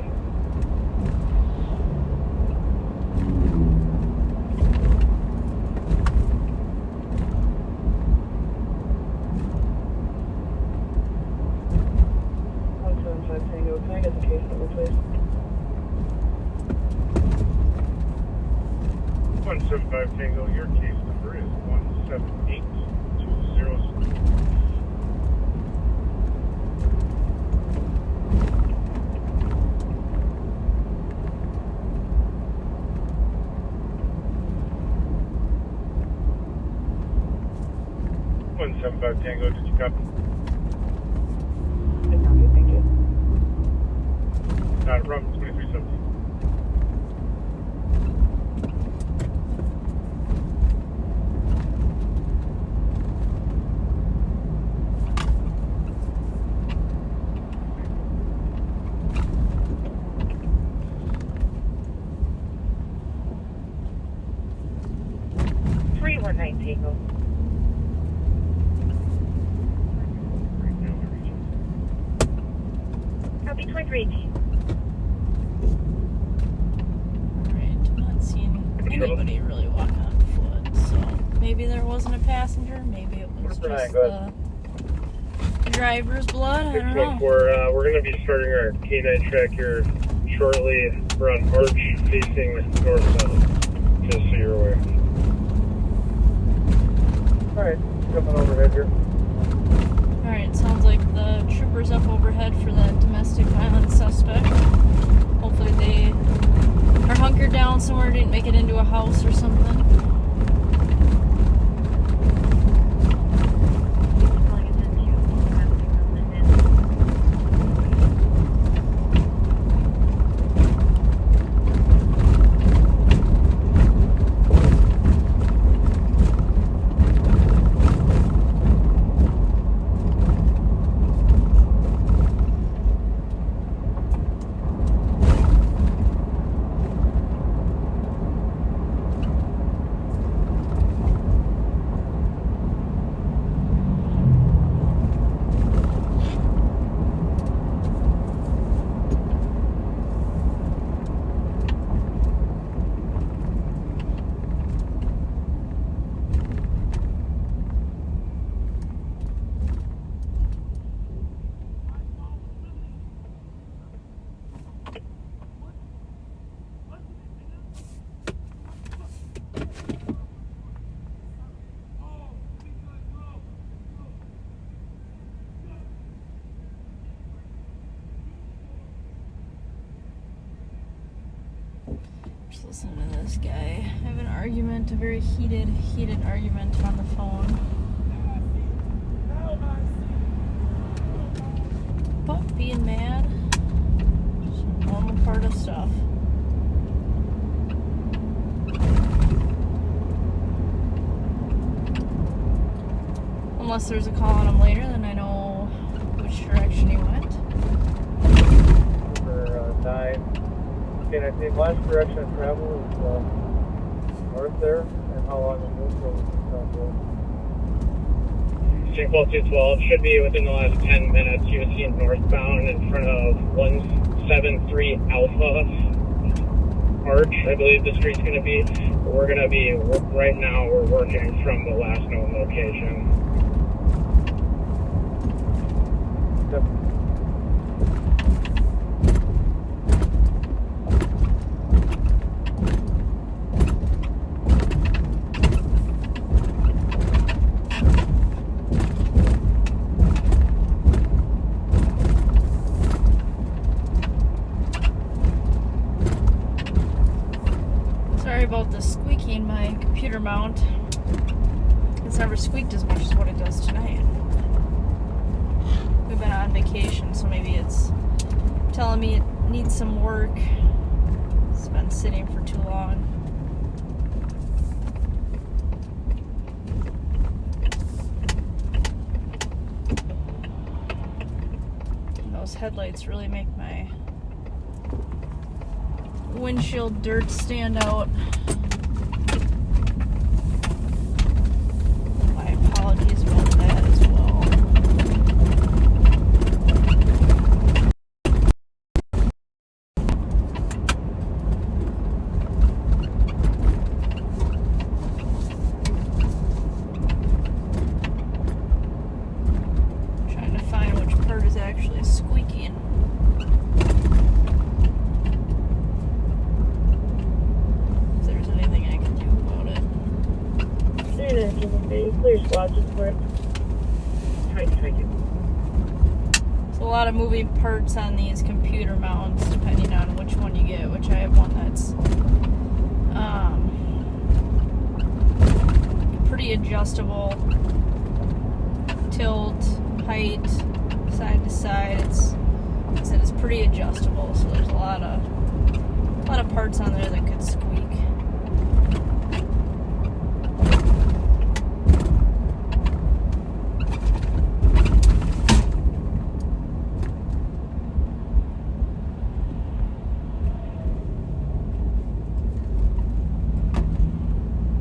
Tango, can I get the case number, please? 175 Tango, your case number is 178206. Tango, did you copy? I copy, thank you. Got it, Rum 2317. Tango. Copy 2318. Alright, I'm not seeing anybody really walking on foot, so maybe there wasn't a passenger, maybe it was just the driver's blood, I don't know. We're going to be starting our K9 track here shortly. We're on Arch facing north-south, just so you're aware. Alright, jumping overhead here. Alright, sounds like the trooper's up overhead for that domestic violence suspect. Hopefully they are hunkered down somewhere, didn't make it into a house or something. Just listen to this guy. I have an argument, a very heated argument on the phone. But being mad is a normal part of stuff. Unless there's a call on him later, then I know which direction he went. For 9. And I think last direction of travel is north there, and how long it moves from Sync 212 should be within the last 10 minutes. You would see northbound in front of 173 Alpha Arch, I believe the street's going to be. We're going to be, right now, we're working from the last known location. Sorry about the squeaking in my computer mount. It's never squeaked as much as what it does tonight. We've been on vacation, so maybe it's telling me it needs some work. It's been sitting for too long. And those headlights really make my windshield dirt stand out. My apologies about that as well. Trying to find which part is actually squeaking. There's a lot of moving parts on these computer mounts depending on which one you get, which I have one that's pretty adjustable, tilt, height, side to side. It's pretty adjustable, so there's a lot of parts on there that could squeak.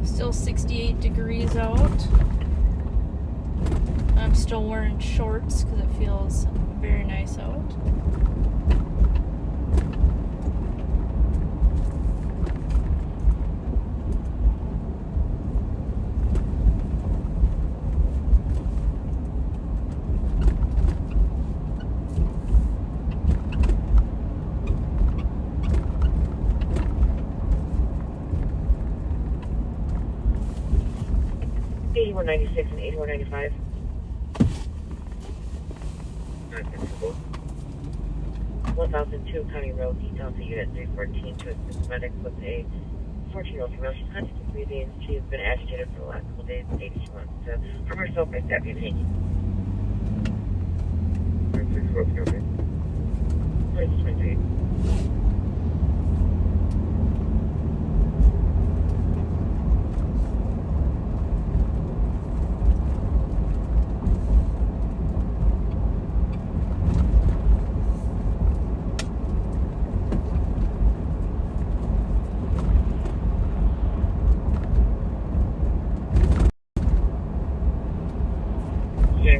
Still 68 degrees out. I'm still wearing shorts because it feels very nice out. $81.96 and $81.95. 1002 County Road, details to Unit 314 to assist medics with a 14-year-old female. She's conscious of breathing. She has been agitated for the last couple days. Maybe she wants to harm herself by stabbing and hanging. 96, what's going on? 2628.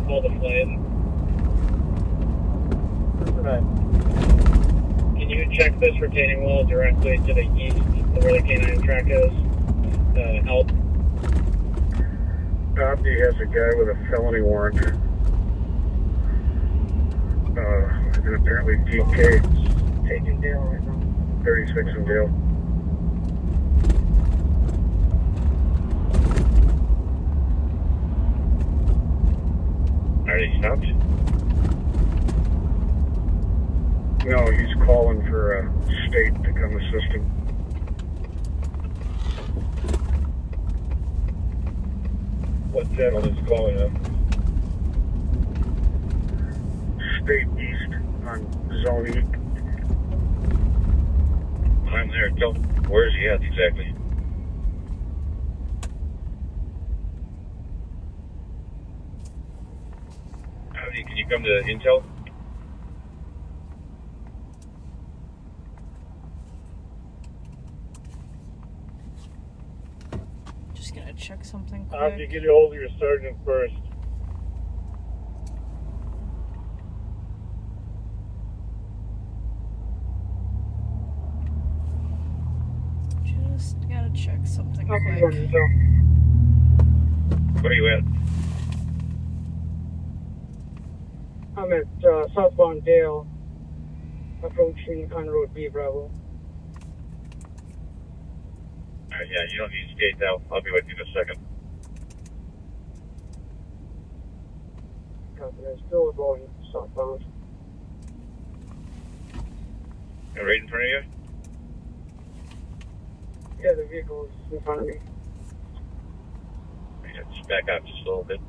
Call the flight. Can you check this retaining wall directly to the east of where the canine track is? Help. Copy has a guy with a felony warrant. And apparently DK. Taking Dale right now. 36 in Dale. Are they stopped? No, he's calling for a state to come assist him. What channel is calling them? State East on Zone E. I'm there. Tell where is he at exactly? Can you come to Intel? Just gonna check something quick. I'll have to get a hold of your sergeant first. Just gotta check something quick. Where are you at? I'm at southbound Dale, approaching on Road B, Bravo. Yeah, you don't need to skate now. I'll be with you in a second. Copy that. Still going southbound. Right in front of you? Yeah, the vehicle is in front of me. Yeah, just back up just a little bit.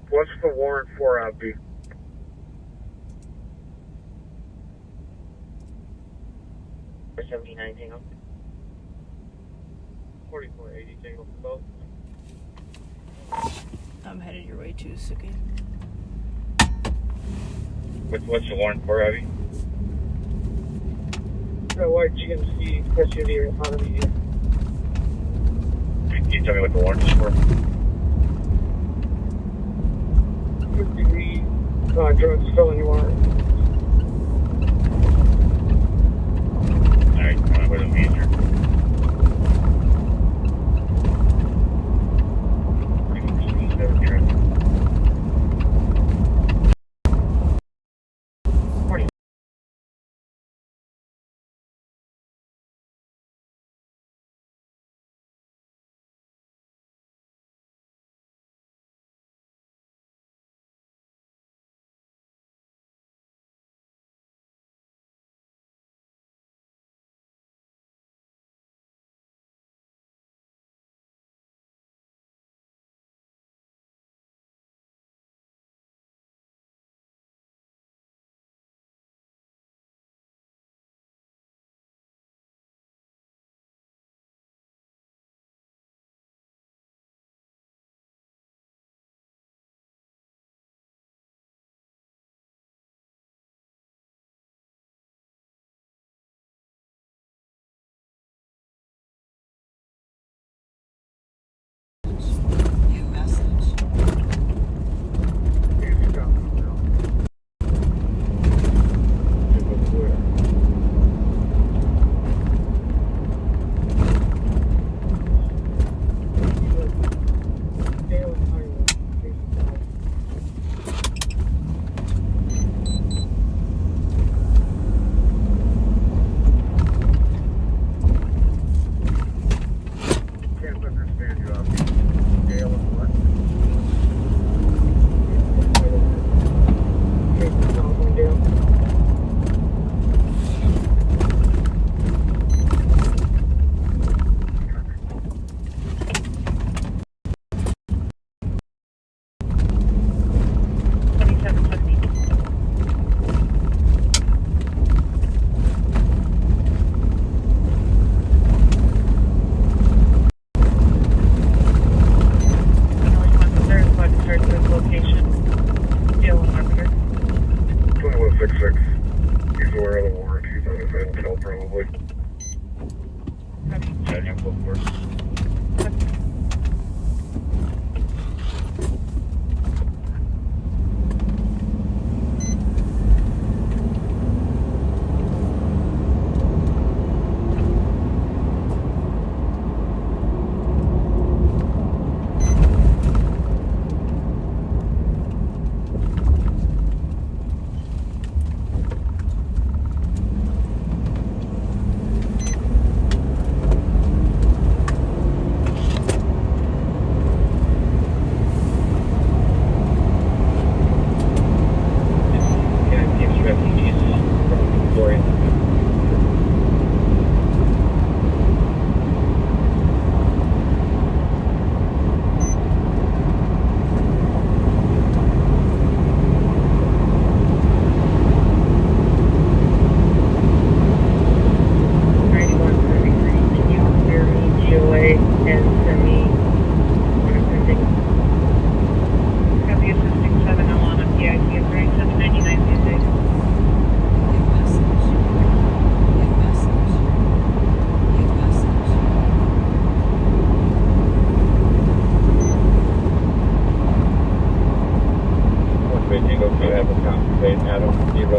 What's the warrant for, Abby? For 79 Tango. 4480 Tango for both. I'm headed your way too, Suki. What's the warrant for, Abby? The white GMC SUV in front of me here. Can you tell me what the warrant is for? 53 drugs felony warrant. Alright, come on, with a major.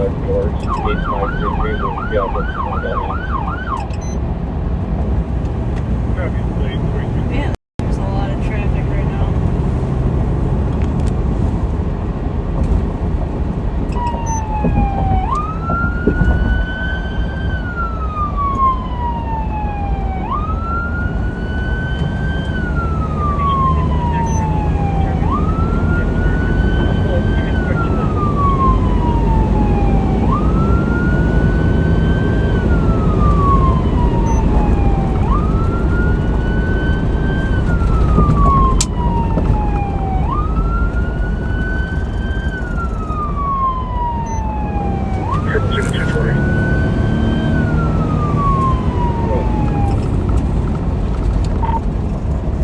George, 8533, will be out looking for that man. Man, there's a lot of traffic right now.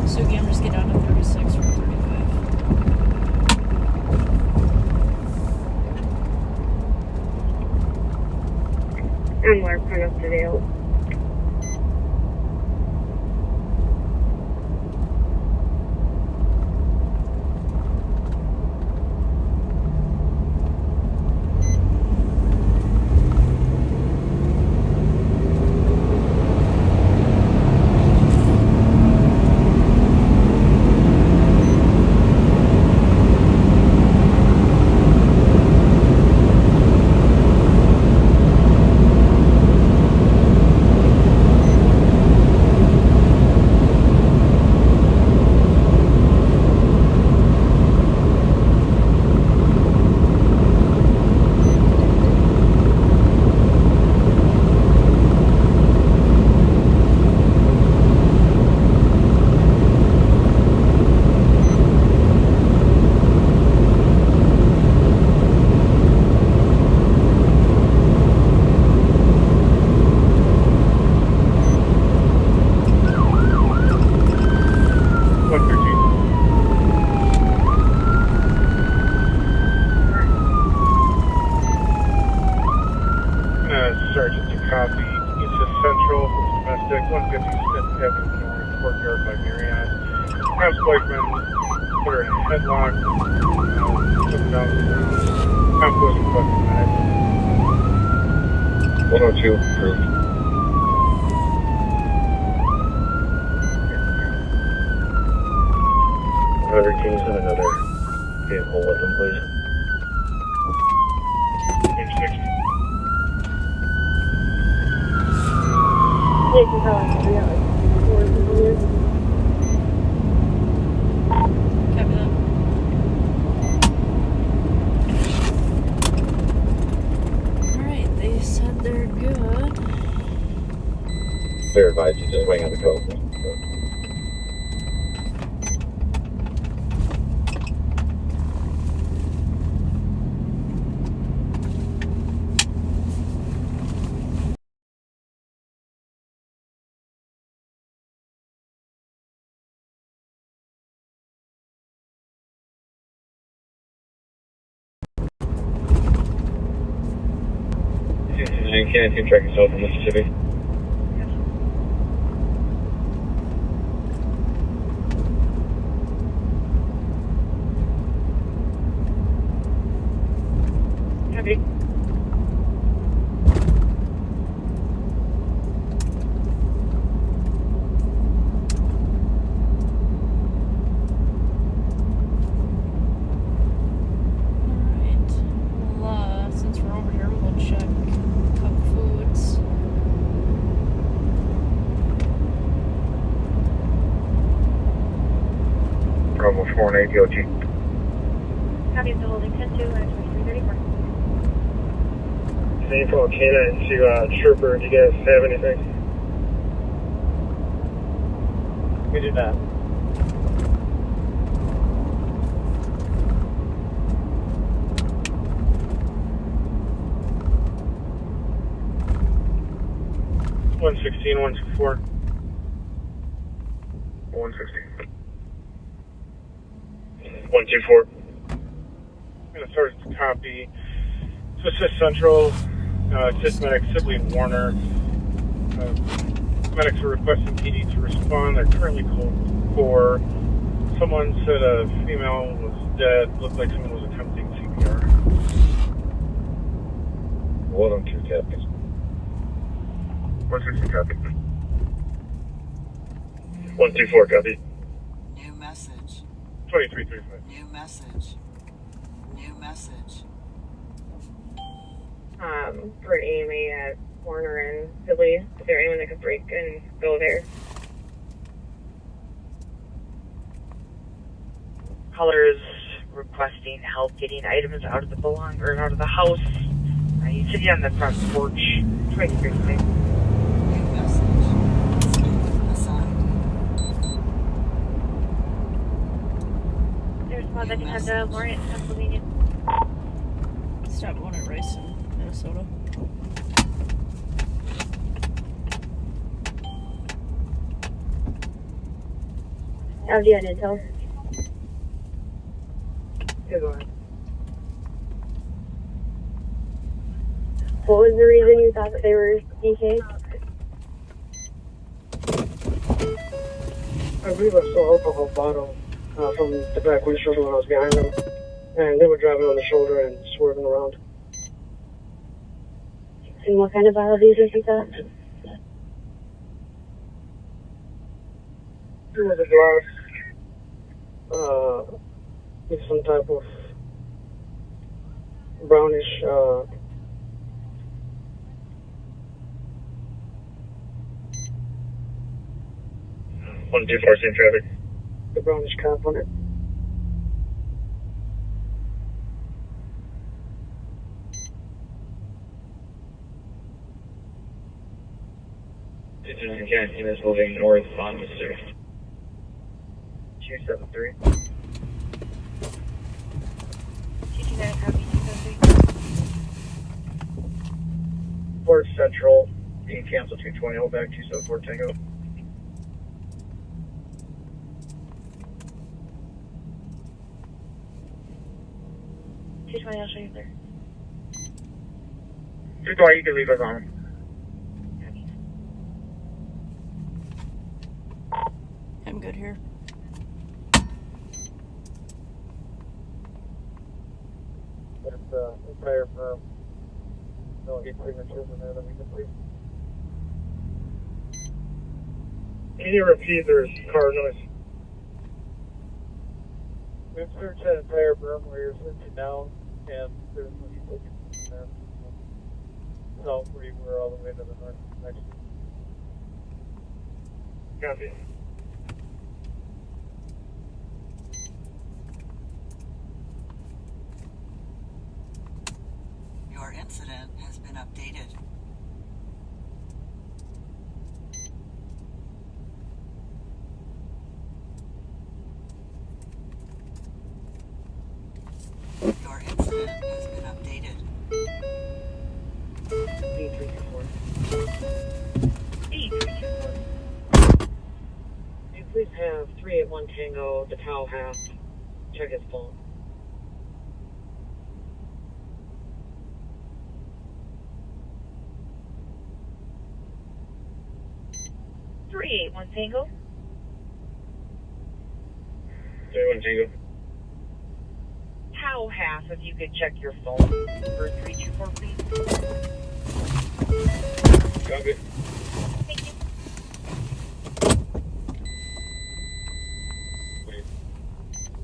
Sugi, I'm just getting out to 36 from 35. I'm Mark, front of the Vale. Sergeant to copy. East of Central, domestic, 150 Smith Avenue North, Courtyard by Marriott. Ex-boyfriend put her in a headlock. Took her down to the ground. Time goes in fucking back. 102, approved. Driver, can you send another vehicle with them, please? Page 60. Copy that. Alright, they said they're good. Clear advice, you just waiting on the code. Can I track yourself from Mississippi? Copy. Alright. Well, since we're over here, we'll check Cup Foods. Bravo 4 and ADOT. Copy, the holding 10-2 and 2334. Any call Canine to Trooper, do you guys have anything? We do not. One 124. 160. 124. And the Sergeant to copy. To assist Central, assist medic Sibley and Warner. Medics are requesting PD to respond. They're currently called for. Someone said a female was dead. Looked like someone was attempting CPR. 102 copy. 160 copy. 124 copy. New message. 2335. New message. New message. For AMA at Warner and Philly, is there anyone that could break and go there? Callers requesting help getting items out of the out of the house. He's sitting on the front porch. 2335. New message. Assigned. There's one that has a Lawrence, Pennsylvania. Stop one at Rice in Minnesota. Have you had intel? Yeah, go ahead. What was the reason you thought that they were DK'd? I believe I saw alcohol bottle from the back windshield when I was behind them. And they were driving on the shoulder and swerving around. And what kind of bottle do you think you thought? It was a glass with some type of brownish 124, same traffic. the brownish cap on it. Citizen Canyon is moving north on Mr. 273. 229 copy, 273. Port Central, being cancel 220, hold back 274 Tango. I'll show you there. 220, you can leave us on. I'm good here. That's entire firm. Don't get signatures in there that we can please. Can you repeat there's car noise? We've searched that entire room where you're searching now, and there's no signatures in there. South where you were all the way to the north next. Copy. Your incident has been updated. Your incident has been updated. 8324. 8324. Can you please have 381 Tango, the Tau half, check his phone. One Tango. 31 Tango. Tau half, if you could check your phone for 324, please. Copy. Thank you.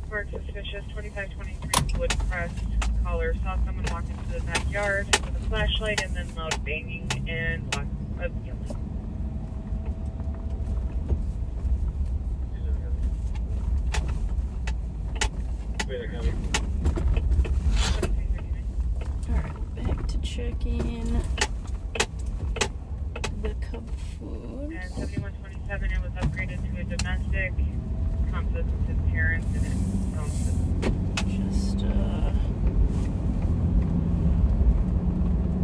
Mark suspicious, 2523 Woodcrest. Caller saw someone walk into the backyard with a flashlight and then loud banging and lots of yelling. Alright, back to checking the Cub Foods. And 7127, it was upgraded to a domestic. Conflict with his parents and it sounds Just,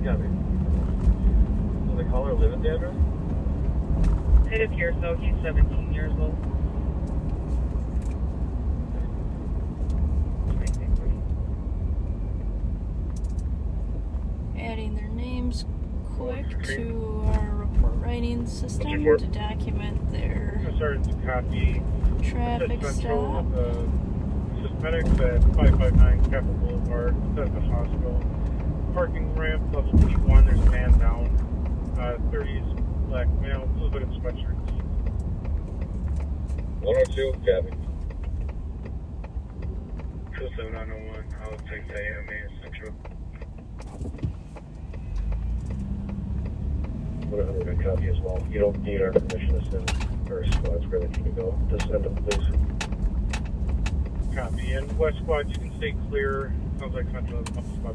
Copy. Does the caller live in the address? It appears so. He's 17 years old. adding their names quick to our report writing system to document their copy. traffic stop. Suspects at 559 Capitol Boulevard, at the hospital. Parking ramp plus 21 30s, black male, a little bit of sweatshirts. 102, copy. 27 on 01, I'll take the AMA Central. 100 copy as well. You don't need our permission to send our squads where they need to go. Just send them, please. Copy. And West Squad, you can stay clear. Sounds like Central is up to spot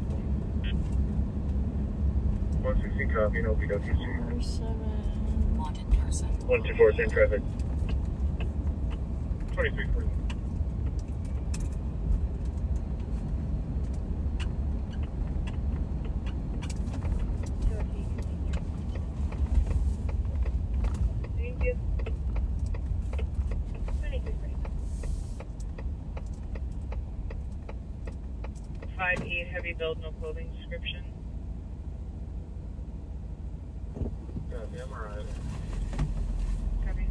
116 copy, no BWC. 7. Wanted person. 124, same traffic. 23 for 5'8", heavy build, no clothing description. Copy, I'm alright. Copy.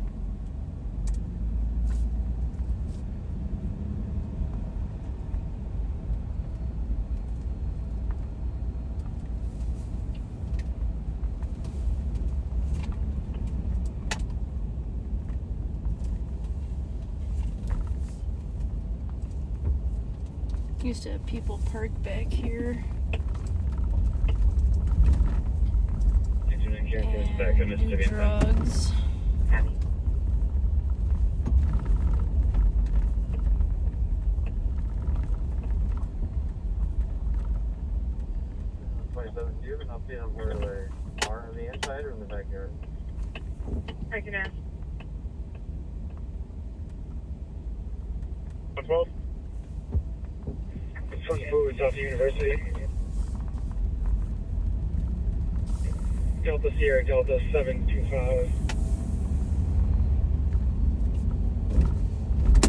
Used to have people parked back here. Back in And do Mississippi. drugs. Copy. Do you have an update on where they are on the inside or in the backyard? I can ask. 112? Front Foods off the University. Delta Sierra, Delta 725.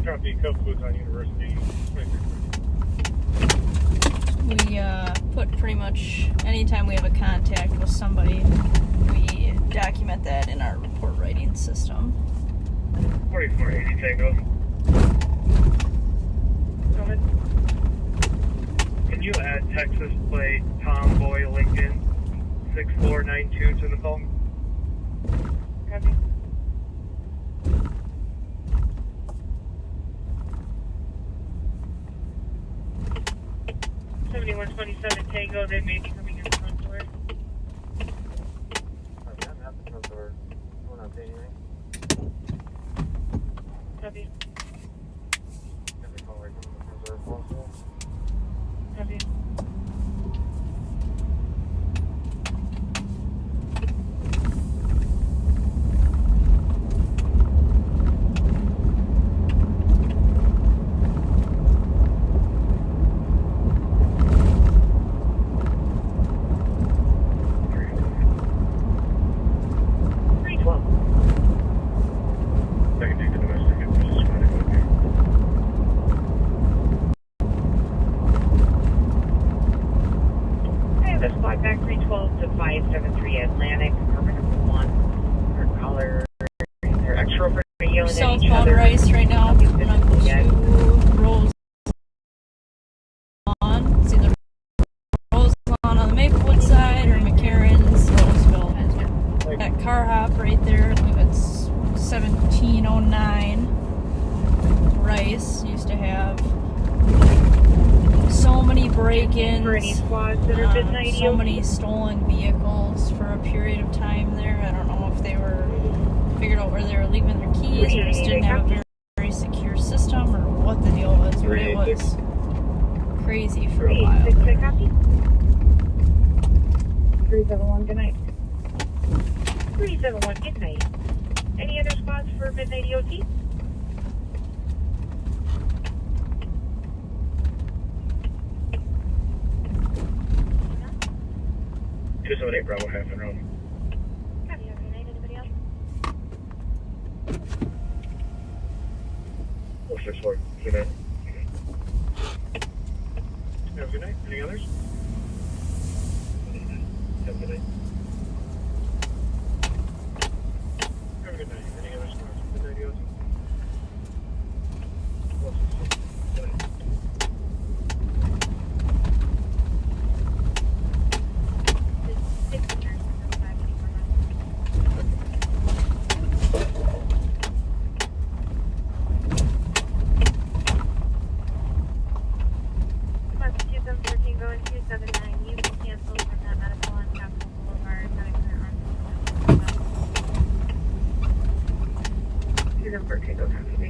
Copy, Cub Foods on University. 23. We put pretty much anytime we have a contact with somebody, we document that in our report writing system. 4480 Tango. Go ahead. Can you add Texas plate Tomboy Lincoln 6492 to the phone? Copy. Tango, they may be coming in the front door. I'm at the front door. We're not seeing anything. Copy. Got the call right from the reserve also. Copy. Southbound Rice right now, coming up to Rose Lawn. It's either Rose Lawn on the Maplewood side or McCarran's, Roseville. That car hop right there, I believe it's 1709. Rice used to have so many break-ins, so many stolen vehicles for a period of time there. I don't know if they were figured out where they were leaving their keys or just didn't have a very secure system or what the deal was, but it was crazy for a while. 371, good night. 371, good night. Any other spots for midnight EOT? Just 78 Bravo half and road. Oh, 64. Good night. Have a good night. Any others? Have a good night. Have a good night. Any other spots? Good night, EOT. Good night.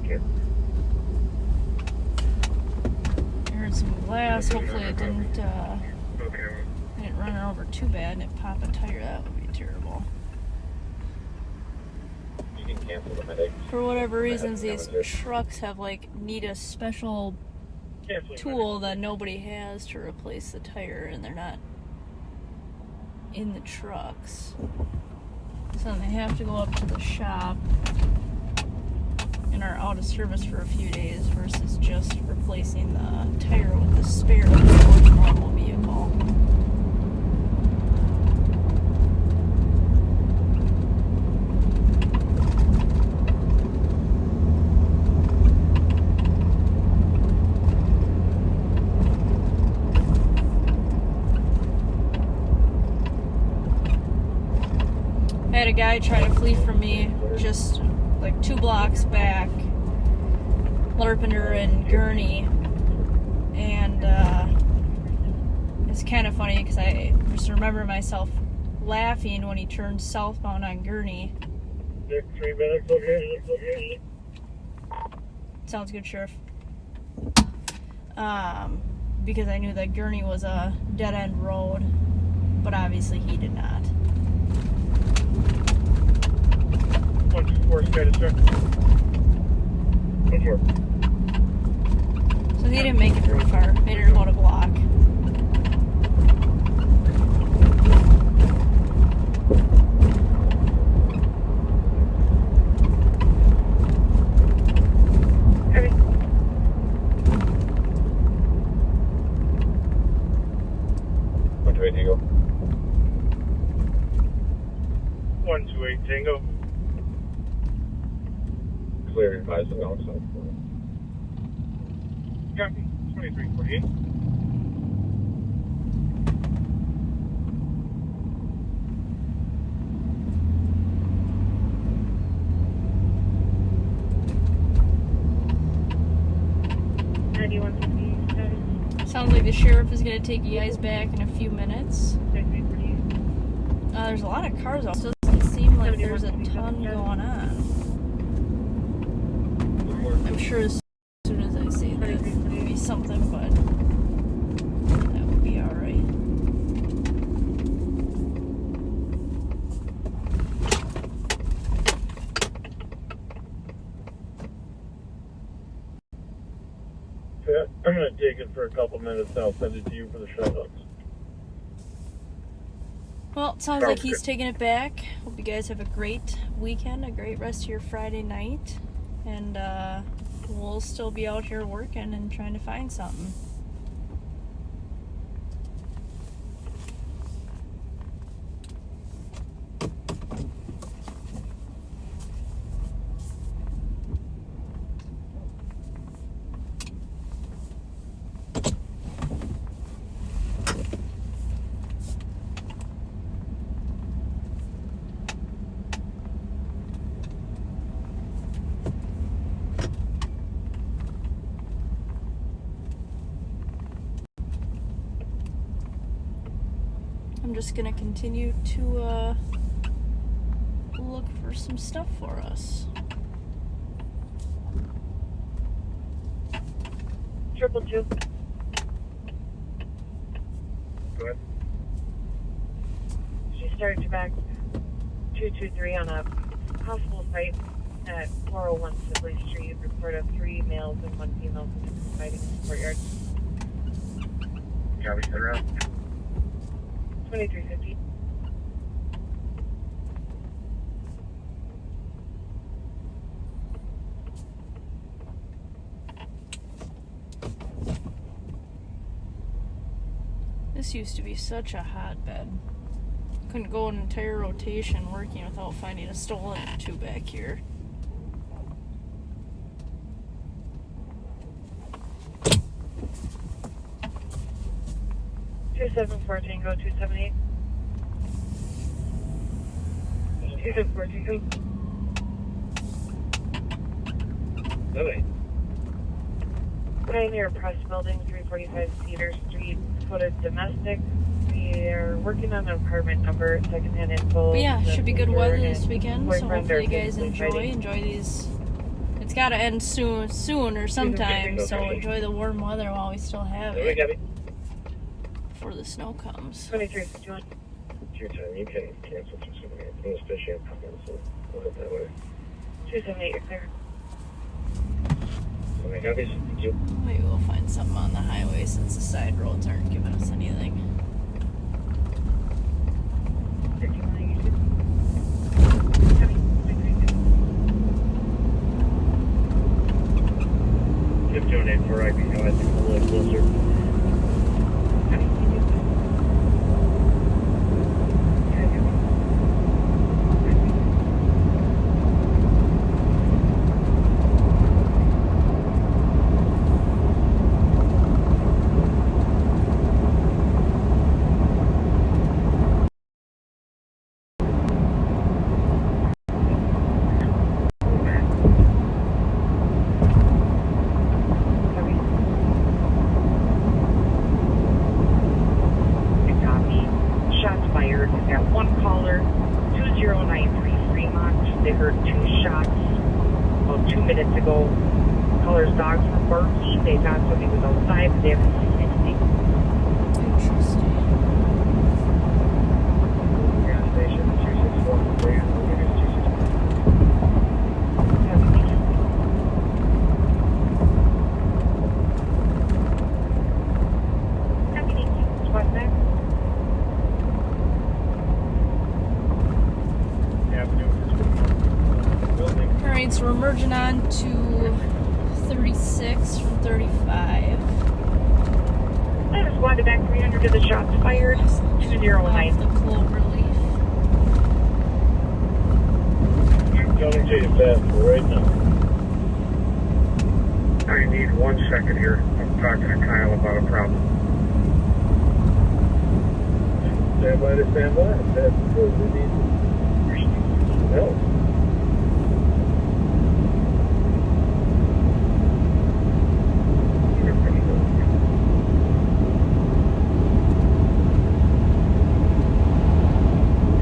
you. I heard some glass. Hopefully it didn't run it over too bad and it pop a tire. That would be terrible. You can cancel the medic. For whatever reasons, these trucks need a special tool that nobody has to replace the tire, and they're not in the trucks. So they have to go up to the shop and are out of service for a few days versus just replacing the tire with the spare with a normal vehicle. I had a guy try to flee from me just like 2 blocks back, Larpenter and Gurney, and it's kind of funny because I just remember myself laughing when he turned southbound on Gurney. 3 minutes, okay. Sounds good, Sheriff. Because I knew that Gurney was a dead-end road, but obviously he did not. 124 straight to start. 1-4. So he didn't make it very far. Made it about a block. Tango. 128 Tango. Clear, advise the balance south. Copy. 2348. Sounds like the sheriff is going to take you guys back in a few minutes. There's a lot of cars out. It doesn't seem like there's a ton going on. I'm sure as soon as I say that, there'll be something, but that would be alright. I'm going to take it for a couple minutes and I'll send it to you for the shutouts. Well, it sounds like he's taking it back. Hope you guys have a great weekend, a great rest of your Friday night. And we'll still be out here working and trying to find something. I'm just gonna continue to look for some stuff for us. 222. Go ahead. She started to back 223 on a possible site at 401 Sibley Street. Report of 3 males and 1 female fighting in the courtyard. Copy, turn around. 2350. This used to be such a hotbed. Couldn't go an entire rotation working without finding a stolen or 2 back here. $274 Tango 278. 274 Tango. Okay. Pioneer Press Building, 345 Cedar Street, coded domestic. We are working on an apartment number, secondhand info. But yeah, should be good weather this weekend, so hopefully you guys enjoy these. It's got to end soon or sometime. So enjoy the warm weather while we still have it before the snow comes. 2351. It's your time. You can cancel for some reason, especially in Pumpkin, so we'll head that way. 278, you're clear. Okay, copies. Thank you. Maybe we'll find something on the highway since the side roads aren't giving us anything. 5184, I can go ahead and come a little closer. So we're merging on to 36 from 35. I just wanted back 300 to the shots fired. 209. The clover leaf. I'm coming to you fast right now. I need 1 second here. I'm talking to Kyle about a problem. Stand by to stand by. That's what we need. Help.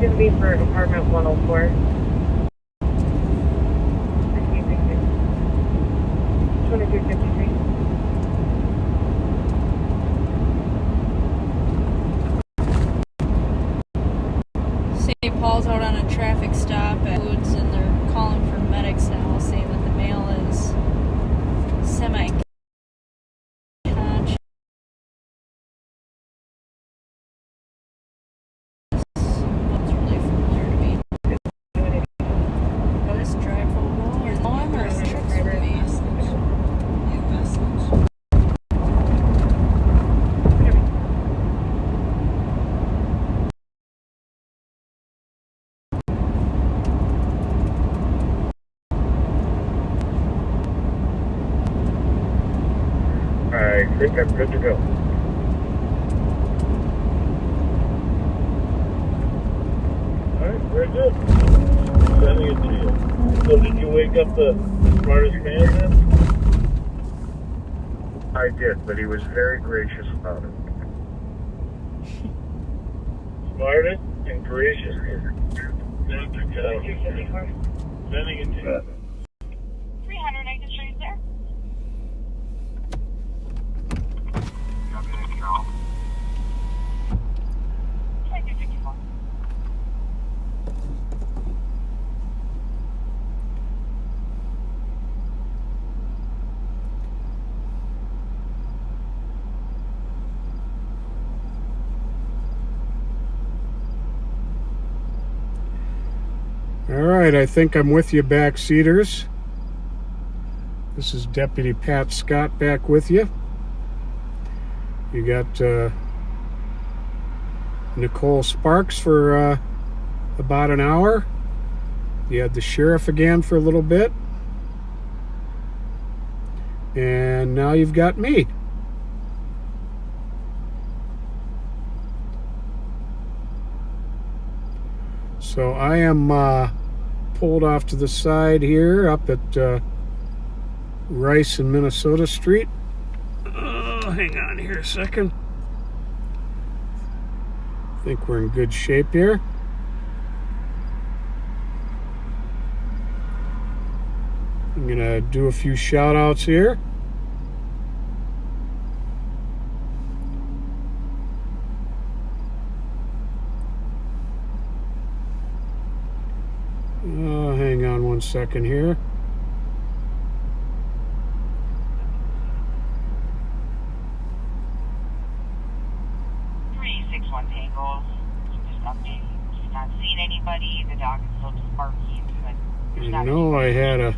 Going to be for apartment 104. 2353. St. Paul's out on a traffic stop at Woods, and they're calling for medics now, saying that the male is semi-conscious. I think I'm good to go. Alright, very good. Sending it to you. So did you wake up the smartest man then? I did, but he was very gracious about it. Smartest and gracious. Thank you, Cal. Sending it to you. 300, I can show you there. All right, I think I'm with you, backseaters. This is Deputy Pat Scott back with you. You got Nicole Sparks for about an hour. You had the sheriff again for a little bit. And now you've got me. So I am pulled off to the side here up at Rice and Minnesota Street. Hang on here a second. I think we're in good shape here. I'm gonna do a few shout outs here. Hang on one second here. Anybody, the dog is still just barking, but I know I had a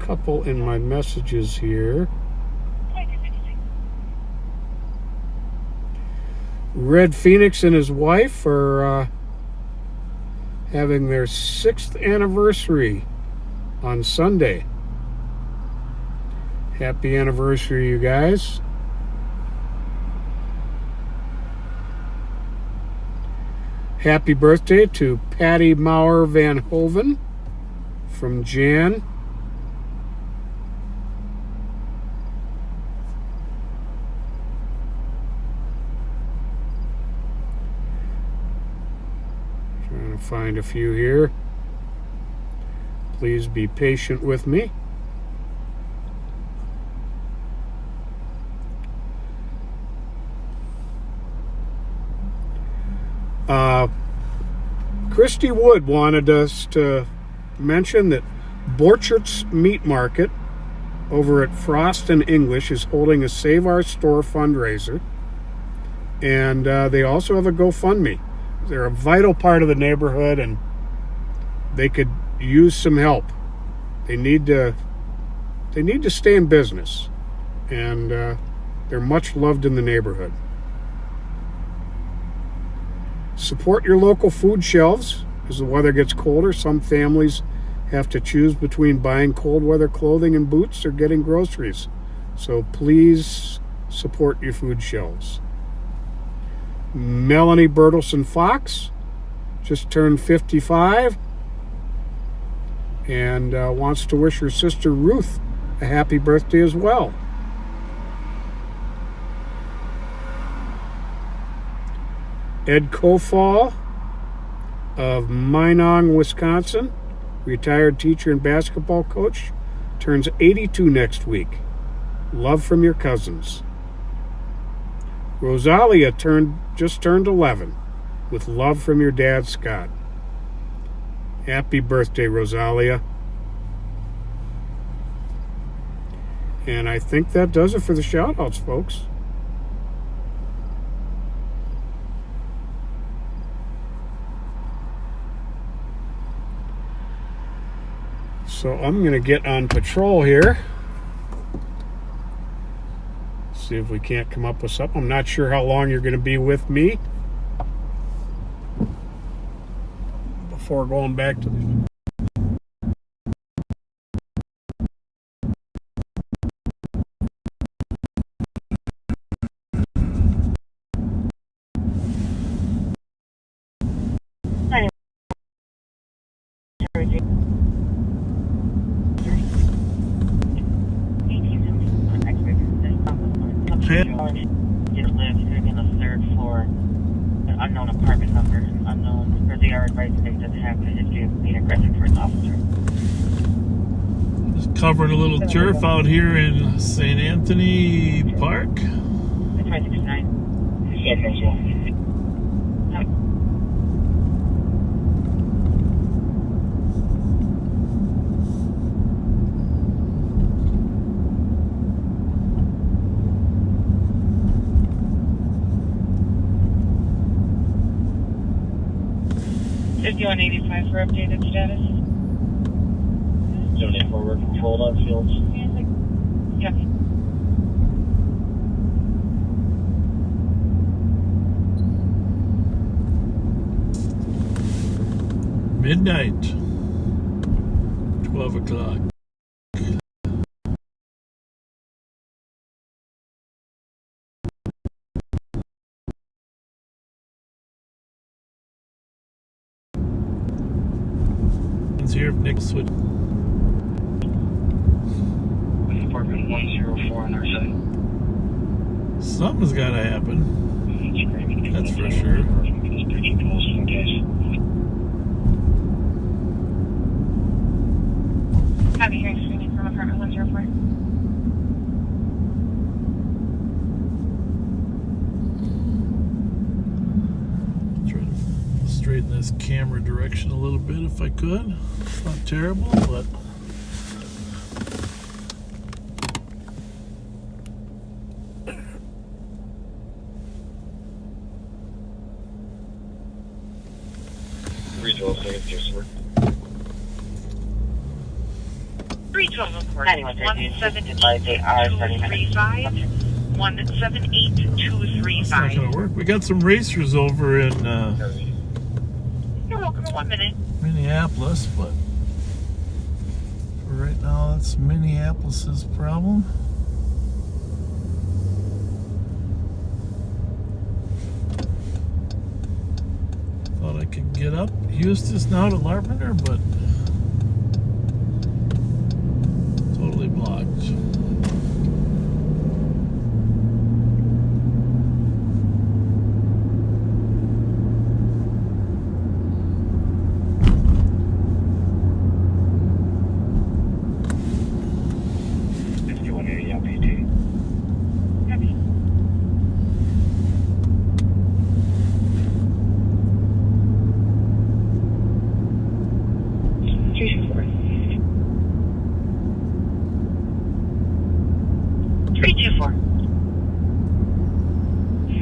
couple in my messages here. Red Phoenix and his wife are having their 6th anniversary on Sunday. Happy anniversary, you guys. Happy birthday to Patty Maurer Van Hoven from Jan. Trying to find a few here. Please be patient with me. Christy Wood wanted us to mention that Borchert's Meat Market over at Frost and English is holding a Save Our Store fundraiser. And they also have a GoFundMe. They're a vital part of the neighborhood and they could use some help. They need to stay in business. And they're much loved in the neighborhood. Support your local food shelves. As the weather gets colder, some families have to choose between buying cold weather clothing and boots or getting groceries. So please support your food shelves. Melanie Bertelson Fox just turned 55 and wants to wish her sister Ruth a happy birthday as well. Ed Kofall of Minong, Wisconsin, retired teacher and basketball coach, turns 82 next week. Love from your cousins. Rosalia just turned 11, with love from your dad, Scott. Happy birthday, Rosalia. And I think that does it for the shout-outs, folks. So I'm going to get on patrol here. See if we can't come up with something. I'm not sure how long you're going to be with me before going back to the... Unknown apartment number, unknown, or they are advised that it doesn't have a history of being aggressive towards officer. Just covering a little turf out here in St. Anthony Park. 569. 7 as well. On 85 for updated status. 74 work controlled on fields. Yep. Midnight. 12 o'clock. Here, Nick Switch. Apartment 104 on our side. Something's got to happen. That's for sure. straighten this camera direction a little bit if I could. It's not terrible, but Regional Safety Work. 312 of course. 178-235. 178-235. it's not gonna work. We got some racers over in You're welcome. 1 minute. Minneapolis, but for right now, that's Minneapolis's problem. Thought I could get up Eustis now to Larpenteur, but totally blocked.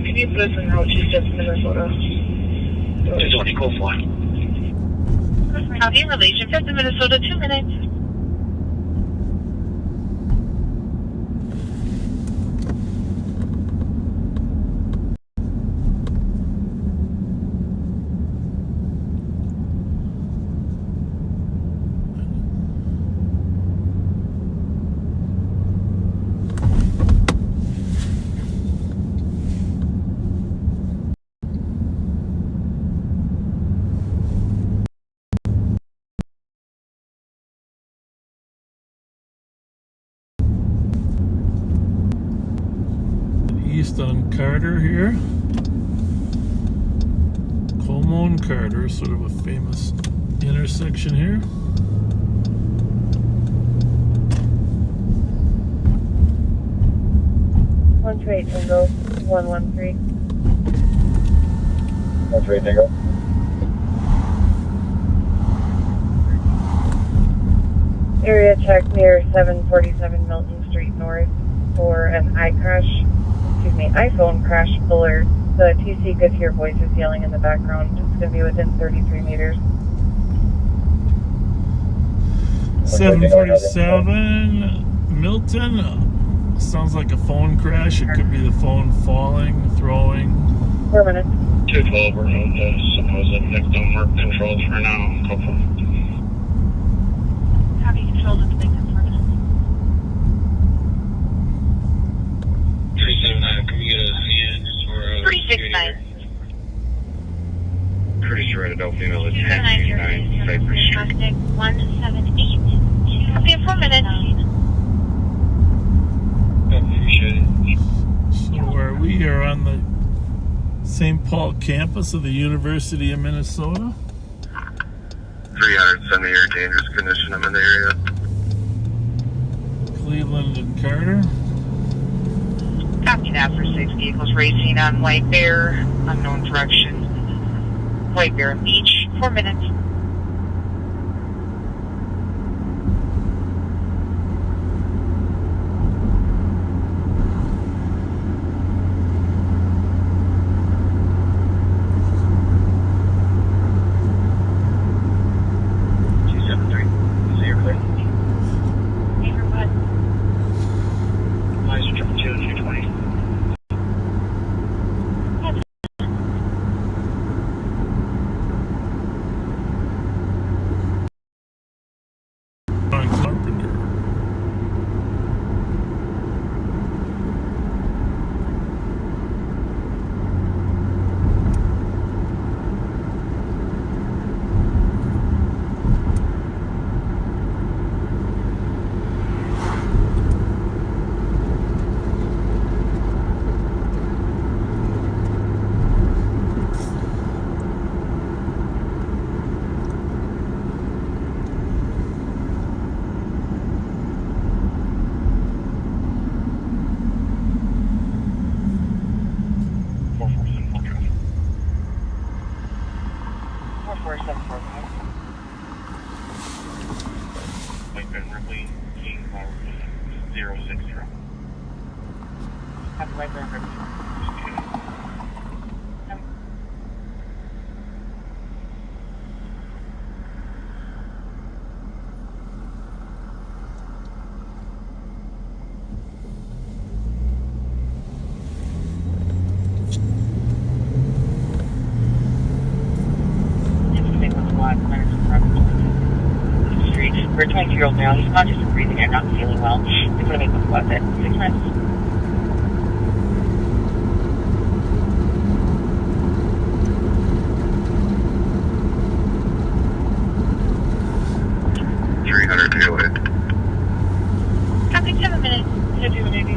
Can you put us in Route 26, Minnesota? 220, go for it. County Relation, 5th Minnesota, 2 minutes. East on Carter here. Como and Carter, sort of a famous intersection here. One two eight Tango, 113. 138 Tango. Area check near 747 Milton Street North for an iPhone crash alert. The TC could hear voices yelling in the background. It's going to be within 33 meters. 747 Milton. Sounds like a phone crash. It could be the phone falling, throwing. 4 minutes. 212, we're going to supposed victim work controlled for now. Couple. How do you control the victim for now? 379, can we get a hand for 369. Pretty sure right adult female is 1029 Cypress Street. 178. I'll see you for a minute. Appreciate it. So we are on the St. Paul campus of the University of Minnesota. 370 air dangerous condition. I'm in the area. Cleveland and Carter. Copy that for 6 vehicles racing on White Bear, unknown direction. White Bear Beach, 4 minutes. 4745. Mike Ben Ripley, King Power 060. Have Mike Ben Ripley. For a 22-year-old male, he's conscious and breathing and not feeling well. He's going to make the squad at 6 minutes. Copy, 7 minutes. Should do an 82.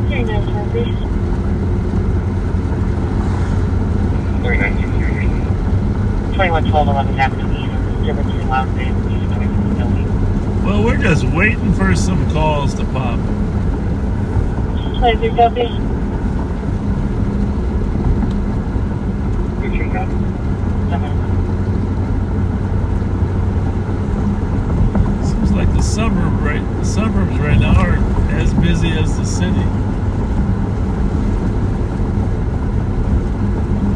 Very nice, please. 2112 11 Avenue East. Disturbance in Loud Bay. He's coming from the building. Well, we're just waiting for some calls to pop. 23 copy. Seems like the suburbs right now are as busy as the city.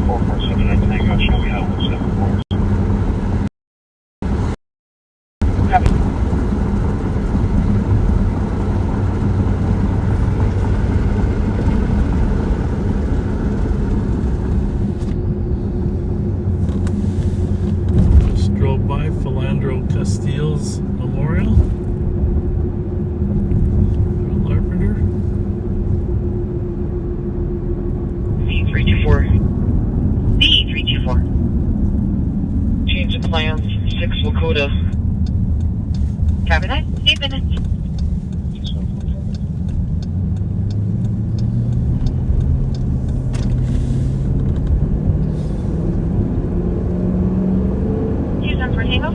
447 Tango, show me how it looks. Copy. Just drove by Philandro Castile's memorial. Larpenter. V324. V324. Change of plans. 6 Lakota. Copy that. 8 minutes. Use them for Tango.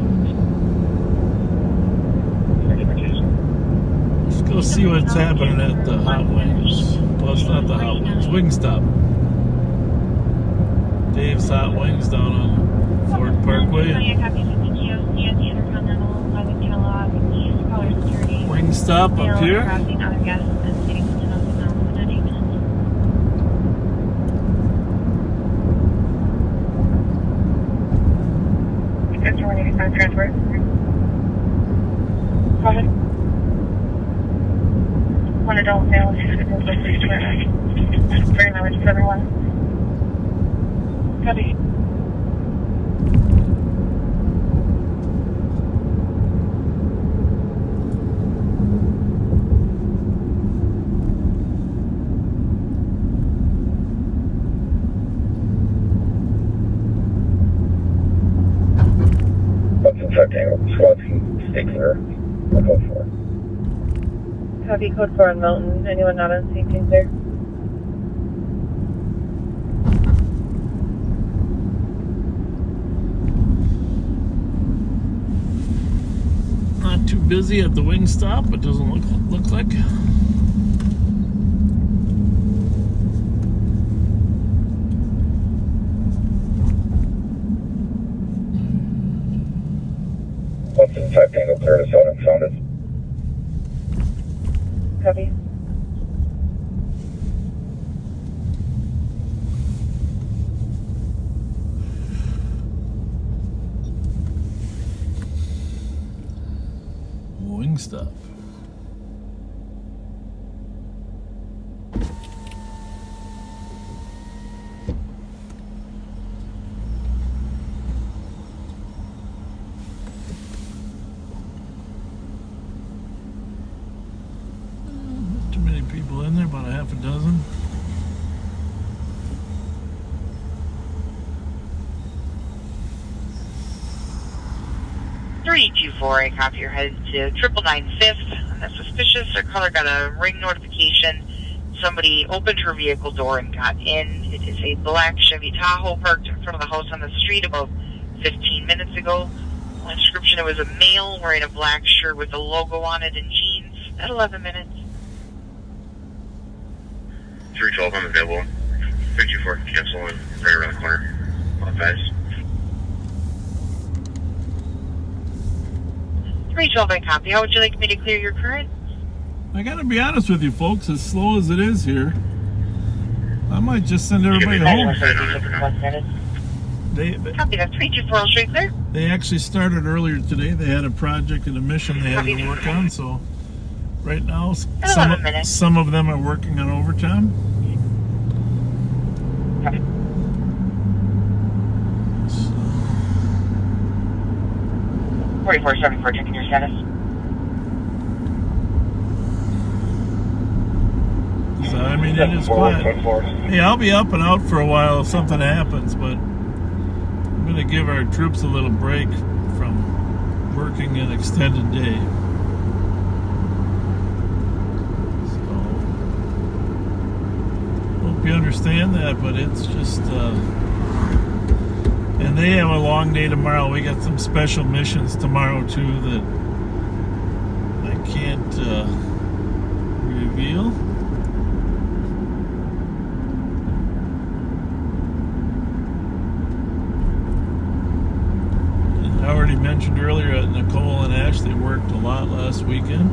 Let's go see what's happening at the Hot Wings. Well, it's not the Hot Wings. Wingstop. Dave's Hot Wings down on Ford Parkway. Wingstop up here. That's 185 transfer. Go ahead. One adult male, 6 please swear. Very much for everyone. Copy. Code 4. Copy, code 4 on Mountain. Anyone not on scene, please, there? Not too busy at the Wingstop. It doesn't look like. What's the 5 Tango clear to Southern Founded? Copy. Wingstop. Not too many people in there, about a half a dozen. I copy your head to 999 5th. On that suspicious, their caller got a ring notification. Somebody opened her vehicle door and got in. It is a black Chevy Tahoe parked in front of the house on the street about 15 minutes ago. On description, it was a male wearing a black shirt with a logo on it and jeans at 11 minutes. 312, I'm available. 324, cancel one, right around the corner. On guys. 312, I copy. How would you like me to clear your current? I gotta be honest with you folks, as slow as it is here, I might just send everybody home. Copy that. 324, straight clear. They actually started earlier today. They had a project and a mission they had to work on, so right now some of them are working on overtime. 4474, checking your status. So, I mean, it is quiet. Hey, I'll be up and out for a while if something happens, but I'm going to give our troops a little break from working an extended day. So, hope you understand that, but it's just, and they have a long day tomorrow. We got some special missions tomorrow, too, that I can't reveal. I already mentioned earlier that Nicole and Ashley worked a lot last weekend.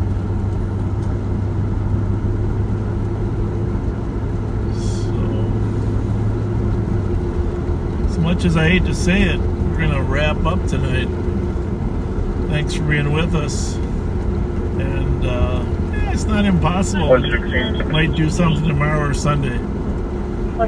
So, as much as I hate to say it, we're going to wrap up tonight. Thanks for being with us. And yeah, it's not impossible. Might do something tomorrow or Sunday. I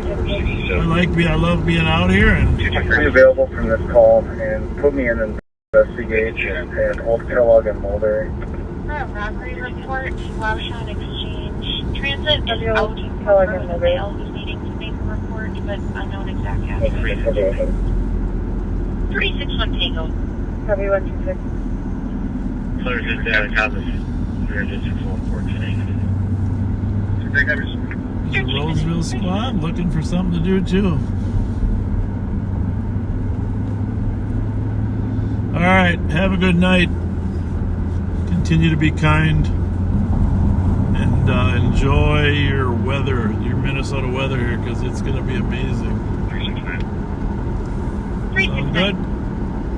love being out here, and be available from this call and put me in investigate and Old Kellogg and Mulberry. Robbery report, Wowshot Exchange. Transit is out for the male who's needing to make a report, but unknown exact address. 361 Tango. Copy 126. Clear just out of Cosmos. We're just in full report today. the Roseville squad looking for something to do too. All right, have a good night. Continue to be kind and enjoy your weather, your Minnesota weather here, because it's going to be amazing. Sound good?